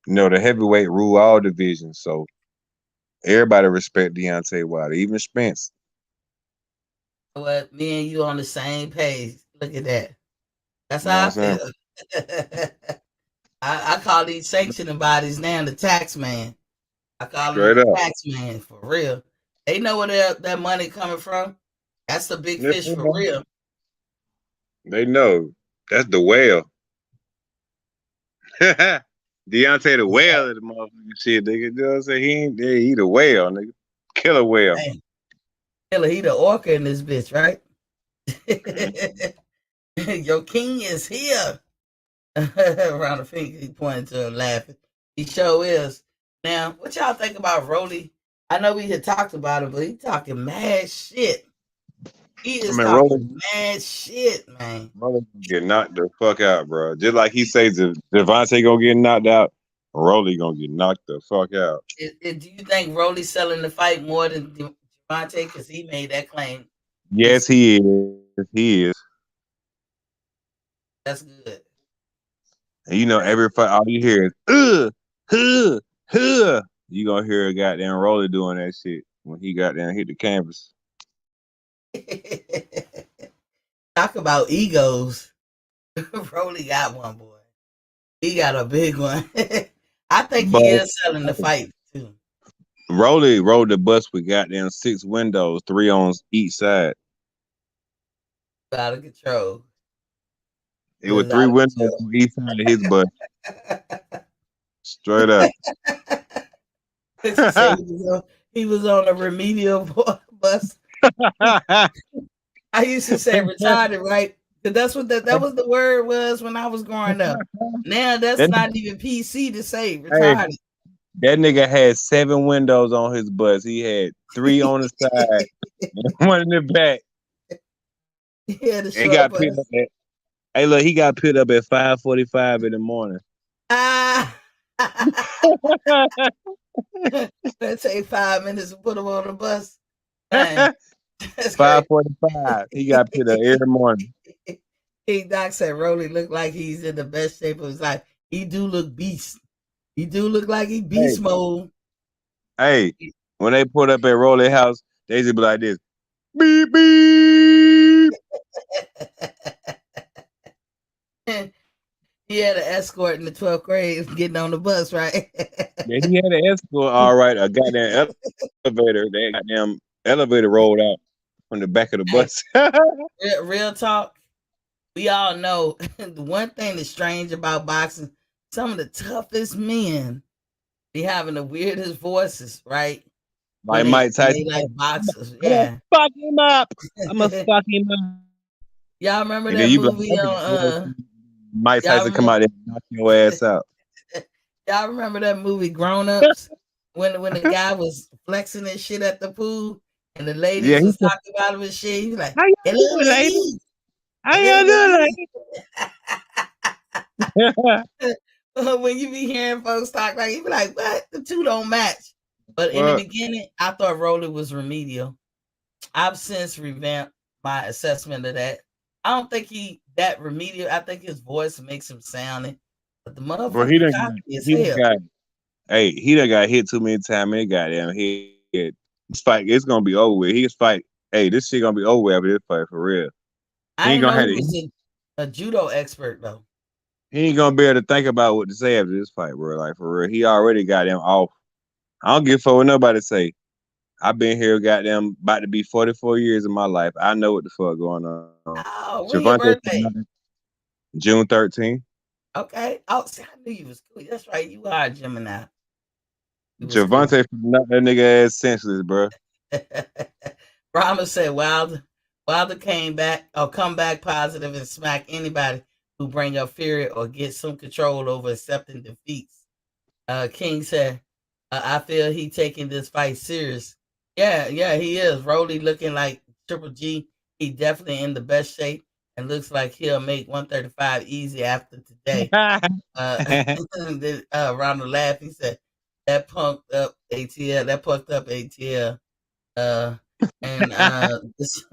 The heavyweight rule all divisions, so everybody respect Deontay Wilder, even Spence. What? Me and you on the same page. Look at that. That's how I feel. I call these sanctioning bodies now the tax man. I call them the tax man for real. They know where that money coming from. That's the big fish for real. They know. That's the whale. Deontay the whale of the motherfucking shit, nigga. You know what I'm saying? He the whale, nigga. Killer whale. Hey, killer, he the orca in this bitch, right? Your king is here. Around the finger, he pointed to him laughing. He sure is. Now, what y'all think about Rolly? I know we had talked about it, but he talking mad shit. He is talking mad shit, man. Rolly get knocked the fuck out, bro. Just like he says, Devontae gonna get knocked out, Rolly gonna get knocked the fuck out. Do you think Rolly selling the fight more than Devontae? Because he made that claim. Yes, he is. He is. That's good. And every fight, all you hear is you gonna hear a goddamn Rolly doing that shit when he got down hit the canvas. Talk about egos. Rolly got one, boy. He got a big one. I think he is selling the fight too. Rolly rode the bus with goddamn 6 windows, 3 on each side. Out of control. It was 3 windows on each side of his bus. Straight up. He was on a remedial bus. I used to say retarded, right? That's what that was the word was when I was growing up. Now that's not even PC to say retarded. Hey, that nigga had 7 windows on his bus. He had 3 on the side and 1 in the back. Yeah, he got picked up he got picked up at 5:45 in the morning. Let's take 5 minutes to put him on the bus. 5:45. He got picked up every morning. King Doc said Rolly looked like he's in the best shape of his life. He do look beast. He do look like he beast mode. Hey, when they put up at Rolly house, they just be like this. Beep beep. He had an escort in the 12th grade getting on the bus, right? Yeah, he had an escort, all right. A goddamn elevator. They goddamn Elevator rolled out from the back of the Hey, bus. real talk. We all know the one thing that's strange about boxing, some of the toughest men be having the weirdest voices, right? Like Mike When they Tyson. like boxers, I'm gonna yeah. fuck him up. I'm gonna fuck him up. Y'all remember And then that you be like, movie "That on Mike y'all Tyson come remember out there and knock your ass out. y'all remember that movie Grown Ups? When the guy was flexing his shit at the pool and the Yeah, ladies he was said, talking about him and shit. He's like, how y'all hello doing, lady? ladies. How Hello y'all doing, ladies. lady? When you be hearing folks talk like you be like, what? The two don't match. But in the What? beginning, I thought Rolly was remedial. I've since revamped my assessment of that. I don't think he that remedial. I think his voice makes him sounding, but the Bro, motherfucker cocky as he done hell. got, hey, he done got hit too many times in his goddamn head. This fight, it's gonna be over with. He's fight, hey, this shit gonna be over with after this fight for real. He I ain't didn't gonna know have he it. was a judo expert though. He ain't gonna be able to think about what to say after this fight, bro. Like for real, he already got him off. I don't give a fuck what nobody say. I've been here, goddamn, about to be 44 years of my life. I know what the fuck going on. Oh, when your Javante, birthday? June 13th. Okay. Oh, see, I knew you was cool. That's right. You are a Gemini. You was cool. Javante knocked that nigga ass senseless, bro. Rama said Wilder came back or come back positive and smack anybody who bring up fear or get some control over accepting defeats. King said, I feel he taking this fight serious. Yeah, he is. Rolly looking like Triple G. He definitely in the best shape and looks like he'll make 135 easy after today. Ronald laughed. He said, that punked up ATL, that punked up ATL. Uh, and this,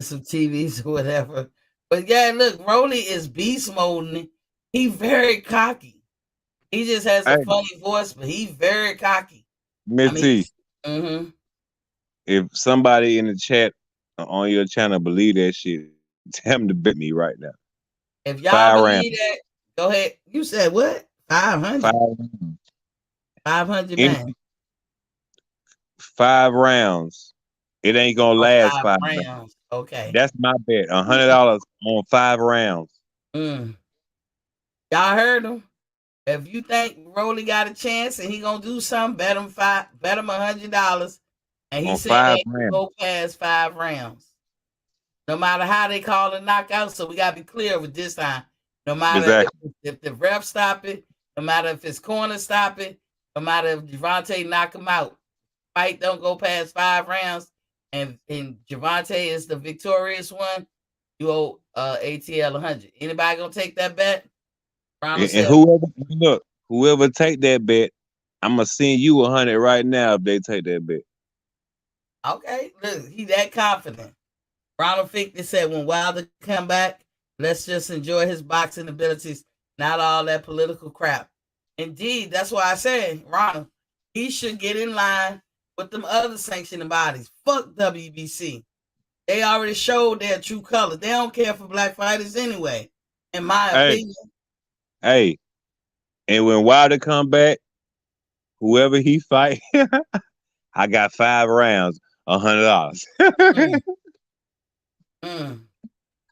some TVs or whatever. But yeah, look, Rolly is beast moding. He very cocky. He just has a Hey, funny voice, but he's very cocky. I mean, Mitty, mm-hmm. if somebody in the chat on your channel believe that shit, tell them to bet me right now. If y'all 5 rounds. believe that, go ahead. You said what? 500? 5 rounds. 500, In man. 5 rounds. It ain't gonna Oh, last five 5 rounds. rounds. Okay. That's my bet. $100 on 5 rounds. Mm. Y'all heard him. If you think Rolly got a chance and he gonna do something, bet him $100. And he On said they five ain't gonna rounds. go past 5 rounds. No matter how they call it knockout. So we gotta be clear with this time. No matter Exactly. if the ref stop it, no matter if his corner stop it, no matter if Javante knock him out, fight don't go past 5 rounds, and Javante is the victorious one, you owe ATL 100. Anybody gonna take that bet? Ronald And said, whoever take that bet, I'm gonna send you 100 right now if they take that bet. okay, look, he that confident. Ronald Fickney said, when Wilder come back, let's just enjoy his boxing abilities, not all that political crap. Indeed, that's why I said, Ronald, he should get in line with them other sanctioning bodies. Fuck WBC. They already showed their true color. They don't care for black fighters anyway, in my Hey, opinion. hey, and when Wilder come back, whoever he fight, I got 5 rounds, $100. Mm, mm.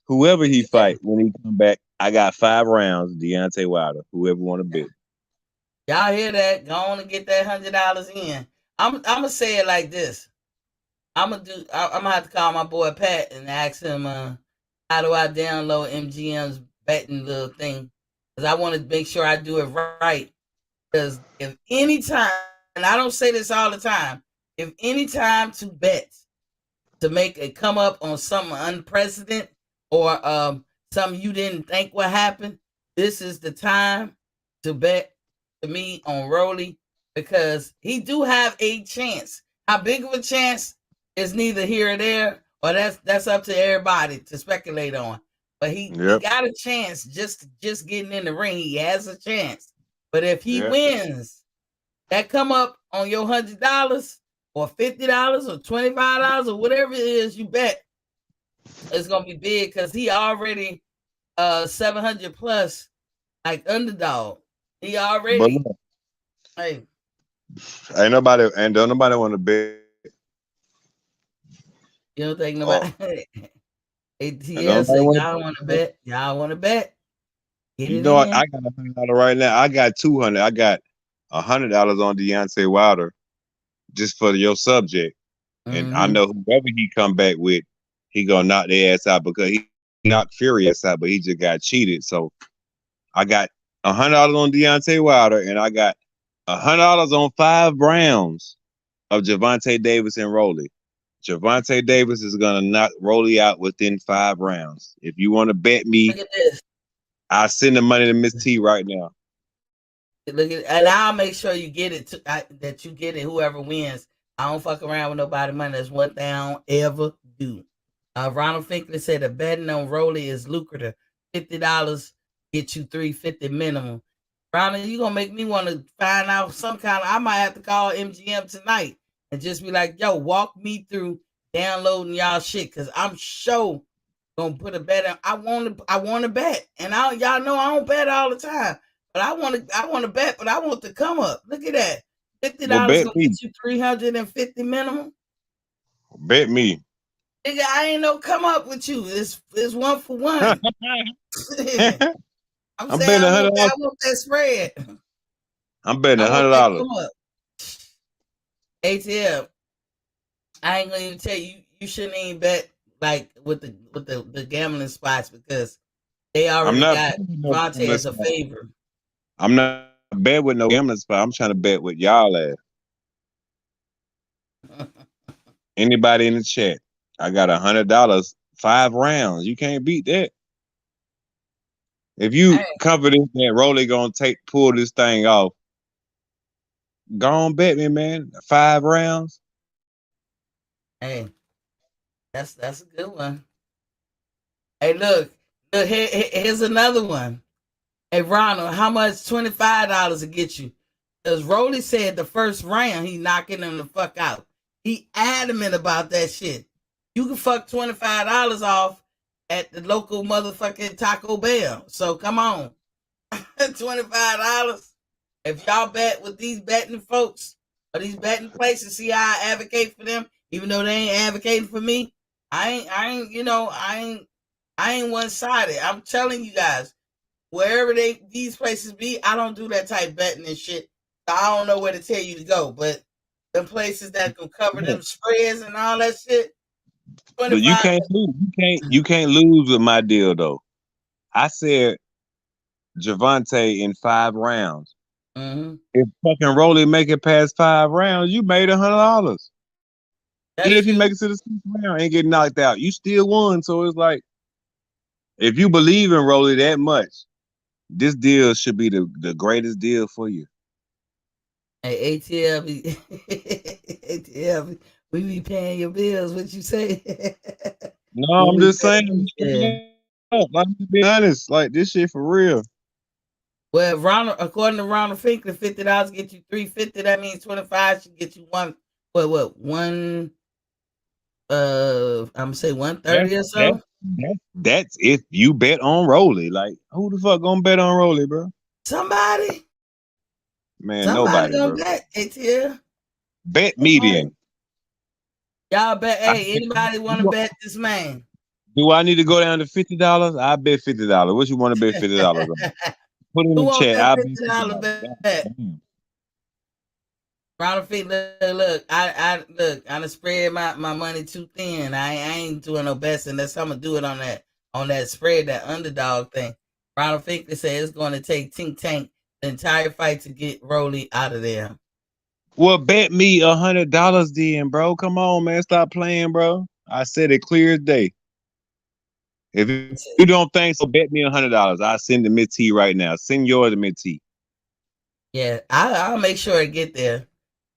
Whoever he Yeah. fight when he come back, I got 5 rounds, Deontay Wilder. Whoever want to bet. Y'all hear that? Go on and get that $100 in. I'm gonna say it like this. I'm gonna have to call my boy Pat and ask him how do I download MGM's betting little thing, because I want to make sure I do it right. Because if any time, and I don't say this all the time, if any time to bet to make a come up on something unprecedented or something you didn't think would happen, this is the time to bet to me on Rolly, because he do have a chance. How big of a chance is neither here or there, or that's up to everybody to speculate on. But he Yep. got a chance just getting in the ring. He has a chance. But if he Yep. wins, that come up on your $100 or $50 or $25 or whatever it is you bet, it's gonna be big because he already 700 plus like underdog. He But already look, hey don't nobody want to bet You don't think Oh, nobody? and don't ATL nobody said, want y'all want to bet? Y'all want to bet? Get You it know what? in. I got $100 right now. I got 200. I got $100 on Deontay Wilder just for your subject, and I Mm-hmm. know whoever he come back with, he gonna knock their ass out because he knocked Fury ass out, but he just got cheated. So I got $100 on Deontay Wilder, and I got $100 on 5 rounds of Gervonta Davis and Rolly. Gervonta Davis is gonna knock Rolly out within 5 rounds. If you want to bet me, Look at this. I'll send the money to Miss T right now. Look at, and I'll make sure you get it. That you get it. Whoever wins, I don't fuck around with nobody money. That's one thing I don't ever do. Ronald Finkley said the betting on Rolly is lucrative. $50 get you $350 minimum. Ronald, you gonna make me want to find out some kind of. I might have to call MGM tonight and just be like, "Yo, walk me through downloading y'all shit," because I'm sure gonna put a bet on. I want to bet, and y'all know I don't bet all the time. But I want to bet, but I want to come up. Look at that. Well, $50 bet gonna me. get you 350 minimum. Bet me. Nigga, I ain't no come up with you. It's one for one. I'm I'm saying betting I $100. want that spread. I'm betting I want that $100. come up. ATL, I ain't gonna even tell you. You shouldn't even bet like with the gambling spots because they I'm already not got betting with no Vontae gambling as a spot. favor. I'm not bet with no gambling spot. I'm trying to bet with y'all ass. Anybody in the chat? I got $100, 5 rounds. You can't beat that. If you Hey, confident that Rolly gonna pull this thing off, go on bet me, man. 5 rounds. hey, that's a good one. Hey, look, here's another one. Hey, Ronald, how much $25 to get you? Because Rolly said the first round he knocking him the fuck out. He adamant about that shit. You can fuck $25 off at the local motherfucking Taco Bell. So come on, $25. If y'all bet with these betting folks or these betting places, see how I advocate for them, even though they ain't advocating for me. I ain't one sided. I'm telling you guys, wherever these places be, I don't do that type betting and shit. So I don't know where to tell you to go. But the places that can cover them spreads and all that shit, But you 25. can't lose. You can't lose with my deal though. I said Gervonta in 5 rounds. Mm-hmm. If fucking Rolly make it past 5 rounds, you made $100. Even That's if he true. make it to the 6th round, ain't getting knocked out, you still won. So it's like, if you believe in Rolly that much, this deal should be the greatest deal for you. Hey, ATL, we be paying your bills. What you say? No, We I'm be just saying, yeah. like, to be honest, like this shit for real. Well, Ronald, according to Ronald Finkley, $50 get you 350. That means 25 should get you one. What one? I'm gonna say 130 or That's so. that's if you bet on Rolly. Like, who the fuck gonna bet on Rolly, bro? Somebody, Man, somebody nobody, gonna bro. bet. ATL. Bet Somebody. median. Y'all bet. I, Hey, anybody want to bet this man? do I need to go down to $50? I bet $50. What you want to bet $50 on? Put it in Who the want chat. that I bet $50 $50. bet? Ronald Feet, look, I done spread my money too thin. I ain't doing no best, and that's how I'm gonna do it on that spread, that underdog thing. Ronald Finkley said it's going to take Tink Tank the entire fight to get Rolly out of there. Well, bet me $100 then, bro. Come on, man. Stop playing, bro. I said it clear as day. If you don't think so, bet me $100. I send the Miss T right now. Send yours to Miss T. Yeah, I'll make sure I get there,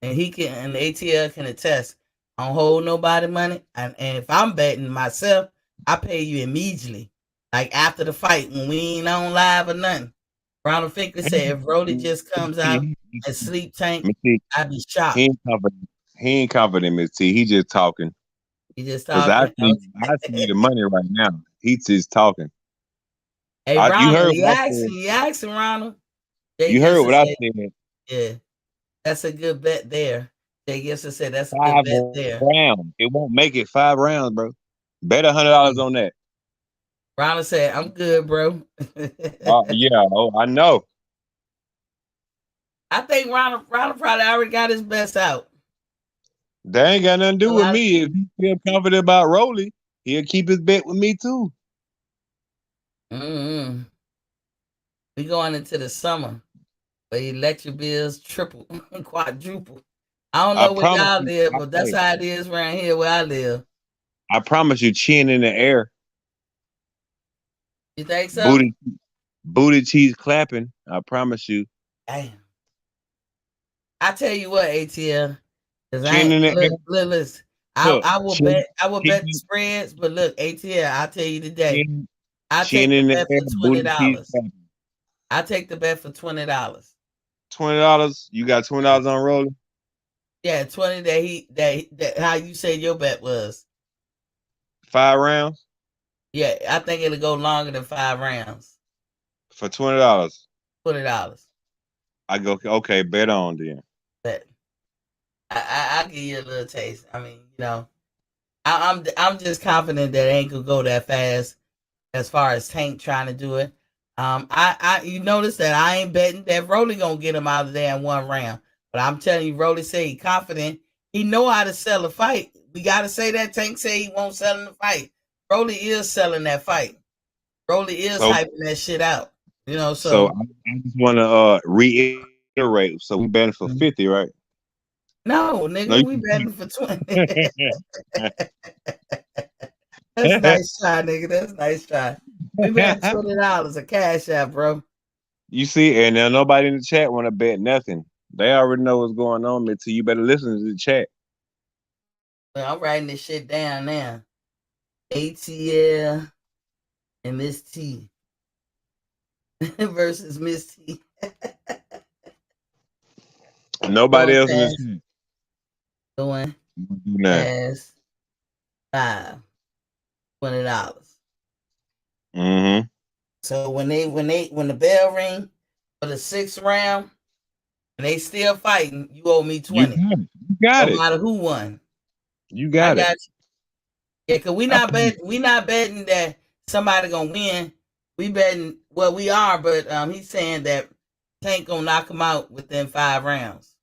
and he can, and the ATL can attest. I don't hold nobody money, and if I'm betting myself, I pay you immediately, like after the fight when we ain't on live or nothing. Ronald Finkley said if Rolly just comes out and sleep tank, Miss T, I'd be he shocked. ain't confident. He ain't confident, Miss T. He just talking. He just Cause talking. I see the money right now. He just talking. Hey You Ronald, heard what I said. he asking Ronald. Jay You heard Gibson what I said, said. yeah, that's a good bet there. Jay Gibson said that's a good 5 bet there. rounds. It won't make it 5 rounds, bro. Bet $100 on that. Ronald said, I'm good, bro. Yeah, I know. I think Ronald probably already got his best out. That ain't got nothing to do with me. If he feel confident about Rolly, he'll keep his bet with me too. Mm-hmm. We going into the summer, but electric bills triple, quadruple. I don't know where y'all live, but that's how it is around here where I live. I promise you, chin in the air. You think so? Booty cheese clapping. I promise you. Damn. I tell you what, ATL, because listen, I will bet the spreads, but look, ATL, I'll tell you today, I'll take the bet for $20. I take the bet for $20. $20? You got $20 on Rolling? Yeah, 20 that how you said your bet was. 5 rounds? Yeah, I think it'll go longer than 5 rounds. For $20. $20. I go, okay, bet on then. Bet. I'll give you a little taste. I mean, you know, I'm just confident that it ain't gonna go that fast as far as Tank trying to do it. You notice that I ain't betting that Rolly gonna get him out of there in 1 round. But I'm telling you, Rolly say he confident. He know how to sell a fight. We gotta say that. Tank say he won't sell in the fight. Rolly is selling that fight. Rolly is hyping that shit out. You know, so I just wanna reiterate. So we betting for 50, right? No, nigga, we betting for 20. That's nice try, nigga. That's nice try. We betting $20 a cash out, bro. You see, and now nobody in the chat want to bet nothing. They already know what's going on, man. So you better listen to the chat. Well, I'm writing this shit down now. ATL and Miss T versus Miss T. Nobody else in this chat. Going as $5, $20. Mm-hmm. So when the bell ring for the 6th round and they still fighting, you owe me 20. You got it. No matter who won. You got it. You. Yeah, cause we not betting that somebody gonna win. We betting we are, but he's saying that Tank gonna knock him out within 5 rounds.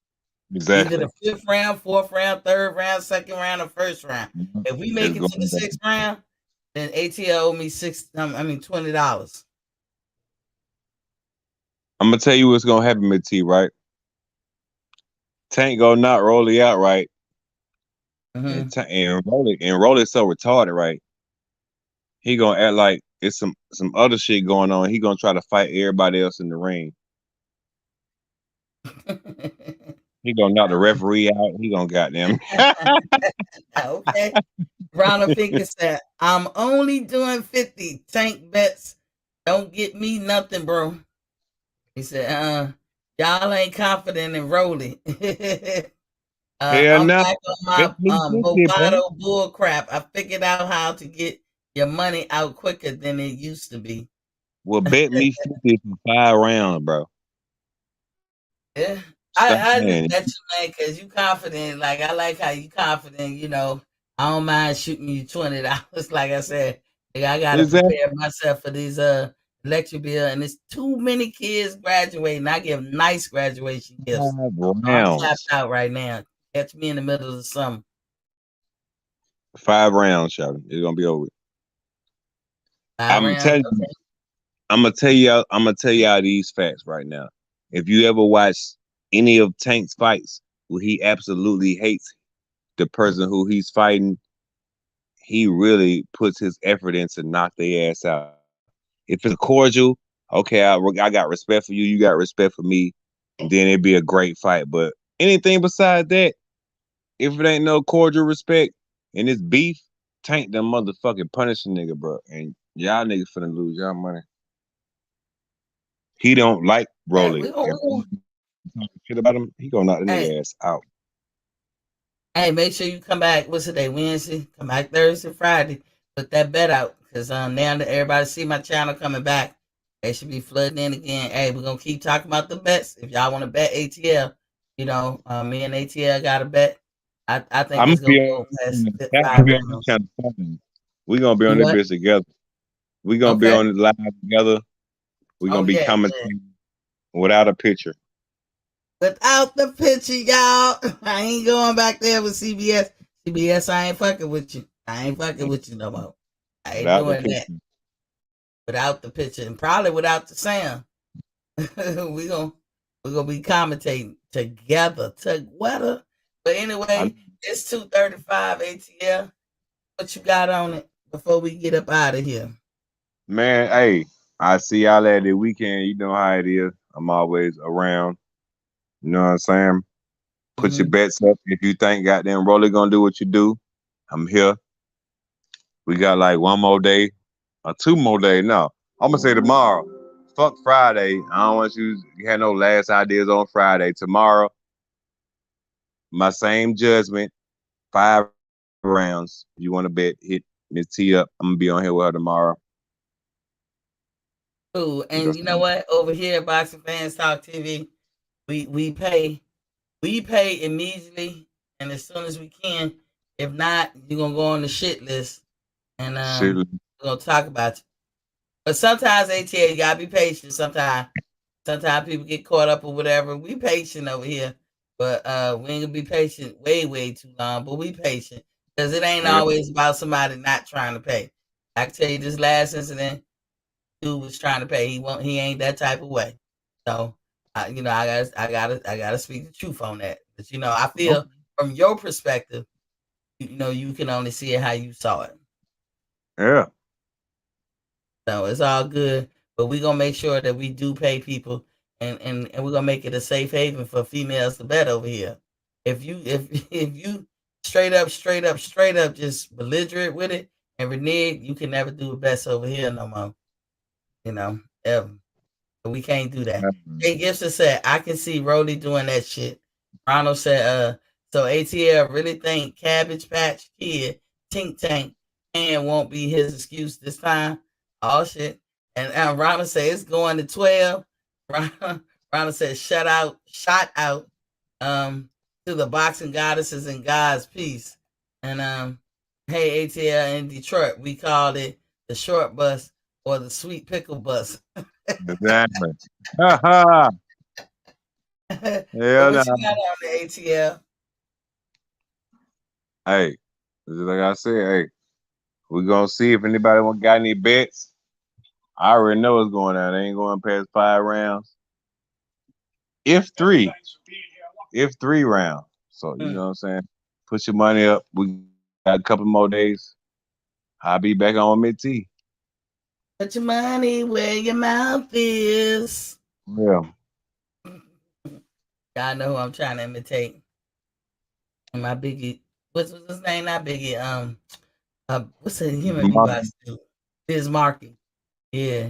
Exactly. Either the 5th round, 4th round, 3rd round, 2nd round, or 1st round. If we make it to the 6th round, then ATL owe me $20. I'm gonna tell you what's gonna happen with T, right? Tank gonna knock Rolly out, right? And Rolly so retarded, right? He gonna act like it's some other shit going on. He gonna try to fight everybody else in the ring. He gonna knock the referee out. He gonna goddamn. Okay. Ronald Pinkett said, I'm only doing 50. Tank bets don't get me nothing, bro. He said, y'all ain't confident in Rolly. I'm back on my Bovado bull crap. I figured out how to get your money out quicker than it used to be. Well, bet me 50 for 5 rounds, bro. Yeah. I just bet you, man, because you confident. Like, I like how you confident, you know. I don't mind shooting you $20. Like I said, I got to prepare myself for these electric bill, and it's too many kids graduating. I give nice graduation gifts. I'm tapped out right now. Catch me in the middle of the summer. 5 rounds, Sheldon. It's gonna be over. I'm gonna tell y'all these facts right now. If you ever watch any of Tank's fights, where he absolutely hates the person who he's fighting, he really puts his effort in to knock their ass out. If it's cordial, okay, I got respect for you, you got respect for me, and then it'd be a great fight. But anything besides that, if it ain't no cordial respect and it's beef, Tank them motherfucking punish a nigga, bro. And y'all niggas finna lose y'all money. He don't like Rolly. Shit about him, he gonna knock the nigga ass out. Hey, make sure you come back. What's today? Wednesday. Come back Thursday, Friday. Put that bet out. Because now that everybody see my channel coming back, they should be flooding in again. Hey, we're going to keep talking about the bets. If y'all want to bet ATL, You know, me and ATL got a bet. I think I'm it's gonna gonna be go past on, I'm 5 be on this rounds. channel. We gonna be You on this what? bitch together. We gonna be Okay. on it live together. We Oh gonna be yeah, yeah. commenting without a picture. Without the picture, y'all. I ain't going back there with CBS. CBS, I ain't fucking with you. I ain't fucking with you no more. I ain't Without the doing that picture. without the picture and probably without the sound. we gonna we gonna be commentating together. But I, anyway, it's 2:35 ATL. What you got on it before we get up out of here? man, hey, I see y'all at the weekend. You know how it is. I'm always around. You know what I'm saying? Put your Mm-hmm. bets up. If you think goddamn Rolly gonna do what you do, I'm here. We got like one more day or two more days. No, I'm gonna say tomorrow. Fuck Friday. I don't want you to have no last ideas on Friday. Tomorrow, my same judgment, 5 rounds. You want to bet, hit Miss T up. I'm gonna be on here with her tomorrow. Cool. We And got you know some. what? Over here at Boxing Fans Talk TV, we pay immediately and as soon as we can. If not, you're gonna go on the shit list and Shit. we're gonna talk about you. But sometimes ATA, you gotta be patient. Sometimes people get caught up or whatever. We patient over here. But we ain't gonna be patient way too long. But we patient. Because it ain't Yeah. always about somebody not trying to pay. I can tell you this last incident, dude was trying to pay. He ain't that type of way. So I gotta speak the truth on that. But I Okay. feel from your perspective, you can only see it how you saw it. Yeah. So it's all good. But we're gonna make sure that we do pay people and we're gonna make it a safe haven for females to bet over here. If you straight up just belligerent with it and renege, you can never do the best over here no more. Ever. We can't do that. Jay Gibson said, I can see Rolly doing that shit. Ronald said, so ATL really think Cabbage Patch Kid, Tink Tank, and won't be his excuse this time. Oh shit. And Ronald said it's going to 12. Ronald said, shot out to the boxing goddesses and gods peace. And hey ATL in Detroit, we called it the short bus or the sweet pickle bus. Exactly. Ha But Hell what you no. got on the ATL? Hey, just like I said, hey, we gonna see if anybody got any bets. I already know what's going on. They ain't going past 5 rounds. If three rounds. So you know what I'm saying? Put your money up. We got a couple more days. I'll be back on mid T. Put your money where your mouth is. Yeah. Y'all know who I'm trying to imitate. And my Biggie, what's his name? Not Biggie. What's the human beatbox dude? Biz Markie. Yeah.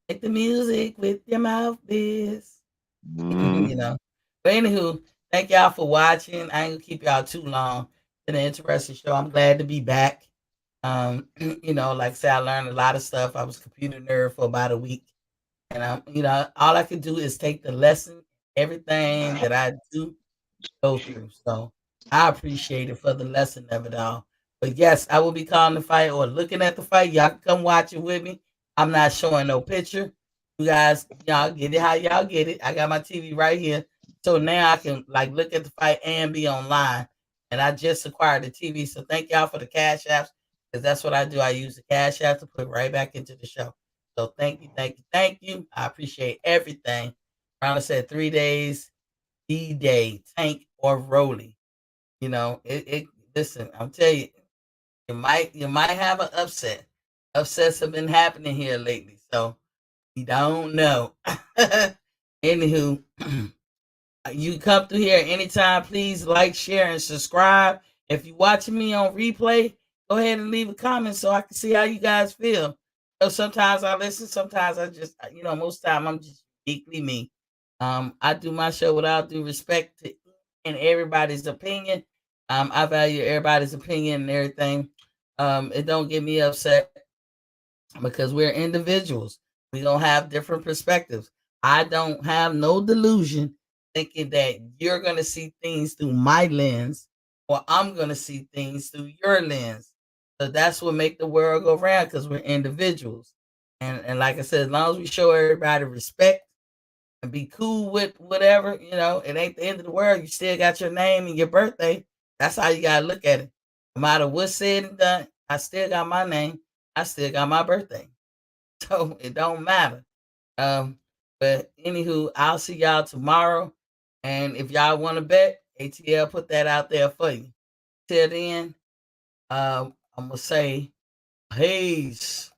Make the music with your mouth, Biz. Mm-hmm. But anywho, thank y'all for watching. I ain't gonna keep y'all too long. It's been an interesting show. I'm glad to be back. Like I said, I learned a lot of stuff. I was a computer nerd for about a week. And all I can do is take the lesson, everything that I do go through. So I appreciate it for the lesson of it all. But yes, I will be calling the fight or looking at the fight. Y'all can come watch it with me. I'm not showing no picture. You guys, y'all get it how y'all get it. I got my TV right here. So now I can like look at the fight and be online. And I just acquired the TV. So thank y'all for the cash apps. Because that's what I do. I use the cash app to put right back into the show. So thank you. I appreciate everything. Ronald said 3 days, D-Day, Tank or Rolly. It listen, I'm telling you, you might have an upset. Upsets have been happening here lately, so you don't know. Anywho, you come through here anytime. Please like, share, and subscribe. If you're watching me on replay, go ahead and leave a comment so I can see how you guys feel. Sometimes I listen, sometimes I just, most time I'm just uniquely me. I do my show without due respect to and everybody's opinion. I value everybody's opinion and everything. It don't get me upset because we're individuals. We don't have different perspectives. I don't have no delusion thinking that you're gonna see things through my lens, or I'm gonna see things through your lens. So that's what make the world go round because we're individuals. And like I said, as long as we show everybody respect and be cool with whatever, it ain't the end of the world. You still got your name and your birthday. That's how you gotta look at it. No matter what's said and done, I still got my name. I still got my birthday. So it don't matter. But anywho, I'll see y'all tomorrow. And if y'all want to bet, ATL put that out there for you. Till then, I'm gonna say peace.